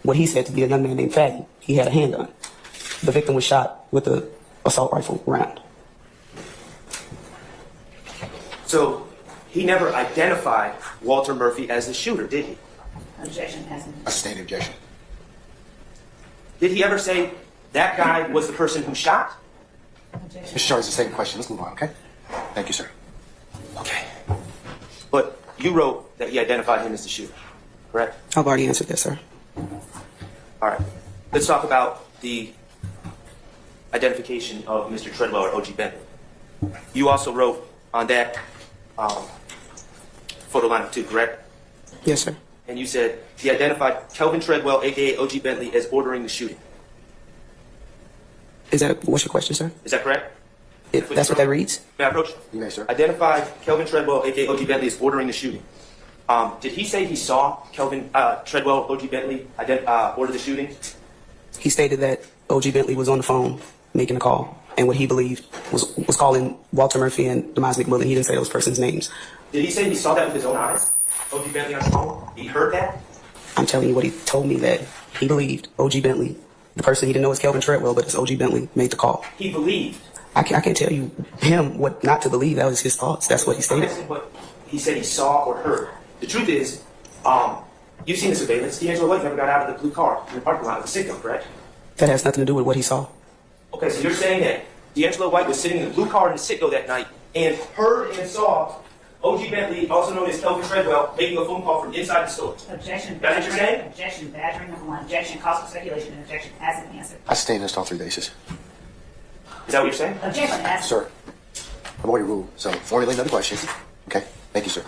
what he said to be a young man named Fatty, he had a handgun. The victim was shot with an assault rifle round. So he never identified Walter Murphy as the shooter, did he? Objection, ask and answer. I stand the objection. Did he ever say that guy was the person who shot? Mr. Charles, the second question. Let's move on, okay? Thank you, sir. Okay. But you wrote that he identified him as the shooter, correct? I've already answered that, sir. All right. Let's talk about the identification of Mr. Treadwell or O.G. Bentley. You also wrote on that photo lineup too, correct? Yes, sir. And you said he identified Kelvin Treadwell, a.k.a. O.G. Bentley, as ordering the shooting. What's your question, sir? Is that correct? That's what that reads? May I approach? You may, sir. Identified Kelvin Treadwell, a.k.a. O.G. Bentley, as ordering the shooting. Did he say he saw Kelvin Treadwell, O.G. Bentley, order the shooting? He stated that O.G. Bentley was on the phone making a call, and what he believed was calling Walter Murphy and Demise McMillan. He didn't say those persons' names. Did he say he saw that with his own eyes? O.G. Bentley on the phone? He heard that? I'm telling you what he told me, that he believed O.G. Bentley, the person he didn't know was Kelvin Treadwell, but it's O.G. Bentley, made the call. He believed? I can't tell you him what not to believe. That was his thoughts. That's what he stated. What he said he saw or heard. The truth is, you've seen the surveillance. D'Angelo White never got out of the blue car in the parking lot of the Citgo, correct? That has nothing to do with what he saw. Okay, so you're saying that D'Angelo White was sitting in the blue car in the Citgo that night and heard and saw O.G. Bentley, also known as Kelvin Treadwell, making a phone call from inside the store. Objection. That's what you're saying? Objection, badgering number one. Objection, cause for speculation, and objection, ask and answer. I stand against all three bases. Is that what you're saying? Objection, ask. Sir, I've already ruled, so formulate another question. Okay, thank you, sir.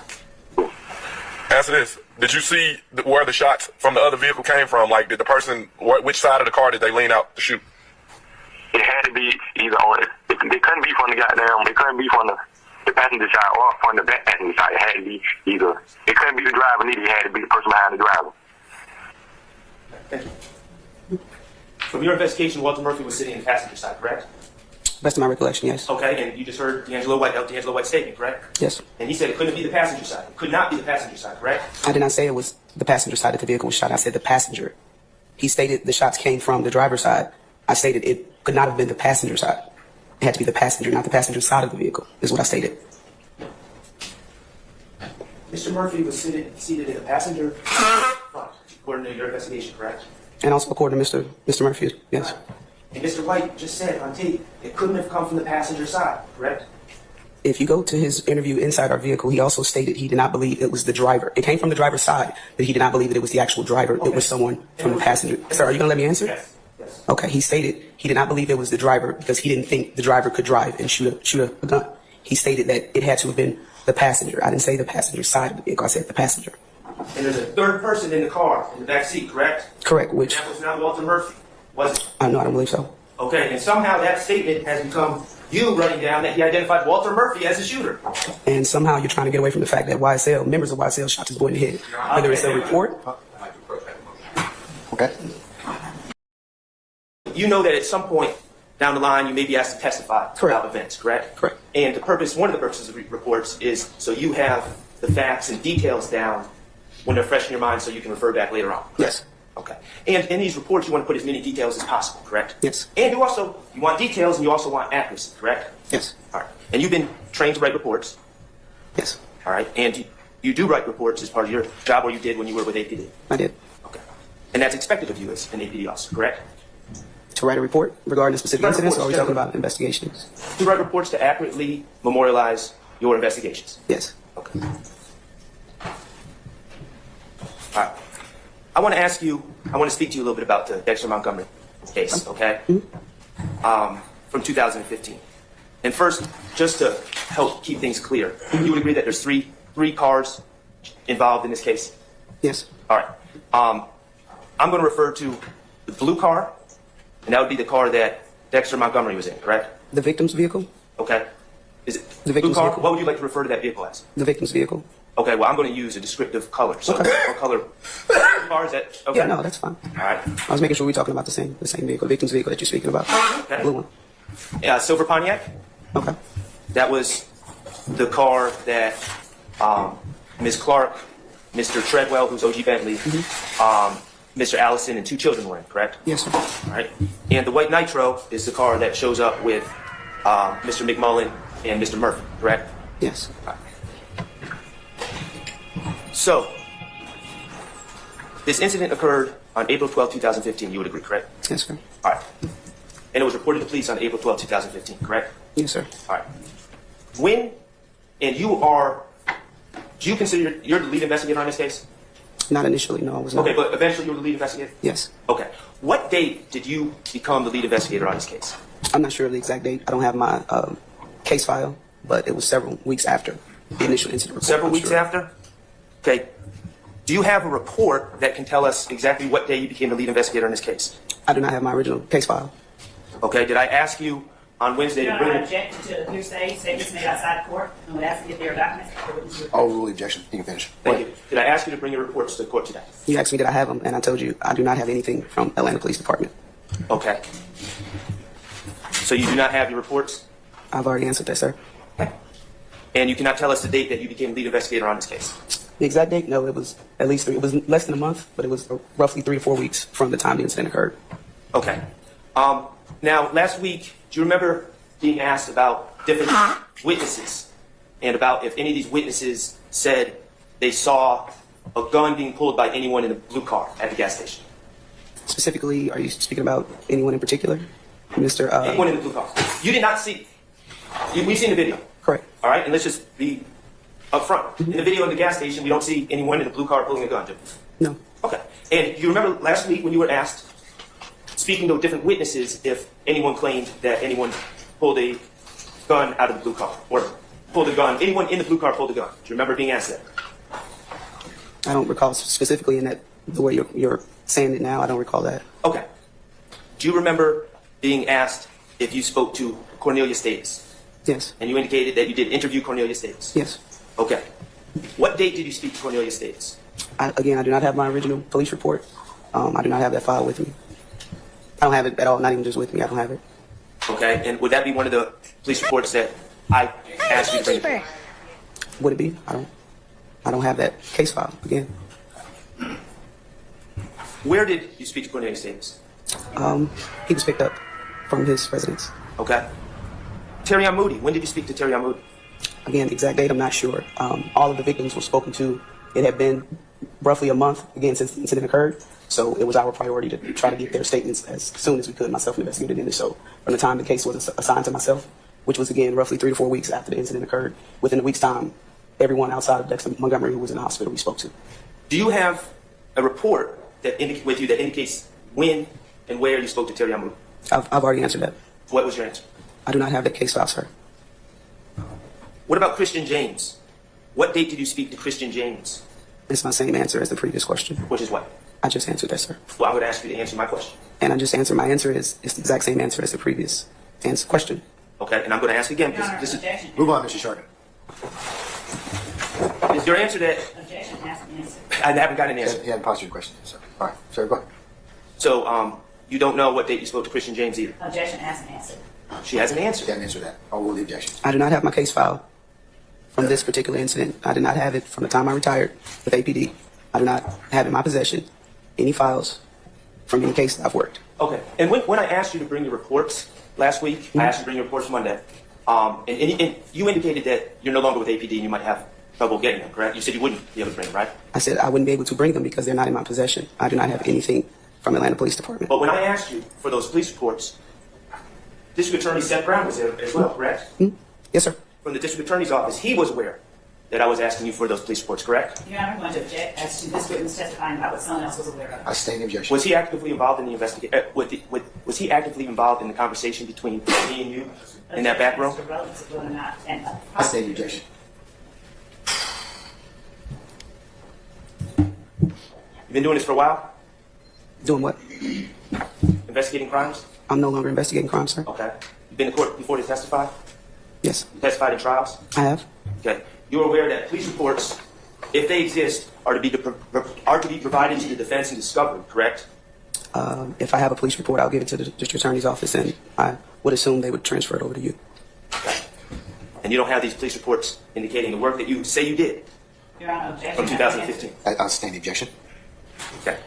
Answer this. Did you see where the shots from the other vehicle came from? Like, did the person, which side of the car did they lean out to shoot? It had to be either on it. It couldn't be from the goddamn, it couldn't be from the passenger side or from the back passenger side. It had to be either. It couldn't be the driver, neither. It had to be the person behind the driver. Thank you. From your investigation, Walter Murphy was sitting in the passenger side, correct? Best of my recollection, yes. Okay, and you just heard D'Angelo White's statement, correct? Yes. And he said it couldn't be the passenger side. It could not be the passenger side, correct? I did not say it was the passenger side that the vehicle was shot. I said the passenger. He stated the shots came from the driver's side. I stated it could not have been the passenger side. It had to be the passenger, not the passenger side of the vehicle, is what I stated. Mr. Murphy was seated in the passenger front, according to your investigation, correct? And also according to Mr. Murphy, yes. And Mr. White just said on tape it couldn't have come from the passenger side, correct? If you go to his interview inside our vehicle, he also stated he did not believe it was the driver. It came from the driver's side, but he did not believe that it was the actual driver. Okay. It was someone from the passenger. Sir, are you going to let me answer? Yes. Yes. Okay, he stated he did not believe it was the driver because he didn't think the driver could drive and shoot a gun. He stated that it had to have been the passenger. I didn't say the passenger side of the vehicle. I said the passenger. And there's a third person in the car, in the back seat, correct? Correct, which... That was not Walter Murphy, was it? No, I don't believe so. Okay, and somehow that statement has become you running down that he identified Walter Murphy as the shooter. And somehow you're trying to get away from the fact that YSL, members of YSL shot this boy in the head. Whether it's a report... Okay. You know that at some point down the line you may be asked to testify about events, correct? Correct. And one of the purposes of reports is so you have the facts and details down when they're fresh in your mind so you can refer back later on. Yes. Okay. And in these reports you want to put as many details as possible, correct? Yes. And you want details and you also want accuracy, correct? Yes. All right. And you've been trained to write reports? Yes. All right. And you do write reports as part of your job, or you did when you were with APD? I did. Okay. And that's expected of you as an APD officer, correct? To write a report regarding a specific incident, or are we talking about investigations? To write reports to accurately memorialize your investigations? Yes. Okay. All right. I want to speak to you a little bit about the Dexter Montgomery case, okay? From 2015. And first, just to help keep things clear, you would agree that there's three cars involved in this case? Yes. All right. I'm going to refer to the blue car, and that would be the car that Dexter Montgomery was in, correct? The victim's vehicle? Okay. Is it the victim's blue car? vehicle? What would you like to refer to that vehicle as? The victim's vehicle. Okay, well, I'm going to use a descriptive color. So, okay. What color car is that? Okay. Yeah, no, that's fine. All right. I was making sure we're talking about the same vehicle, the victim's vehicle that you're speaking about. Okay. The blue one. Yeah, silver Pontiac. Okay. That was the car that Ms. Clark, Mr. Treadwell, who's OG Bentley, Mr. Allison, and 2 children were in, correct? Yes, sir. All right. And the white Nitro is the car that shows up with Mr. McMullen and Mr. Murphy, correct? Yes. All right. So, this incident occurred on April 12, 2015. You would agree, correct? Yes, sir. All right. And it was reported to police on April 12, 2015, correct? Yes, sir. All right. Do you consider you're the lead investigator on this case? Not initially, no, I was not. Okay, but eventually you were the lead investigator? Yes. Okay. What date did you become the lead investigator on this case? I'm not sure of the exact date. I don't have my case file, but it was several weeks after the initial incident report. Several weeks after? Okay. Do you have a report that can tell us exactly what day you became the lead investigator in this case? I do not have my original case file. Okay. Did I ask you on Wednesday Your to bring Honor, I object to the hearsay statements made outside court. I would ask to get their documents. I'll rule the objection. You can finish. Thank you. Did I ask you to bring your reports to the court today? You asked me did I have them, and I told you I do not have anything from Atlanta Police Department. Okay. So you do not have your reports? I've already answered that, sir. Okay. And you cannot tell us the date that you became lead investigator on this case? The exact date? No, it was at least it was less than a month, but it was roughly 3 or 4 weeks from the time the incident occurred. Okay. Now, last week, do you remember being asked about different witnesses and about if any of these witnesses said they saw a gun being pulled by anyone in the blue car at the gas station? Specifically, are you speaking about anyone in particular? Mr. Anyone in the blue car. You did not see. We've seen the video. Correct. All right, and let's just be up front. In the video in the gas station, we don't see anyone in the blue car pulling a gun, do we? No. Okay. And you remember last week when you were asked, speaking to different witnesses, if anyone claimed that anyone pulled a gun out of the blue car, or pulled a gun, anyone in the blue car pulled a gun. Do you remember being asked that? I don't recall specifically in that, the way you're saying it now, I don't recall that. Okay. Do you remember being asked if you spoke to Cornelia Status? Yes. And you indicated that you did interview Cornelia Status? Yes. Okay. What date did you speak to Cornelia Status? Again, I do not have my original police report. I do not have that file with me. I don't have it at all. Not even just with me. I don't have it. Okay, and would that be one of the police reports that I asked you to bring? Would it be? I don't have that case file again. Where did you speak to Cornelius Davis? He was picked up from his residence. Okay. Terry Moody, when did you speak to Terry Moody? Again, the exact date, I'm not sure. All of the victims were spoken to. It had been roughly a month, again, since the incident occurred. So it was our priority to try to get their statements as soon as we could. Myself and the investigator did it. So from the time the case was assigned to myself, which was, again, roughly 3 to 4 weeks after the incident occurred, within a week's time, everyone outside of Dexter Montgomery who was in the hospital we spoke to. Do you have a report that indicates when and where you spoke to Terry Moody? I've already answered that. What was your answer? I do not have that case file, sir. What about Christian James? What date did you speak to Christian James? It's my same answer as the previous question. Which is what? I just answered that, sir. Well, I'm going to ask you to answer my question. And I just answered my answer it's the exact same answer as the previous question. Okay, and I'm going to ask again. This is, Move on, Mr. Sharkin. is your answer that Objection hasn't answered. I haven't got an answer? He hadn't posed your question, sir. All right, sir, go ahead. So, you don't know what date you spoke to Christian James either? Objection hasn't answered. She hasn't answered. She hasn't answered that. I'll rule the objection. I do not have my case file from this particular incident. I did not have it from the time I retired with APD. I do not have in my possession any files from any case that I've worked. Okay, and when I asked you to bring your reports last week, I asked you to bring your reports Monday, and you indicated that you're no longer with APD and you might have trouble getting them, correct? You said you wouldn't be able to bring them, right? I said I wouldn't be able to bring them because they're not in my possession. I do not have anything from Atlanta Police Department. But when I asked you for those police reports, District Attorney Seth Brown was there as well, correct? Yes, sir. From the District Attorney's office, he was aware that I was asking you for those police reports, correct? Your Honor, I'm going to object as to this witness testifying about what someone else was aware of. I sustain the objection. Was he actively involved in the investigation? Was he actively involved in the conversation between me and you in that back room? I sustain the objection. You've been doing this for a while? Doing what? Investigating crimes? I'm no longer investigating crimes, sir. Okay. You've been to court before to testify? Yes. You testified in trials? I have. Okay. You're aware that police reports, if they exist, are to be provided to the defense in discovery, correct? If I have a police report, I'll give it to the District Attorney's office, and I would assume they would transfer it over to you. Okay. And you don't have these police reports indicating the work that you say you did Your Honor, objection from 2015? I sustain the objection. Okay.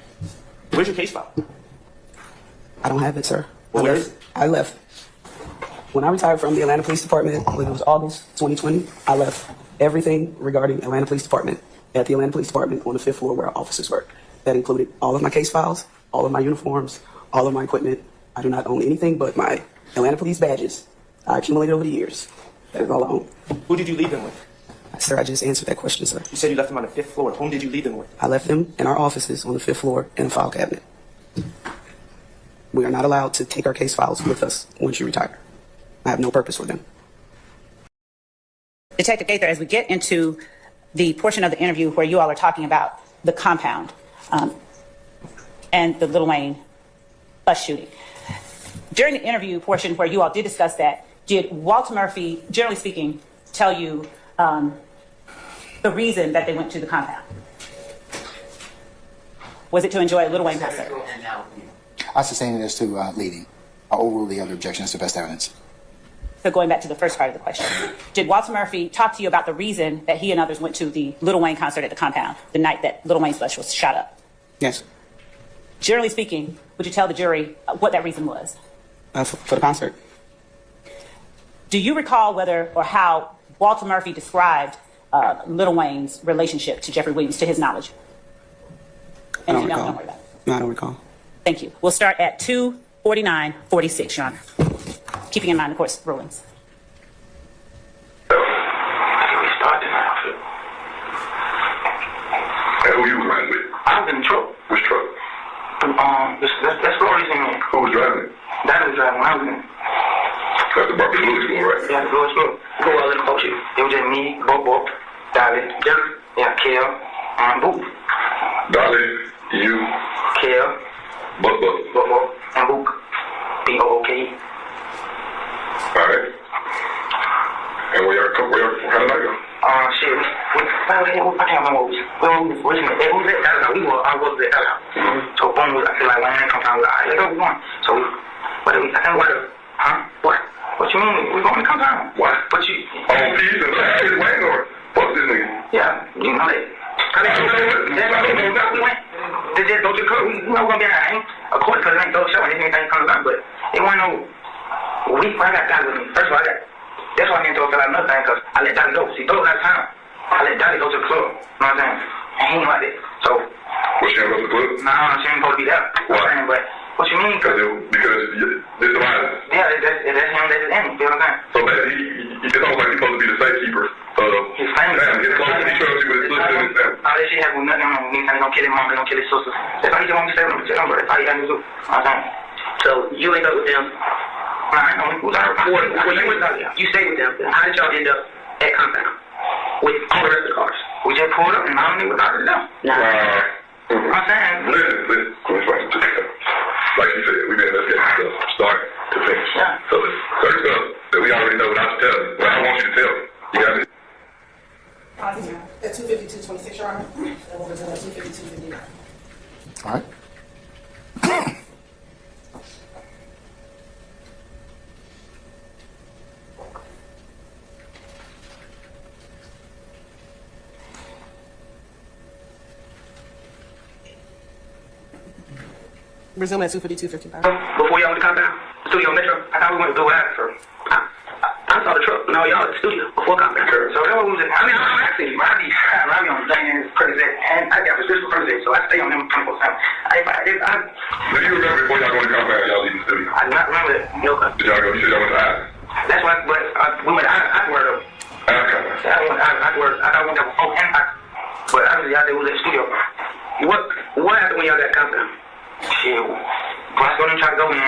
Where's your case file? I don't have it, sir. Well, where is it? I left. When I retired from the Atlanta Police Department, when it was August 2020, I left everything regarding Atlanta Police Department at the Atlanta Police Department on the 5th floor where our officers work. That included all of my case files, all of my uniforms, all of my equipment. I do not own anything but my Atlanta Police badges I accumulated over the years. That is all I own. Who did you leave them with? Sir, I just answered that question, sir. You said you left them on the 5th floor. Whom did you leave them with? I left them in our offices on the 5th floor in a file cabinet. We are not allowed to take our case files with us once you retire. I have no purpose for them. Detective Gaither, as we get into the portion of the interview where you all are talking about the compound and the Lil Wayne bus shooting, during the interview portion where you all did discuss that, did Walter Murphy, generally speaking, tell you the reason that they went to the compound? Was it to enjoy a Lil Wayne concert? I sustain it as to leading. I overrule the other objection as to best evidence. So going back to the first part of the question, did Walter Murphy talk to you about the reason that he and others went to the Lil Wayne concert at the compound the night that Lil Wayne's bus was shot up? Yes. Generally speaking, would you tell the jury what that reason was? For the concert. Do you recall whether or how Walter Murphy described Lil Wayne's relationship to Jeffrey Williams, to his knowledge? I don't No, recall. don't worry about it. No, I don't recall. Thank you. We'll start at 2:49:46, Your Honor. Keeping in mind the court's rulings. And who you was riding with? I was in the truck. Which truck? That's Lori's in there. Who was driving it? That was driving when I was in. That's the Barbara Lewis one, right? Yeah, the Lori's look. Who was in the coach? It was just me, Bobo, Dolly, Jerry, yeah, Kel, Boop. Dolly, you, Kel, Bobo, and Boop. B-O-O-K. All right. And where y'all come? How did I go? Shit, I can't remember what we was at. We was at that house. I was at that house. So boom, I feel like when I come down, let's go, we going. So what you mean? We going to come down? What? What you? Oh, peace and love. Wayne or fuck this nigga? Yeah, you know that. We went. They just go to the club. We know we're gonna be out. Of course, because it ain't no show and anything comes up, but it wasn't no week. I got Dolly with me. First of all, that's why I didn't throw a another thing, because I let Dolly go. She throws out of time. I let Dolly go to the club. You know what I'm saying? And he ain't like that. So. Well, she ain't go to the club? Nah, she ain't supposed to be there. Why? But what you mean? Because it's the violence. Yeah, that's him. That's his enemy. You know what I'm saying? So, man, it's almost like he's supposed to be the safekeeper. His family. His close. He trusts you with his sister and his family. All that shit happened with nothing. Anytime he don't kill his mom, he don't kill his sisters. That's why he just want me to stay with him. That's all he got to do. You know what I'm saying? So, you end up with them. Nah, I know. You stayed with them. How did y'all end up at compound with all the rest of the cars? We just pulled up and I don't even talk to them. I'm saying. Listen. Like you said, we've been investigating stuff from start to finish. Yeah. So there's certain stuff that we already know without you telling me. But I don't want you to tell me. You got it? At 252-26, Your Honor. And we'll resume at 252-59. All right. Resume at 252-55. Before y'all went to compound, studio metro, I thought we went to go after. I saw the truck. No, y'all at the studio before compound. So that's what we was at. I mean, I'm asking you. I be on the thing and Percocet, and I got prescription Percocet, so I stay on them 24/7. Do you remember before y'all going to compound, y'all leave the studio? I do not remember that. No, did y'all go? You said y'all went to AVE. That's why, but we went I swear though. I went there before and but obviously y'all there was at the studio. What happened when y'all got compound? Shit, Roscoe didn't try to go in.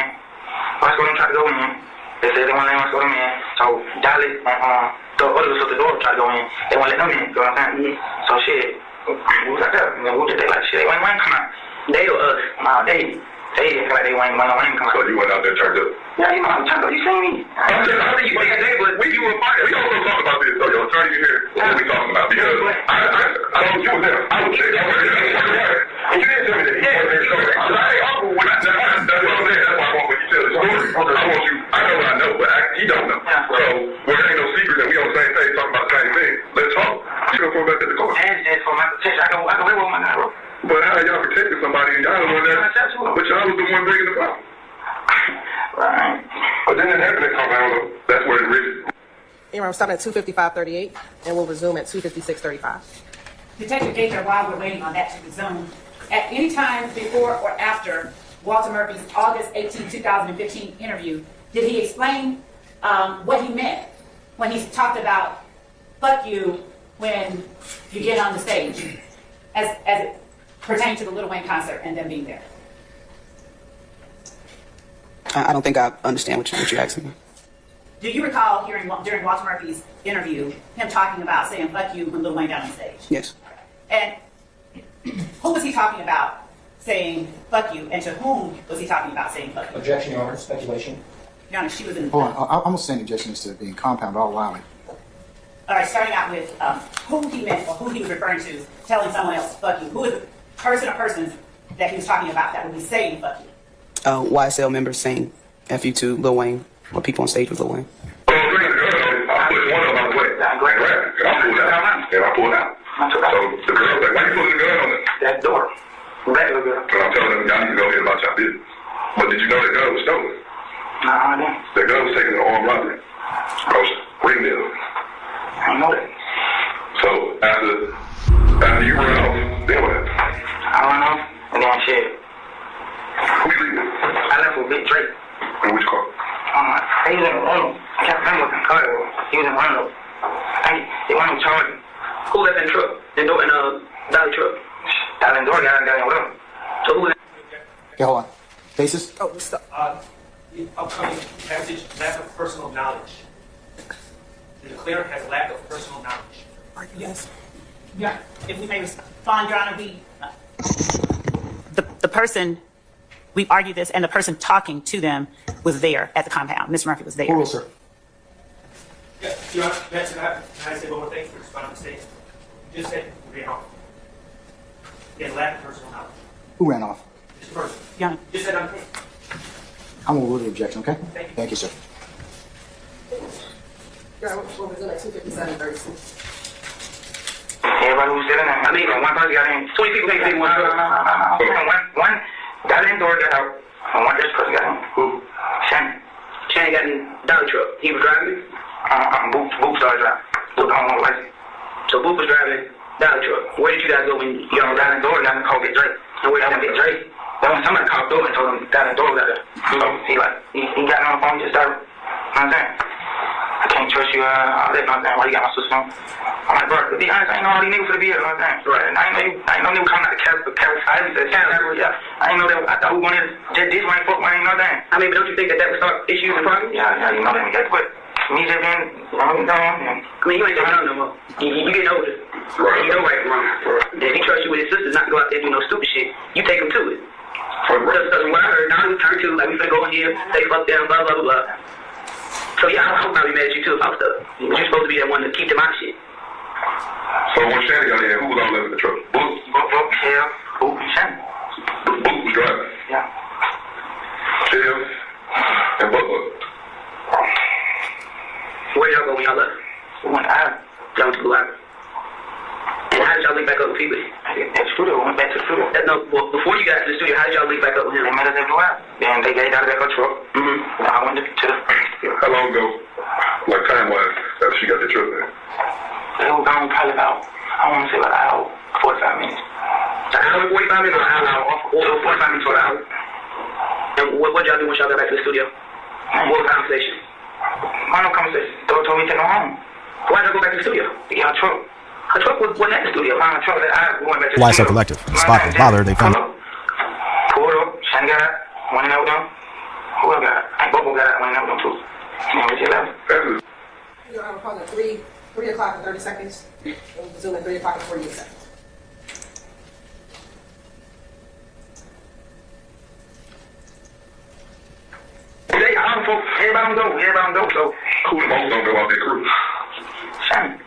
They said they want to let Roscoe in. So Dolly and the other sister Dora tried to go in. They want to let them in. You know what I'm saying? So shit, we was out there. They like shit. They ain't come out. They or us. No, they didn't feel like they ain't come out. So you went out there turned up? Yeah, you know I'm turned up. You seen me? I think you think that, but we were part of it. We also talk about this. So y'all trying to hear what we talking about because I don't you was there. I was there. And you didn't tell me that. Yeah, that's what I'm saying. That's why I want you to tell the story. I want you. I know what I know, but he don't know. So there ain't no secret that we on the same page talking about the same thing. Let's talk. You go back to the court. And for my protection, I can live with my guy, bro. But how y'all protected somebody and y'all the one that? But y'all was the one bringing the problem. Right. But then it happened at compound. That's where it really. We're stopping at 255-38, and we'll resume at 256-35. Detective Gaither, while we're waiting on that to resume, at any time before or after Walter Murphy's August 18, 2015 interview, did he explain what he meant when he talked about "fuck you" when you get on the stage, as it pertained to the Lil Wayne concert and them being there? I don't think I understand what you're asking me. Do you recall hearing during Walter Murphy's interview him talking about saying "fuck you" when Lil Wayne got on stage? Yes. And who was he talking about saying "fuck you," and to whom was he talking about saying "fuck you"? Objection, Your Honor. Speculation. Your Honor, she was in. Hold on, I'm gonna send objections to being compound. I'll allow it. All right, starting out with who he meant or who he was referring to, telling someone else "fuck you." Who was the person or persons that he was talking about that would be saying "fuck you"? YSL members saying "F you" to Lil Wayne, or people on stage with Lil Wayne. I put one of them out the way. And I pulled out. So the girl's like, why you pulling the gun on it? That door. Regular girl. And I'm telling them, y'all need to go ahead about y'all business. But did you know that gun was stolen? No, I didn't. That gun was taken in an armed robbery. Across Greenville. I know that. So after you run off, then what happened? I run off, and then shit. Who you leaving? I left with Big Drake. In which car? He was in Renault. I can't remember what car it was. He was in Renault. They wanted to charge him. Who left in the truck? In Dolly truck. Dolly and Dory got in there with him. So who was in? Okay, hold on. Basis? Oh, stop. The upcoming passage, lack of personal knowledge. The declarant has lack of personal knowledge. Yes. Yeah. If we may respond, Your Honor, the person, we argued this, and the person talking to them was there at the compound. Mr. Murphy was there. Who will, sir? Yeah, Your Honor, can I say one more thing for responding to the statement? Just said, ran off. He had lack of personal knowledge. Who ran off? This person. Yeah. Just said, I'm okay. I'm gonna rule the objection, okay? Thank you, sir. What was it, like 257-36? Everybody who's sitting there. I mean, one person got in. 20 people can't fit in one truck. One got in, door got out. And one just person got in. Who? Shannon. Shannon got in Dollar truck. He was driving it? Boop started driving. Boop don't want to license. So Boop was driving Dollar truck. Where did you guys go when y'all down the door and down the call get Drake? And where did y'all get Drake? Then when somebody called the door and told him down the door was out there. So he got on the phone and just started. You know what I'm saying? I can't trust you, all that, you know what I'm saying? Why you got my sister on? I'm like, bro, to be honest, I ain't know all these niggas for the beer, you know what I'm saying? Right. I ain't know niggas coming out of California. Yeah. I ain't know that. I thought we wanted just this one, fuck one, you know what I'm saying? I mean, but don't you think that would start issues and problems? Yeah, you know that. But me just being, I mean, you ain't around no more. You getting older. Right. You know right from wrong. If he trusts you with his sisters not to go out there and do no stupid shit, you take him to it. Because what I heard, now we turn to, like, we finna go in here, they fuck down, blah, blah, blah, blah. So yeah, I'm probably mad at you too about stuff. But you're supposed to be that one to keep them out of shit. So when Shannon got in, who was all living in the truck? Boop, Kev, Boop, Shannon. Boop was driving. Yeah. Kev and Buck. Where y'all go when y'all left? We went out. Y'all went to Blue Island. And how did y'all link back up with people? At the studio. We went back to the studio. Well, before you got to the studio, how did y'all link back up with him? They met us at Blue Island. Then they got out of that truck. Mm-hmm. I went to the... How long ago, like time-wise, after she got the truck there? It was gone probably about, I want to say about an hour, 45 minutes. An hour and 45 minutes or an hour? Or 45 minutes or an hour. And what y'all do when y'all got back to the studio? What was the conversation? No conversation. Told me to take her home. Why did I go back to the studio? To get her truck. Her truck wasn't at the studio. Her truck that I went back to the YSL studio. Collective. The spot was bother. They found. Pulled up. Shannon got out. Went in there with them. Who else got out? I think Bobo got out. Went in there with them too. And we just left. You're on call at 3 o'clock and 30 seconds. Zoom at 3 o'clock and 48 seconds. Everybody don't go. So who the most don't go out there crew? Shannon.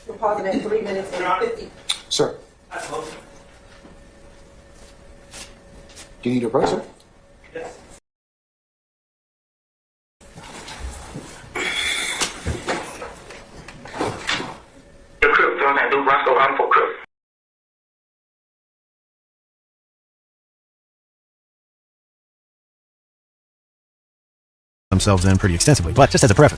We're pausing at 3 minutes and 50. Sir. Do you need a break, sir? Yes. The crib, doing that dude Roscoe out for crib. Themselves in pretty extensively, but just as a preface.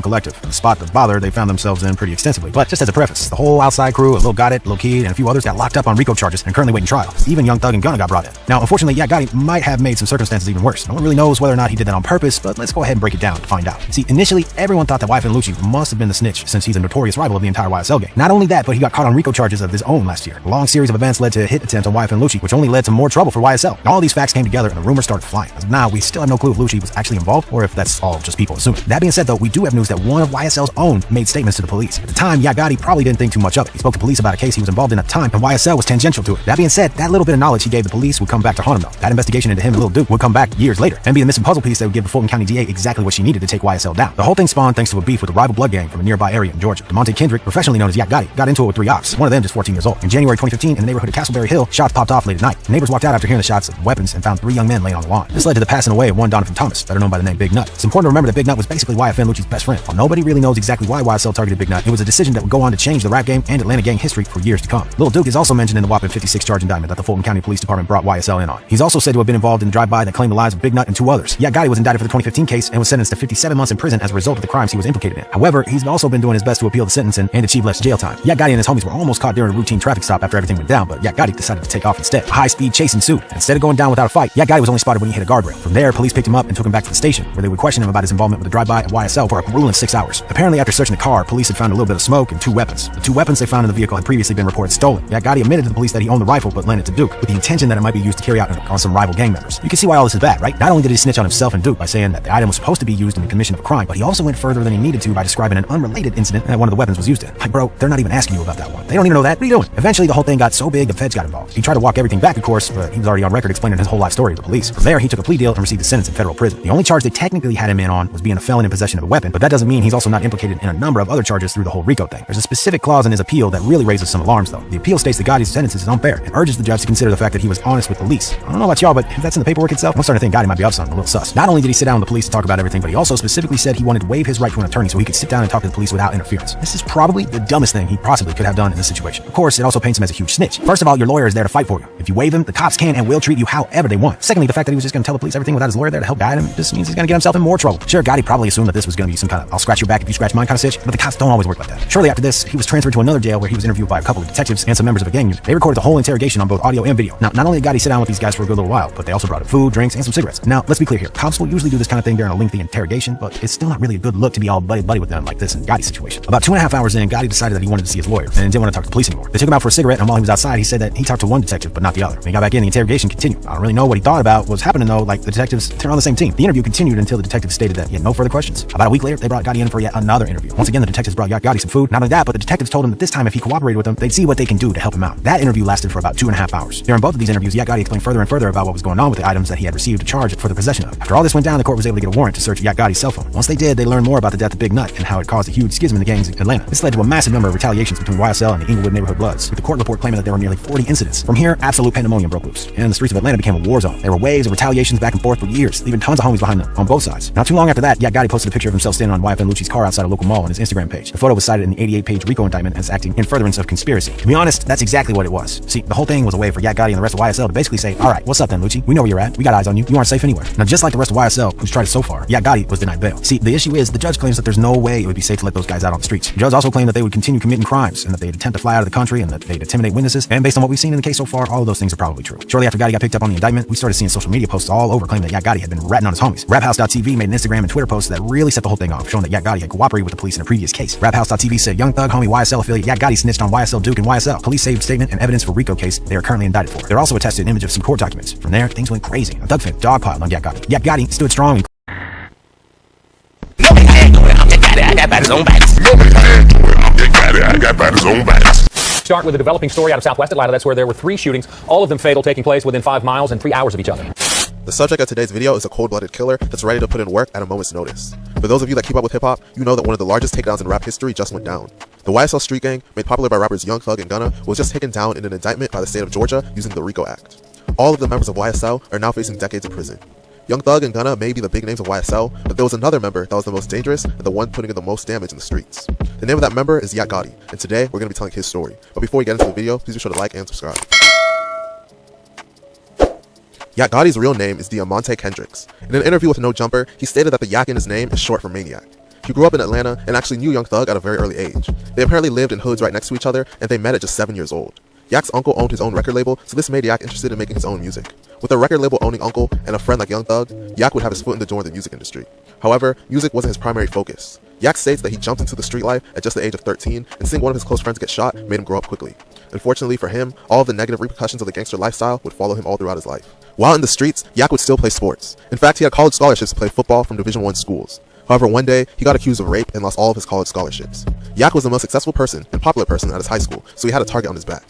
Collective. The spot that bother they found themselves in pretty extensively. But just as a preface, the whole outside crew, Lil Gotti, Lil Kid, and a few others got locked up on RICO charges and currently waiting trial. Even Young Thug and Gunna got brought in. Now, unfortunately, Yak Gotti might have made some circumstances even worse. No one really knows whether or not he did that on purpose, but let's go ahead and break it down to find out. See, initially, everyone thought that YSL Lucci must have been the snitch since he's a notorious rival of the entire YSL gang. Not only that, but he got caught on RICO charges of his own last year. A long series of events led to a hit attempt on YSL Lucci, which only led to more trouble for YSL. And all these facts came together and the rumors started flying. As of now, we still have no clue if Lucci was actually involved or if that's all just people assuming. That being said, though, we do have news that one of YSL's own made statements to the police. At the time, Yak Gotti probably didn't think too much of it. He spoke to police about a case he was involved in at the time, and YSL was tangential to it. That being said, that little bit of knowledge he gave the police would come back to haunt him though. That investigation into him and Lil Duke would come back years later and be the missing puzzle piece that would give the Fulton County DA exactly what she needed to take YSL down. The whole thing spawned thanks to a beef with a rival blood gang from a nearby area in Georgia. DeMonte Kendrick, professionally known as Yak Gotti, got into it with 3 ops. One of them just 14 years old. In January 2015, in the neighborhood of Castleberry Hill, shots popped off late at night. The neighbors walked out after hearing the shots of weapons and found 3 young men laying on the lawn. This led to the passing away of one Donovan Thomas, better known by the name Big Nut. It's important to remember that Big Nut was basically YSL Lucci's best friend. While nobody really knows exactly why YSL targeted Big Nut, it was a decision that would go on to change the rap game and Atlanta gang history for years to come. Lil Duke is also mentioned in the whopping 56 charge indictment that the Fulton County Police Department brought YSL in on. He's also said to have been involved in the drive-by that claimed the lives of Big Nut and 2 others. Yak Gotti was indicted for the 2015 case and was sentenced to 57 months in prison as a result of the crimes he was implicated in. However, he's also been doing his best to appeal the sentencing and achieve less jail time. Yak Gotti and his homies were almost caught during a routine traffic stop after everything went down, but Yak Gotti decided to take off instead. A high-speed chase ensued. Instead of going down without a fight, Yak Gotti was only spotted when he hit a guardrail. From there, police picked him up and took him back to the station, where they would question him about his involvement with the drive-by at YSL for a grueling 6 hours. Apparently, after searching the car, police had found a little bit of smoke and 2 weapons. The 2 weapons they found in the vehicle had previously been reported stolen. Yak Gotti admitted to the police that he owned the rifle but lent it to Duke, with the intention that it might be used to carry out on some rival gang members. You can see why all this is bad, right? Not only did he snitch on himself and Duke by saying that the item was supposed to be used in the commission of a crime, but he also went further than he needed to by describing an unrelated incident that one of the weapons was used in. Like, bro, they're not even asking you about that one. They don't even know that. What are you doing? Eventually, the whole thing got so big, the feds got involved. He tried to walk everything back, of course, but he was already on record explaining his whole life story to the police. From there, he took a plea deal and received a sentence in federal prison. The only charge they technically had him in on was being a felon in possession of a weapon, but that doesn't doesn't mean he's also not implicated in a number of other charges through the whole RICO thing. There's a specific clause in his appeal that really raises some alarms, though. The appeal states that Gotti's sentence is unfair and urges the judge to consider the fact that he was honest with police. I don't know about y'all, but if that's in the paperwork itself, I'm starting to think Gotti might be up something a little sus. Not only did he sit down with the police to talk about everything, but he also specifically said he wanted to waive his right to an attorney so he could sit down and talk to the police without interference. This is probably the dumbest thing he possibly could have done in this situation. Of course, it also paints him as a huge snitch. First of all, your lawyer is there to fight for you. If you waive him, the cops can and will treat you however they want. Secondly, the fact that he was just going to tell the police everything without his lawyer there to help guide him just means he's going to get himself in more trouble. Sure, Gotti probably assumed that this was going to be some kind of I'll scratch your back if you scratch mine kind of sitch, but the cops don't always work like that. Shortly after this, he was transferred to another jail where he was interviewed by a couple of detectives and some members of a gang unit. They recorded the whole interrogation on both audio and video. Now, not only did Gotti sit down with these guys for a good little while, but they also brought him food, drinks, and some cigarettes. Now, let's be clear here. Cops will usually do this kind of thing during a lengthy interrogation, but it's still not really a good look to be all buddy-buddy with them like this in Gotti's situation. About 2.5 hours in, Gotti decided that he wanted to see his lawyer and didn't want to talk to the police anymore. They took him out for a cigarette, and while he was outside, he said that he talked to one detective, but not the other. When he got back in, the interrogation continued. I don't really know what he thought about what was happening though, like the detectives, they're on the same team. The interview continued until the detective stated that he had no further questions. About a week later, they brought Gotti in for yet another interview. Once again, the detectives brought Yak Gotti some food. Not only that, but the detectives told him that this time if he cooperated with them, they'd see what they can do to help him out. That interview lasted for about 2.5 hours. During both of these interviews, Yak Gotti explained further and further about what was going on with the items that he had received a charge for the possession of. After all this went down, the court was able to get a warrant to search Yak Gotti's cell phone. Once they did, they learned more about the death of Big Nut and how it caused a huge schism in the gangs in Atlanta. This led to a massive number of retaliations between YSL and the Inglewood neighborhood Bloods, with the court report claiming that there were nearly 40 incidents. From here, absolute pandemonium broke loose, and the streets of Atlanta became a war zone. There were waves of retaliations back and forth for years, leaving tons of homies behind them on both sides. Not too long after that, Yak Gotti posted a picture of himself standing on YFN Lucci's car outside a local mall on his Instagram page. The photo was cited in the 88-page RICO indictment as acting in furtherance of conspiracy. To be honest, that's exactly what it was. See, the whole thing was a way for Yak Gotti and the rest of YSL to basically say, alright, what's up then, Lucci? We know where you're at. We got eyes on you. You aren't safe anywhere. Now, just like the rest of YSL, who's tried it so far, Yak Gotti was denied bail. See, the issue is the judge claims that there's no way it would be safe to let those guys out on the streets. The judge also claimed that they would continue committing crimes and that they'd attempt to fly out of the country and that they'd intimidate witnesses. And based on what we've seen in the case so far, all of those things are probably true. Shortly after Gotti got picked up on the indictment, we started seeing social media posts all over claiming that Yak Gotti had been ratting on his homies. RapHouse.tv made an Instagram and Twitter post that really set the whole thing off, showing that Yak Gotti had cooperated with the police in a previous case. RapHouse.tv said Young Thug homie YSL affiliate Yak Gotti snitched on YSL Duke and YSL. Police saved statement and evidence for RICO case they are currently indicted for. They're also attached to an image of some court documents. From there, things went crazy. A Thug fan dogpiled on Yak Gotti. Yak Gotti stood strong and Start with a developing story out of southwest Atlanta. That's where there were 3 shootings, all of them fatal, taking place within 5 miles and 3 hours of each other. The subject of today's video is a cold-blooded killer that's ready to put in work at a moment's notice. For those of you that keep up with hip-hop, you know that one of the largest takedowns in rap history just went down. The YSL street gang, made popular by rappers Young Thug and Gunna, was just taken down in an indictment by the state of Georgia using the RICO Act. All of the members of YSL are now facing decades in prison. Young Thug and Gunna may be the big names of YSL, but there was another member that was the most dangerous and the one putting in the most damage in the streets. The name of that member is Yak Gotti, and today we're going to be telling his story. But before we get into the video, please be sure to like and subscribe. Yak Gotti's real name is Diamante Kendricks. In an interview with No Jumper, he stated that the Yak in his name is short for maniac. He grew up in Atlanta and actually knew Young Thug at a very early age. They apparently lived in hoods right next to each other, and they met at just 7 years old. Yak's uncle owned his own record label, so this made Yak interested in making his own music. With a record label owning uncle and a friend like Young Thug, Yak would have his foot in the door in the music industry. However, music wasn't his primary focus. Yak states that he jumped into the street life at just the age of 13, and seeing one of his close friends get shot made him grow up quickly. Unfortunately for him, all of the negative repercussions of the gangster lifestyle would follow him all throughout his life. While in the streets, Yak would still play sports. In fact, he had college scholarships to play football from Division I schools. However, one day, he got accused of rape and lost all of his college scholarships. Yak was the most successful person and popular person at his high school, so he had a target on his back.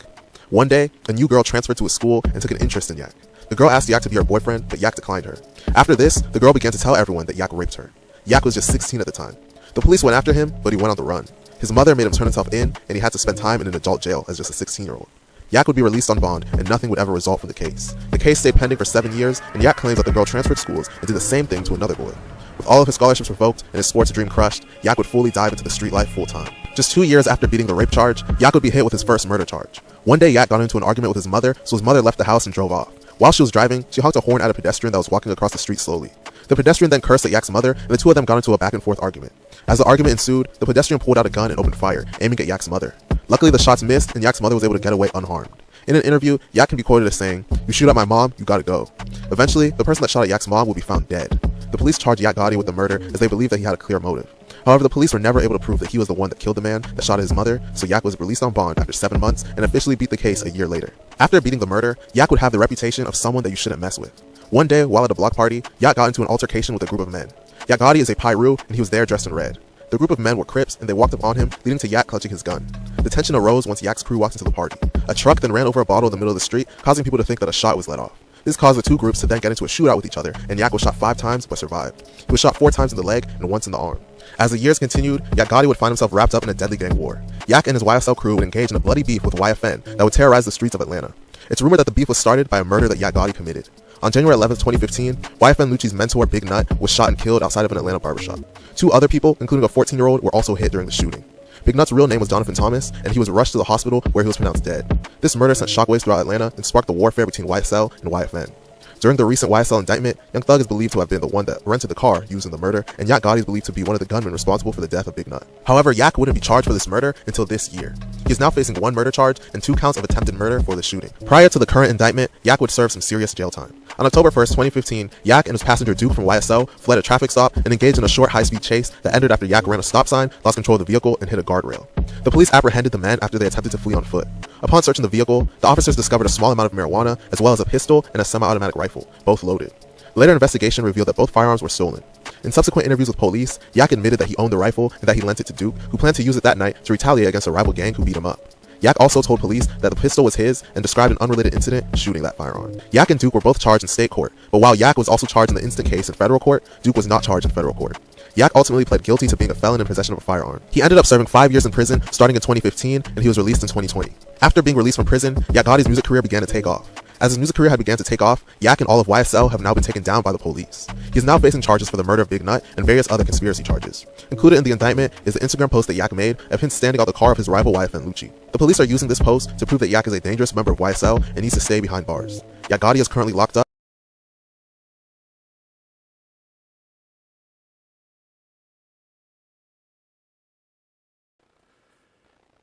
One day, a new girl transferred to his school and took an interest in Yak. The girl asked Yak to be her boyfriend, but Yak declined her. After this, the girl began to tell everyone that Yak raped her. Yak was just 16 at the time. The police went after him, but he went on the run. His mother made him turn himself in, and he had to spend time in an adult jail as just a 16-year-old. Yak would be released on bond, and nothing would ever result from the case. The case stayed pending for 7 years, and Yak claims that the girl transferred schools and did the same thing to another boy. With all of his scholarships revoked and his sports dream crushed, Yak would fully dive into the street life full-time. Just 2 years after beating the rape charge, Yak would be hit with his first murder charge. One day, Yak got into an argument with his mother, so his mother left the house and drove off. While she was driving, she honked a horn at a pedestrian that was walking across the street slowly. The pedestrian then cursed at Yak's mother, and the two of them got into a back-and-forth argument. As the argument ensued, the pedestrian pulled out a gun and opened fire, aiming at Yak's mother. Luckily, the shots missed, and Yak's mother was able to get away unharmed. In an interview, Yak can be quoted as saying, "You shoot at my mom, you gotta go." Eventually, the person that shot at Yak's mom will be found dead. The police charged Yak Gotti with the murder as they believed that he had a clear motive. However, the police were never able to prove that he was the one that killed the man that shot at his mother, so Yak was released on bond after 7 months and officially beat the case a year later. After beating the murder, Yak would have the reputation of someone that you shouldn't mess with. One day, while at a block party, Yak got into an altercation with a group of men. Yak Gotti is a Pyru, and he was there dressed in red. The group of men were Crips, and they walked up on him, leading to Yak clutching his gun. The tension arose once Yak's crew walked into the party. A truck then ran over a bottle in the middle of the street, causing people to think that a shot was let off. This caused the two groups to then get into a shootout with each other, and Yak was shot 5 times but survived. He was shot 4 times in the leg and once in the arm. As the years continued, Yak Gotti would find himself wrapped up in a deadly gang war. Yak and his YSL crew would engage in a bloody beef with YFN that would terrorize the streets of Atlanta. It's rumored that the beef was started by a murder that Yak Gotti committed. On January 11, 2015, YFN Lucci's mentor, Big Nut, was shot and killed outside of an Atlanta barbershop. 2 other people, including a 14-year-old, were also hit during the shooting. Big Nut's real name was Donovan Thomas, and he was rushed to the hospital where he was pronounced dead. This murder sent shockwaves throughout Atlanta and sparked the warfare between YSL and YFN. During the recent YSL indictment, Young Thug is believed to have been the one that rented the car used in the murder, and Yak Gotti is believed to be one of the gunmen responsible for the death of Big Nut. However, Yak wouldn't be charged for this murder until this year. He is now facing 1 murder charge and 2 counts of attempted murder for the shooting. Prior to the current indictment, Yak would serve some serious jail time. On October 1st, 2015, Yak and his passenger Duke from YSL fled a traffic stop and engaged in a short high-speed chase that ended after Yak ran a stop sign, lost control of the vehicle, and hit a guardrail. The police apprehended the men after they attempted to flee on foot. Upon searching the vehicle, the officers discovered a small amount of marijuana, as well as a pistol and a semi-automatic rifle, both loaded. Later investigation revealed that both firearms were stolen. In subsequent interviews with police, Yak admitted that he owned the rifle and that he lent it to Duke, who planned to use it that night to retaliate against a rival gang who beat him up. Yak also told police that the pistol was his and described an unrelated incident shooting that firearm. Yak and Duke were both charged in state court, but while Yak was also charged in the instant case in federal court, Duke was not charged in federal court. Yak ultimately pled guilty to being a felon in possession of a firearm. He ended up serving 5 years in prison starting in 2015, and he was released in 2020. After being released from prison, Yak Gotti's music career began to take off. As his music career had begun to take off, Yak and all of YSL have now been taken down by the police. He is now facing charges for the murder of Big Nut and various other conspiracy charges. Included in the indictment is the Instagram post that Yak made of him standing out the car of his rival YFN Lucci. The police are using this post to prove that Yak is a dangerous member of YSL and needs to stay behind bars. Yak Gotti is currently locked up.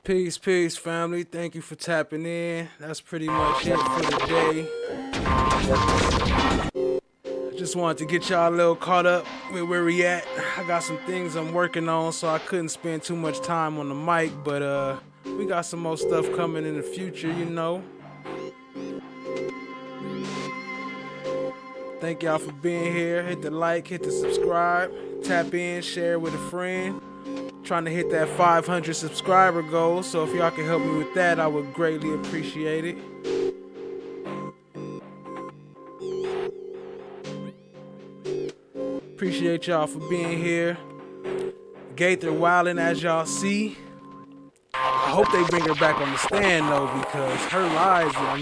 Peace, family. Thank you for tapping in. That's pretty much it for the day. I just wanted to get y'all a little caught up with where we at. I got some things I'm working on, so I couldn't spend too much time on the mic, but we got some more stuff coming in the future, you know. Thank y'all for being here. Hit the like, hit the subscribe, tap in, share with a friend. Trying to hit that 500 subscriber goal, so if y'all can help me with that, I would greatly appreciate it. Appreciate y'all for being here. Gaither wildin', as y'all see. I hope they bring her back on the stand though, because her lies, I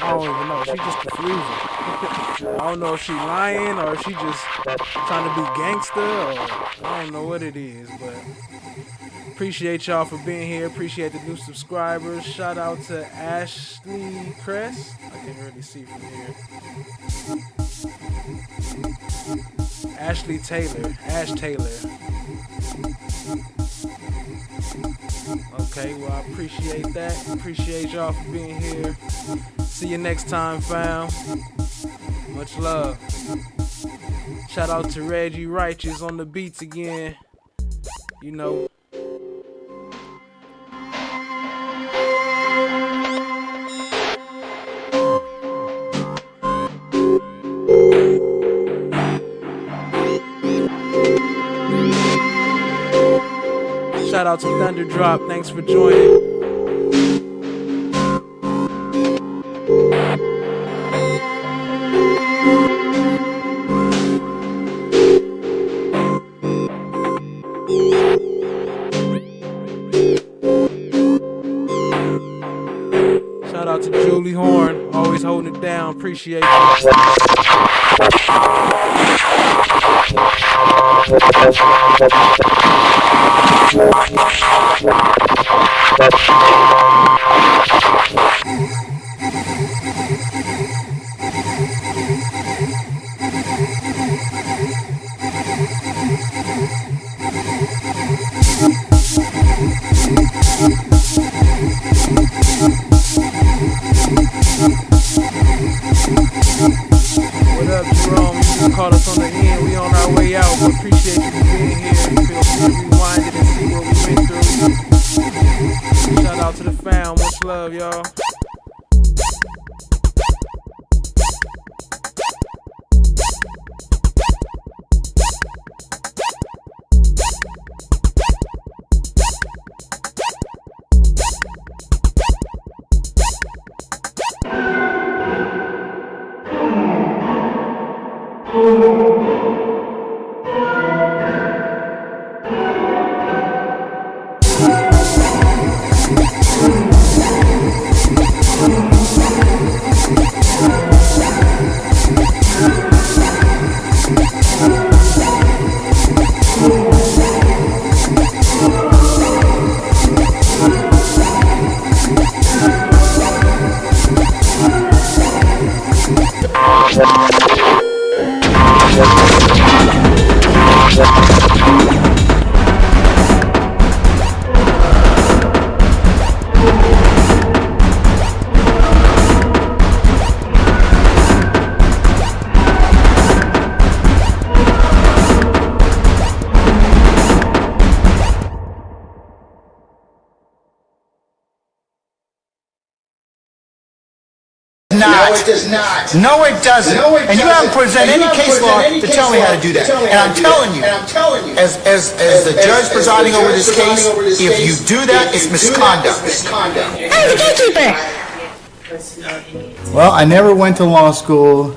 don't even know, she just confusing. I don't know if she lying or if she just trying to be gangster, or I don't know what it is, but appreciate y'all for being here. Appreciate the new subscribers. Shout out to Ashley Crest. I can't really see from here. Ashley Taylor. Ash Taylor. Okay, well, I appreciate that. Appreciate y'all for being here. See you next time, fam. Much love. Shout out to Reggie Righteous on the beats again. You know. Shout out to Thunderdrop. Thanks for joining. Shout out to Julie Horn. Always holding it down. Appreciate you. What up, Jerome? You just caught us on the end. We on our way out, but appreciate you for being here. Feel free to rewind it and see what we went through. Shout out to the fam. Much love, y'all. not. No, it does not. No, it doesn't. No, it and you haven't presented any case law to tell me how to do that. And I'm telling you, as the judge presiding over this case, if you do that, it's misconduct. Hey, the gatekeeper! Well, I never went to law school.